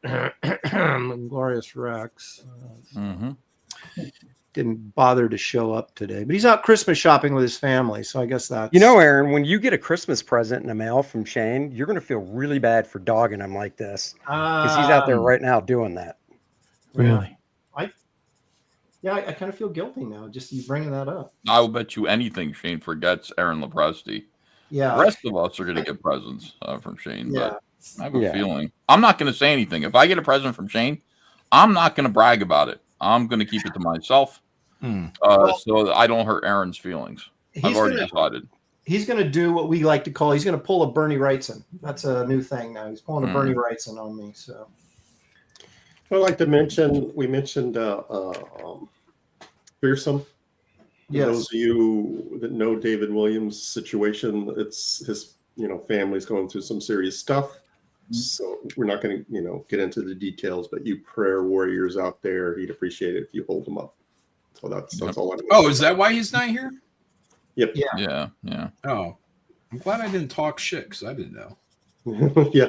Glorious Rex. Didn't bother to show up today, but he's out Christmas shopping with his family, so I guess that's... You know, Aaron, when you get a Christmas present in the mail from Shane, you're going to feel really bad for dogging him like this, because he's out there right now doing that. Really? I kind of feel guilty now, just you bringing that up. I will bet you anything Shane forgets Aaron Lepresti. Yeah. The rest of us are going to get presents from Shane, Yeah. but I have a feeling. I'm not going to say anything. If I get a present from Shane, I'm not going to brag about it. I'm going to keep it to myself. So that I don't hurt Aaron's feelings. I've already decided. He's going to do what we like to call, he's going to pull a Bernie Wrightson. That's a new thing now. He's pulling a Bernie Wrightson on me. So I'd like to mention, we mentioned Fearsome. Yes. Those of you that know David Williams' situation, it's his, family's going through some serious stuff. So we're not going to, get into the details, but you prayer warriors out there, he'd appreciate it if you hold him up. So that's all I'm Oh, is that why he's not here? Yep. Yeah. Oh, I'm glad I didn't talk shit because I didn't know. Yeah.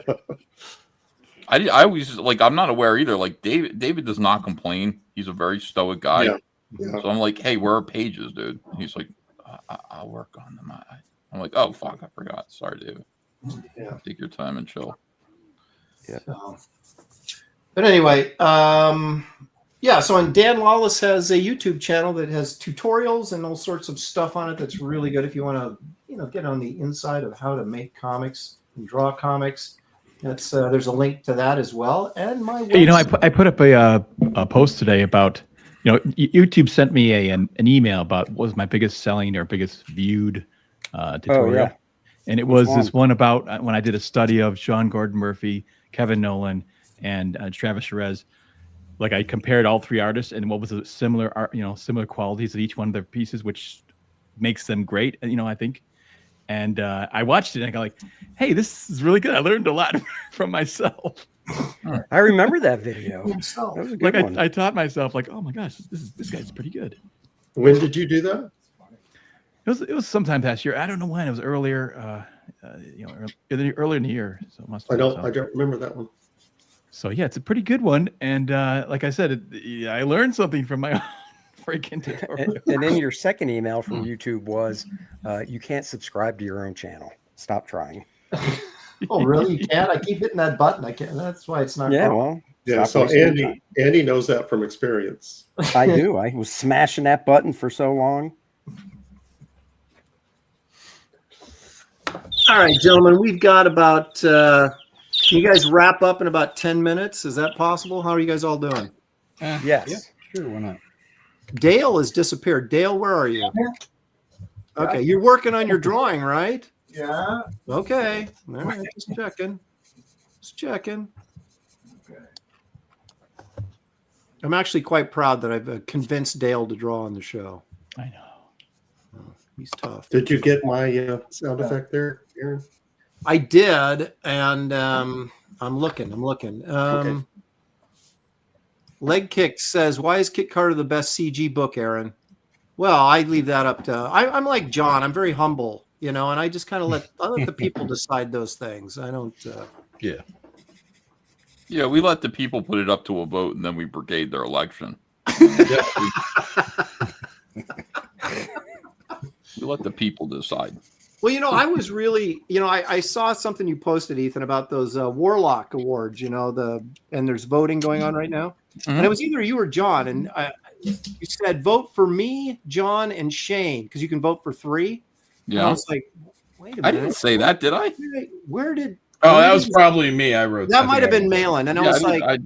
I always I'm not aware either. Like David does not complain. He's a very stoic guy. Yeah. So I'm like, hey, where are pages, dude? And he's like, I'll work on them. I'm like, oh fuck, I forgot. Sorry, David. Yeah. Take your time and chill. Yeah. But anyway, so and Dan Lawless has a YouTube channel that has tutorials and all sorts of stuff on it that's really good if you want to, get on the inside of how to make comics and draw comics. That's there's a link to that as well. And my website. I put up a post today about, YouTube sent me an email about what was my biggest selling or biggest viewed tutorial. And it was this one about when I did a study of Sean Gordon Murphy, Kevin Nolan, and Travis Charez. Like I compared all three artists and what was the similar art, similar qualities of each one of their pieces, which makes them great. I think. And I watched it and I go like, hey, this is really good. I learned a lot from myself. I remember that video. That was a good one. I taught myself like, oh my gosh, this guy's pretty good. When did you do that? It was sometime past year. I don't know when. It was earlier, earlier in the year. So it must. I don't remember that one. So yeah, it's a pretty good one. And like I said, I learned something from my own freaking tutorial. And then your second email from YouTube was, you can't subscribe to your own channel. Stop trying. Oh, really? You can't? I keep hitting that button. I can't. That's why it's not. Yeah, growing. well. Yeah, so Andy knows that from experience. I do. I was smashing that button for so long. All right, gentlemen, we've got about. Can you guys wrap up in about 10 minutes? Is that possible? How are you guys all doing? Yes. Yeah, sure. Why not? Dale has disappeared. Dale, where are you? Okay, you're working on your drawing, right? Yeah. Okay. All right, just checking. Okay. I'm actually quite proud that I've convinced Dale to draw on the show. I know. He's tough. Did you get my sound effect there, Aaron? I did, and I'm looking. Okay. Leg Kick says, "Why is Kit Carter the best CG book, Aaron?" Well, I leave that up to. I'm like John. I'm very humble, and I just kind of let the people decide those things. I don't. Yeah, we let the people put it up to a vote, and then we brigade their election. We let the people decide. Well, I was really, I saw something you posted, Ethan, about those Warlock Awards, and there's voting going on right now. Mm-hmm. And it was either you or John. And you said, vote for me, John, and Shane, because you can vote for 3. Yeah. And I was like, wait a minute. I didn't say that, did I? Where did. Oh, that was probably me. I wrote that. Might have been Malin. And I was like, I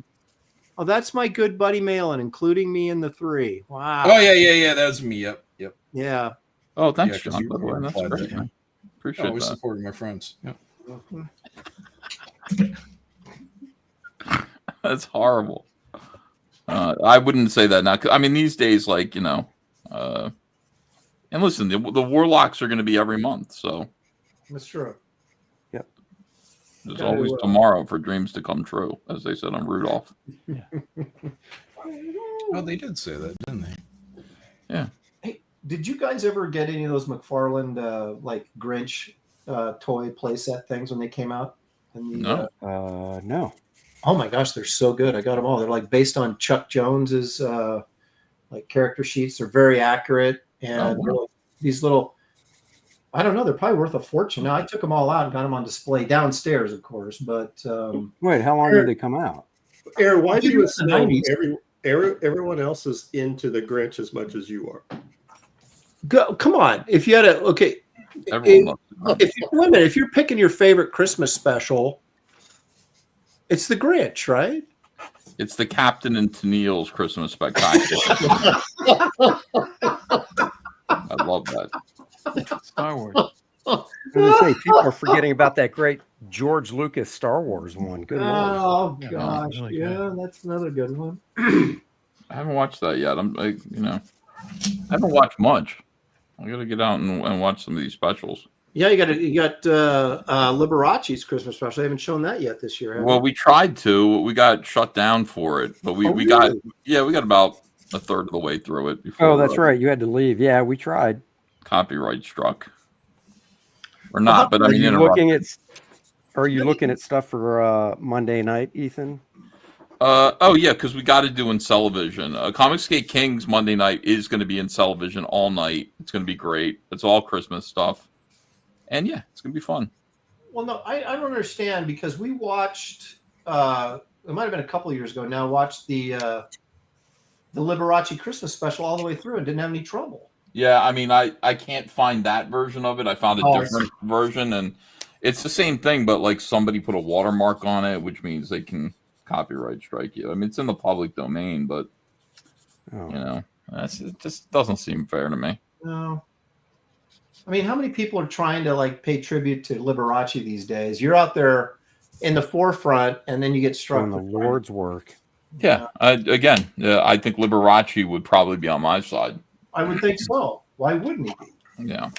that's my good buddy Malin, including me in the 3. Wow. Oh, yeah. That was me. Yep. Yeah. Oh, thanks, Yeah, John. By the way, that's great. Man. Appreciate always that. supporting my friends. Yeah. That's horrible. I wouldn't say that now. I mean, these days, like, you know, and listen, the Warlocks are going to be every month, so That's true. Yep. There's always tomorrow for dreams to come true, as they said on Rudolph. Yeah. Oh, they did say that, didn't they? Yeah. Hey, did you guys ever get any of those McFarlane like Grinch toy playset things when they came out? No. No. Oh my gosh, they're so good. I got them all. They're like based on Chuck Jones's like character sheets. They're very accurate, and these little, I don't know, they're probably worth a fortune. Now I took them all out and got them on display downstairs, of course. But wait, how long did they come out? Aaron, why do you assume everyone else is into the Grinch as much as you are? Come on, if you had a wait a minute, if you're picking your favorite Christmas special, it's the Grinch, right? It's the Captain and Tennille's Christmas Spectacular. I love that. Star Wars. I was going to say, people are forgetting about that great George Lucas Star Wars one. Good Lord. Oh gosh, yeah, that's another good one. I haven't watched that yet. I haven't watched much. I got to get out and watch some of these specials. Yeah, you got Liberace's Christmas special. They haven't shown that yet this year. Well, we tried to. We got shut down for it, but we got about a third of the way through it before. Oh, that's right. You had to leave. Yeah, we tried. Copyright struck, or not? But I mean, are you looking at stuff for Monday night, Ethan? Oh yeah, because we got to do in Celevision. Comicsgate Kings Monday night is going to be in Celevision all night. It's going to be great. It's all Christmas stuff. And yeah, it's going to be fun. Well, no, I don't understand, because we watched, it might have been a couple of years ago now, watched the Liberace Christmas special all the way through and didn't have any trouble. Yeah, I mean, I can't find that version of it. I found a different version, and it's the same thing, but like somebody put a watermark on it, which means they can copyright strike you. I mean, it's in the public domain, but, you know, it just doesn't seem fair to me. No. I mean, how many people are trying to like pay tribute to Liberace these days? You're out there in the forefront, and then you get struck with the Lord's work. Yeah. I think Liberace would probably be on my side. I would think so. Why wouldn't he be? Yeah.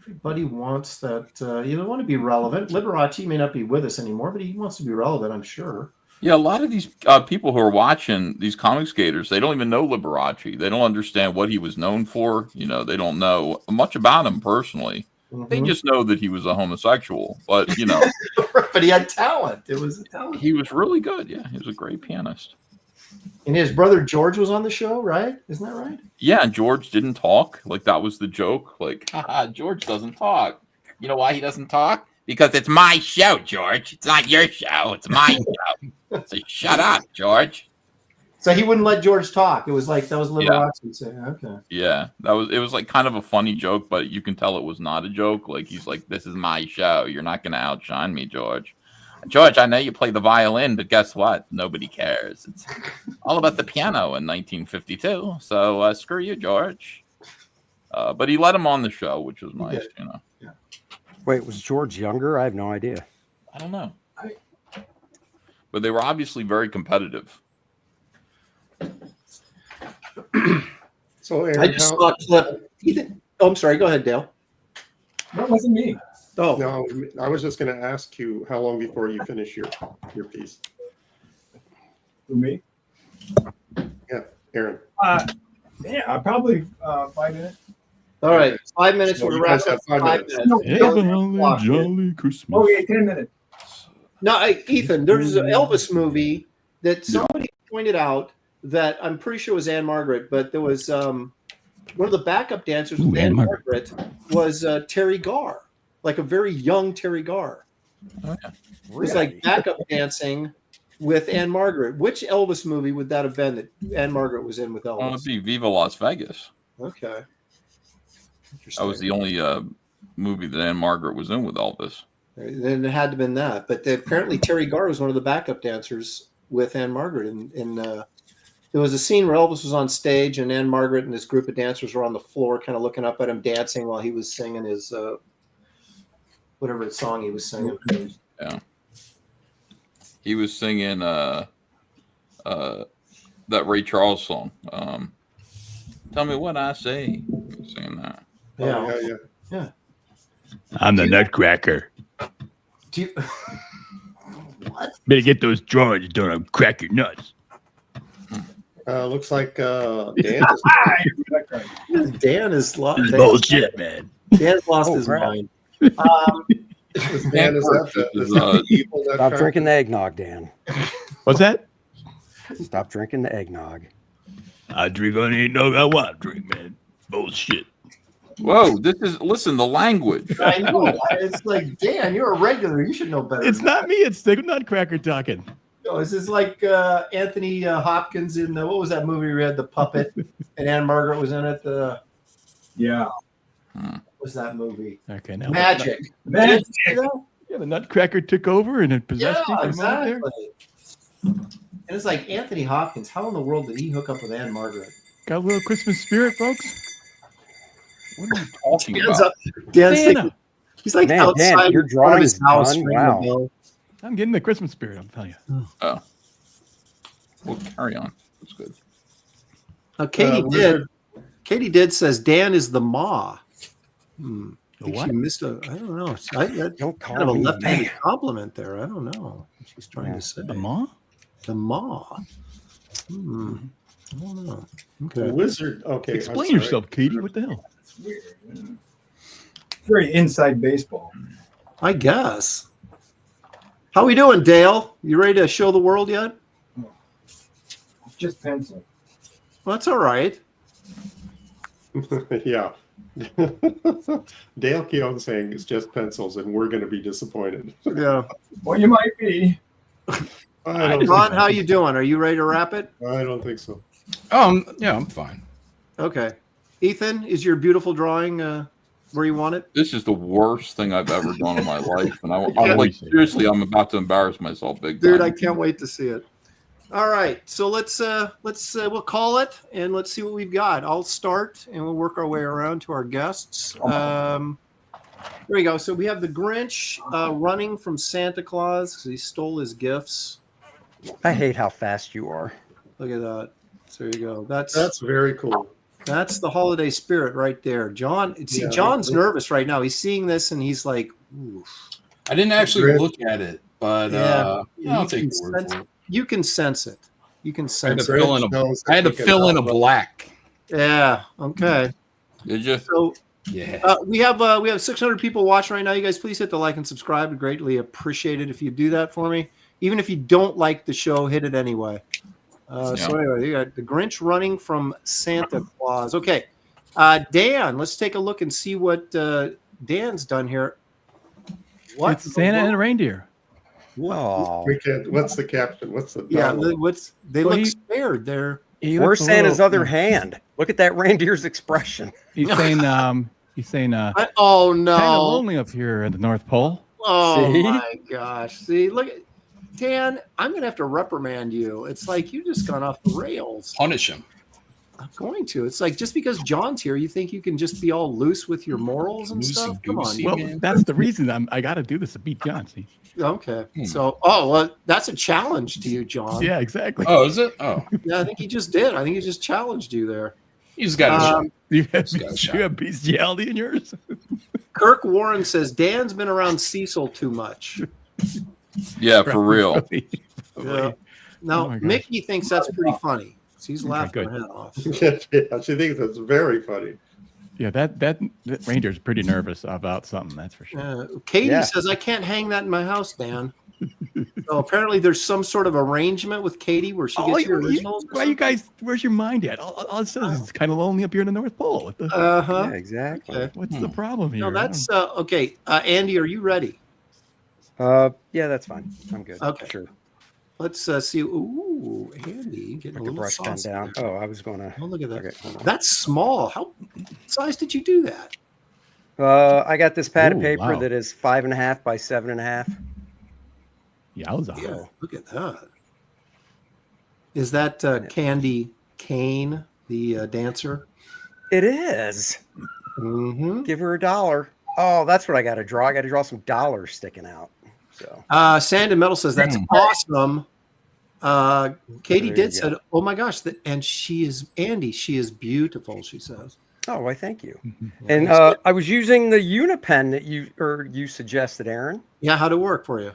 Everybody wants that. You want to be relevant. Liberace may not be with us anymore, but he wants to be relevant, I'm sure. Yeah, a lot of these people who are watching these comic skaters, they don't even know Liberace. They don't understand what he was known for. You know, they don't know much about him personally. Mm-hmm. They just know that he was a homosexual. But, you know. But he had talent. It was a talent. He was really good. Yeah, he was a great pianist. And his brother George was on the show, right? Isn't that right? Yeah, and George didn't talk. Like, that was the joke. Like, haha, George doesn't talk. You know why he doesn't talk? Because it's my show, George. It's not your show. It's my show. So shut up, George. So he wouldn't let George talk. It was like that was Liberace saying, okay. Yeah, it was like kind of a funny joke, but you can tell it was not a joke. Like, he's like, this is my show. You're not going to outshine me, George. George, I know you play the violin, but guess what? Nobody cares. It's all about the piano in 1952. So screw you, George. But he let him on the show, which was nice, you know. Yeah. Wait, was George younger? I have no idea. I don't know. But they were obviously very competitive. So, Aaron, I just saw a clip. I'm sorry. Go ahead, Dale. That wasn't me. Oh no, I was just going to ask you how long before you finish your piece. For me? Yeah, Aaron. Yeah, probably 5 minutes. All right, 5 minutes. So you guys have 5 minutes. Jolly Christmas. Oh, yeah, 10 minutes. No, Ethan, there's an Elvis movie that somebody pointed out that I'm pretty sure was Anne Margaret, but there was one of the backup dancers with Anne Margaret was Terry Garr, like a very young Terry Garr. Oh, yeah. It was like backup dancing with Anne Margaret. Which Elvis movie would that have been that Anne Margaret was in with Elvis? Well, it'd be Viva Las Vegas. Okay. That was the only movie that Anne Margaret was in with Elvis. Then it had to have been that. But apparently Terry Garr was one of the backup dancers with Anne Margaret. And there was a scene where Elvis was on stage and Anne Margaret and this group of dancers were on the floor kind of looking up at him dancing while he was singing his whatever song he was singing. Yeah. He was singing that Ray Charles song. Tell me what I say. He was singing that. Yeah. I'm the Nutcracker. Do you, what? Better get those drawers done. I'll crack your nuts. Looks like Dan is lost. This is bullshit, man. Dan's lost his mind. Dan is that evil. Stop drinking the eggnog, Dan. What's that? Stop drinking the eggnog. I drink on eggnog I want to drink, man. Bullshit. Whoa, listen, the language. I know. It's like, Dan, you're a regular. You should know better. It's not me. It's the Nutcracker talking. No, this is like Anthony Hopkins in what was that movie we had, The Puppet, and Anne Margaret was in it. Yeah. What was that movie? Okay, now Magic. Magic. Yeah, the Nutcracker took over and it possessed me. Yeah, For a moment there. exactly. And it's like Anthony Hopkins. How in the world did he hook up with Anne Margaret? Got a little Christmas spirit, folks. What are you talking Dan's about? Dan's Santa. thinking, he's like Man, outside Dan, your in front of drawing his is house. done. ringing the Wow. bell. I'm getting the Christmas spirit, I'm telling you. Oh. Well, carry on. That's good. Katie did says Dan is the Ma. I think what? she missed I don't know. Don't call kind of a me left-handed man. compliment there. I don't know what she's trying to say. The Ma? The Ma. I don't know. Okay. The wizard. Okay. Explain yourself, Katie. What the hell? Very inside baseball. I guess. How we doing, Dale? You ready to show the world yet? Just pencil. Well, that's all right. Yeah. Dale Keown saying it's just pencils, and we're going to be disappointed. Yeah. Well, you might be. Ron, how you doing? Are you ready to wrap it? I don't think so. Yeah, I'm fine. Okay. Ethan, is your beautiful drawing where you want it? This is the worst thing I've ever done in my life, and I'm like, seriously, I'm about to embarrass myself big time. Dude, I can't wait to see it. All right, so let's we'll call it and let's see what we've got. I'll start and we'll work our way around to our guests. There we go. So we have the Grinch running from Santa Claus because he stole his gifts. I hate how fast you are. Look at that. So there you go. That's very cool. That's the holiday spirit right there. John, see, Yeah, John's nervous right now. He's seeing this and he's like, oof. I didn't actually look at it, but Yeah. I'll take your word for it. You can sense it. You can I had sense to it. fill in a black. Yeah. Okay. Did you? So Yeah. we have 600 people watching right now. You guys, please hit the like and subscribe. I'd greatly appreciate it if you do that for me. Even if you don't like the show, hit it anyway. So anyway, you got the Grinch running from Santa Claus. Okay, Dan, let's take a look and see what Dan's done here. What? It's Santa and a reindeer. Whoa. What's the caption? What's the Yeah, title? they look scared. They're Where's Santa's other hand? Look at that reindeer's expression. He's saying oh kind of no. lonely up here at the North Pole. Oh See? my gosh. See, look at Dan, I'm gonna have to reprimand you. It's like you just gone off the rails. Punish him. I'm going to. It's like just because John's here, you think you can just be all loose with your morals and stuff? Come on. Loosey-goosey. Well, man. that's the reason I got to do this to beat John. See? Okay. So, well, that's a challenge to you, John. Yeah, exactly. Oh, is it? Oh, Yeah, I think he just did. I think he just challenged you there. he's got a shot. You have, Just got shot. you have bestiality in yours? Kirk Warren says Dan's been around Cecil too much. Yeah, for real. Yeah. Now, Oh my gosh. Mickey thinks that's pretty funny. So he's laughing good. her head off. Yeah, she thinks that's very funny. Yeah, that reindeer's pretty nervous about something, that's for sure. Katie Yeah. says, I can't hang that in my house, Dan. So apparently there's some sort of arrangement with Katie where she gets your originals. Why you guys, where's your mind at? All it says is it's kind of lonely up here in the North Pole. What the, Uh-huh. Yeah, exactly. Okay. what's the problem here? No, that's okay. Andy, are you ready? Yeah, that's fine. I'm good. Okay. Sure. Let's see. Ooh, Andy, getting a Put the little brush pen saucy down. there. Oh, I was going to. Oh, look at that. Okay, hold on. That's small. How size did you do that? I got this pad of Ooh, paper wow. that is 5.5 by 7.5. Yowza. Yeah, look at that. Is that Candy Kane, the dancer? It is. Mm-hmm. Give her $1. Oh, that's what I got to draw. I got to draw some dollars sticking out. So Sand and Metal says that's awesome. Katie did said, "Oh my gosh!" And she is Andy. She is beautiful. She says. Oh, why? Thank you. And I was using the Unipen that you suggested, Aaron. Yeah, how'd it work for you?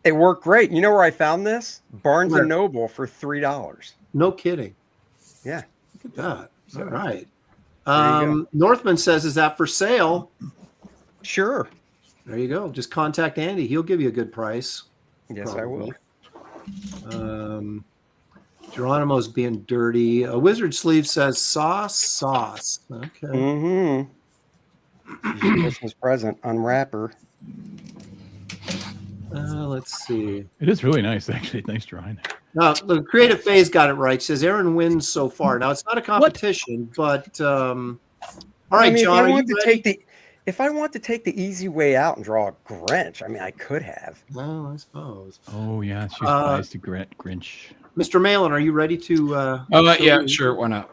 It worked great. You know where I found this? Barnes and Noble for $3. No kidding. Yeah. Look at that. All right. Northman says, "Is that for sale?" Sure. There you go. Just contact Andy. He'll give you a good price. Yes, probably. I will. Geronimo's being dirty. A Wizard Sleeve says sauce. Okay. Mm-hmm. Christmas present unwrapper. Let's see. It is really nice, actually. Nice drawing. Now, the Creative Phase got it right. Says Aaron wins so far. Now it's not a competition, but all right, John. If I want to take the easy way out and draw a Grinch, I mean, I could have. Well, I suppose. Oh yeah, she buys the Grinch. Mr. Malin, are you ready to? Yeah, sure. Why not?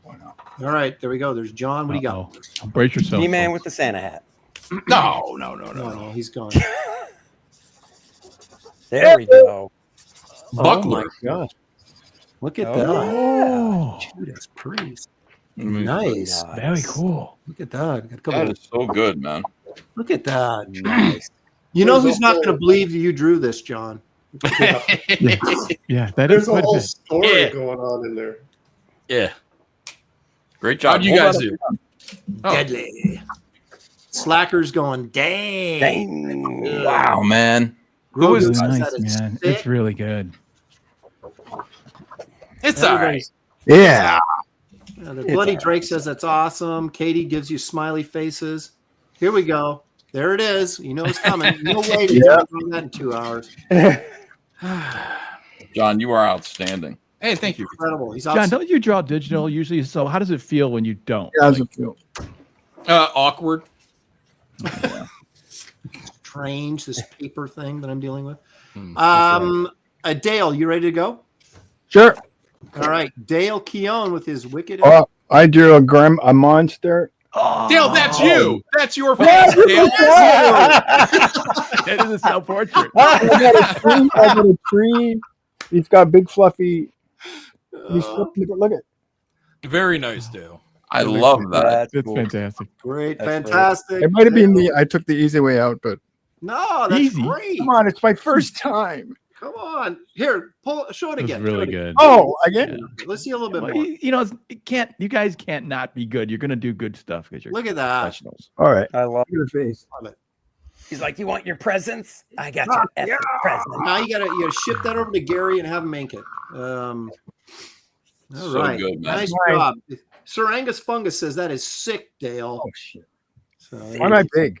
All right, there we go. There's John. What do you got? Brace yourself. He-Man with the Santa hat. No. He's gone. There we go. Buckler. Oh my gosh. Look at Oh, that. Judas Priest. Nice. Very cool. Look at that. That is so good, man. Look at that. Nice. You know who's not going to believe you drew this, John? Yeah, there's a whole story going on in there. Yeah. Great job. How'd you guys do? Deadly. Slacker's going, dang. Wow, man. It was nice, man. It's really good. It's all right. Yeah. The Bloody Drake says that's awesome. Katie gives you smiley faces. Here we go. There it is. You know it's coming. No way to do that in 2 hours. John, you are outstanding. Hey, thank you. Incredible. He's John, don't you draw digital usually? So how does it feel when you don't? How does it feel? Awkward. Strange, this paper thing that I'm dealing with. Dale, you ready to go? Sure. All right. Dale Keown with his wicked. I drew a monster. Oh. Dale, that's you. That's your face, Dale. That is a self-portrait. I got a tree. He's got big fluffy. Look at. Very nice, Dale. I love that. It's fantastic. Great, fantastic. It might have been me. I took the easy way out, but no, that's easy. Great. Come on, it's my first time. Come on, here, show it again. It's really good. Oh, again. Yeah. Let's see a little bit more. You know, you guys can't not be good. You're gonna do good stuff because you're Look at that. professionals. All right, I love your face. He's like, you want your presents? I got your effing present. Now you gotta ship that over to Gary and have him make it. All right, good, man. Nice job. Sir Angus Fungus says that is sick, Dale. Oh shit. So, Why am I big?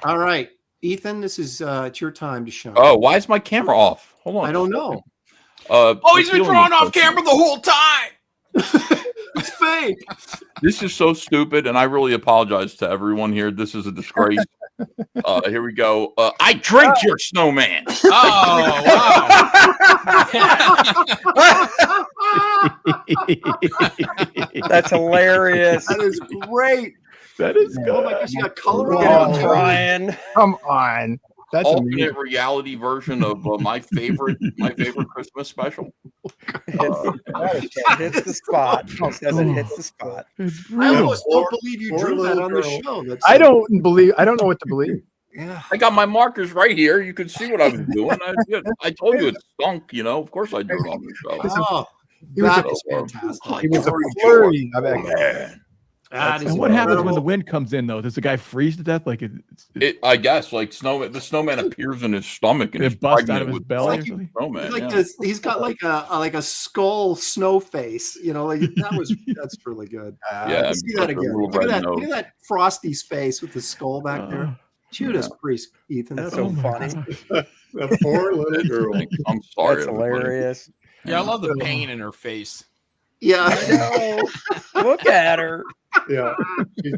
all right, Ethan, this is it's your time to shine. Oh, why is my camera off? Hold on. I don't know. He's been drawing off camera the whole time. It's fake. This is so stupid, and I really apologize to everyone here. This is a disgrace. Here we go. I drink your snowman. Oh, wow. That's hilarious. That is great. That is good. Oh my gosh, you got color Look on at it. him trying. Come on. That's Alternate amazing. reality version of my favorite Christmas special. It hits the spot. He says it hits the spot. I almost don't believe you drew that on the show. That's I don't know what to believe. Yeah. I got my markers right here. You can see what I was doing. I told you it stunk. Of course I drew it on the show. Oh, He was that a- is fantastic. It was a flurry of activity. That is And what happens when incredible. the wind comes in, though? Does the guy freeze to death? Like I guess like the snowman appears in his stomach and it he's busts pregnant out of his with belly or fucking something? snowman. Like yeah. this, he's got like a skull snow face. That's really good. Yeah, Let's see that a again. little Look at red that. Look nose. at that Frosty's face with the skull back there. Judas Priest, Ethan. That's so my funny. gosh. That poor little girl. I'm sorry. That's everybody. hilarious. Yeah, I love the pain in her face. Yeah. Look at her. Yeah. She's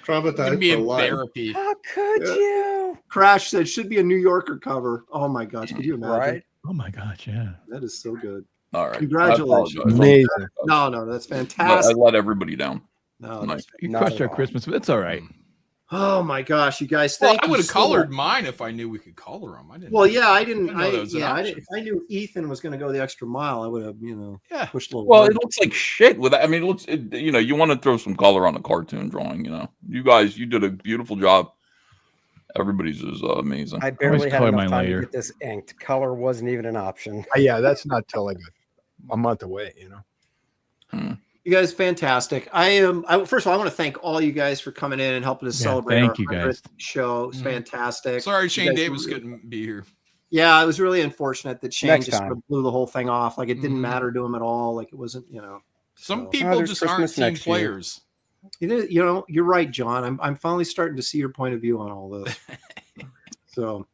Gonna traumatized be for in life. therapy. How could you? Crash said should be a New Yorker cover. Oh my gosh, could you imagine? Right? Oh my gosh, yeah. That is so good. All right. Congratulations. I apologize. Amazing. No, that's I fantastic. let everybody down. No, Nice. that's You Not crushed at our all. Christmas, but it's all right. Oh my gosh, you guys! Well, Thank I you would have so colored much. mine if I knew we could color them. I didn't. Well, yeah, I didn't. know that was an option. If I knew Ethan was going to go the extra mile, I would have, Yeah. pushed a little. Well, harder. it looks like shit. With I mean, it looks. You want to throw some color on a cartoon drawing. You guys, you did a beautiful job. Everybody's is amazing. I barely had color enough mine time later. to get this inked. Color wasn't even an option. Yeah, that's not till like a month away, You guys, fantastic. First of all, I want to thank all you guys for coming in and helping us celebrate thank our you, guys. 100th show. It's fantastic. Sorry, You Shane guys Davis really- couldn't be here. Yeah, it was really unfortunate that Shane Next just time. sort of blew the whole thing off. Like it didn't Mhm. matter to him at all. Like it wasn't, Some so- people there's just aren't Christmas team next year. players. It is, you're right, John. I'm finally starting to see your point of view on all this. So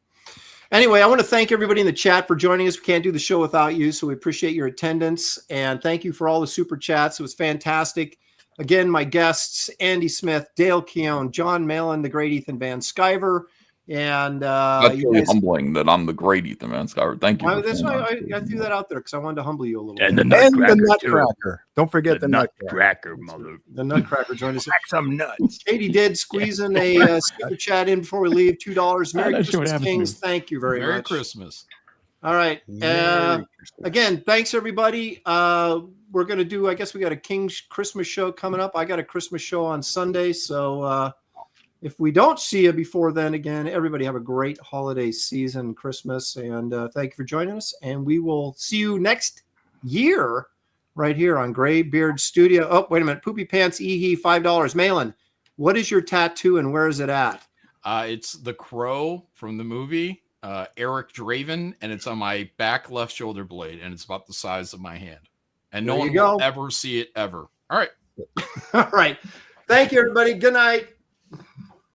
anyway, I want to thank everybody in the chat for joining us. We can't do the show without you, so we appreciate your attendance. And thank you for all the super chats. It was fantastic. Again, my guests, Andy Smith, Dale Keown, Jon Malin, the great Ethan Van Sciver. And That's you really guys, humbling that I'm the great Ethan Van Sciver. Thank you. for that's saying why that. I threw that out there because I wanted to humble you a little And bit. the And the Nutcracker, too. Nutcracker. Don't forget the Nutcracker. Nutcracker, mother. The Nutcracker joined us. Crack some nuts. Katie did squeeze in a super chat in before we leave. $2. Merry not sure what Christmas, happened to Kings. me. Thank you very Merry much. Christmas. All right. Merry Christmas. Again, thanks everybody. We're gonna do. I guess we got a King's Christmas show coming up. I got a Christmas show on Sunday. So if we don't see you before then, again, everybody have a great holiday season, Christmas, and thank you for joining us. And we will see you next year, right here on Graybeards Studio. Oh, wait a minute. Poopy Pants EHE, $5. Malin, what is your tattoo and where is it at? It's the crow from the movie, Eric Draven, and it's on my back left shoulder blade, and it's about the size of my hand. And no There one you go. will ever see it ever. All right. All right. Thank you, everybody. Good night.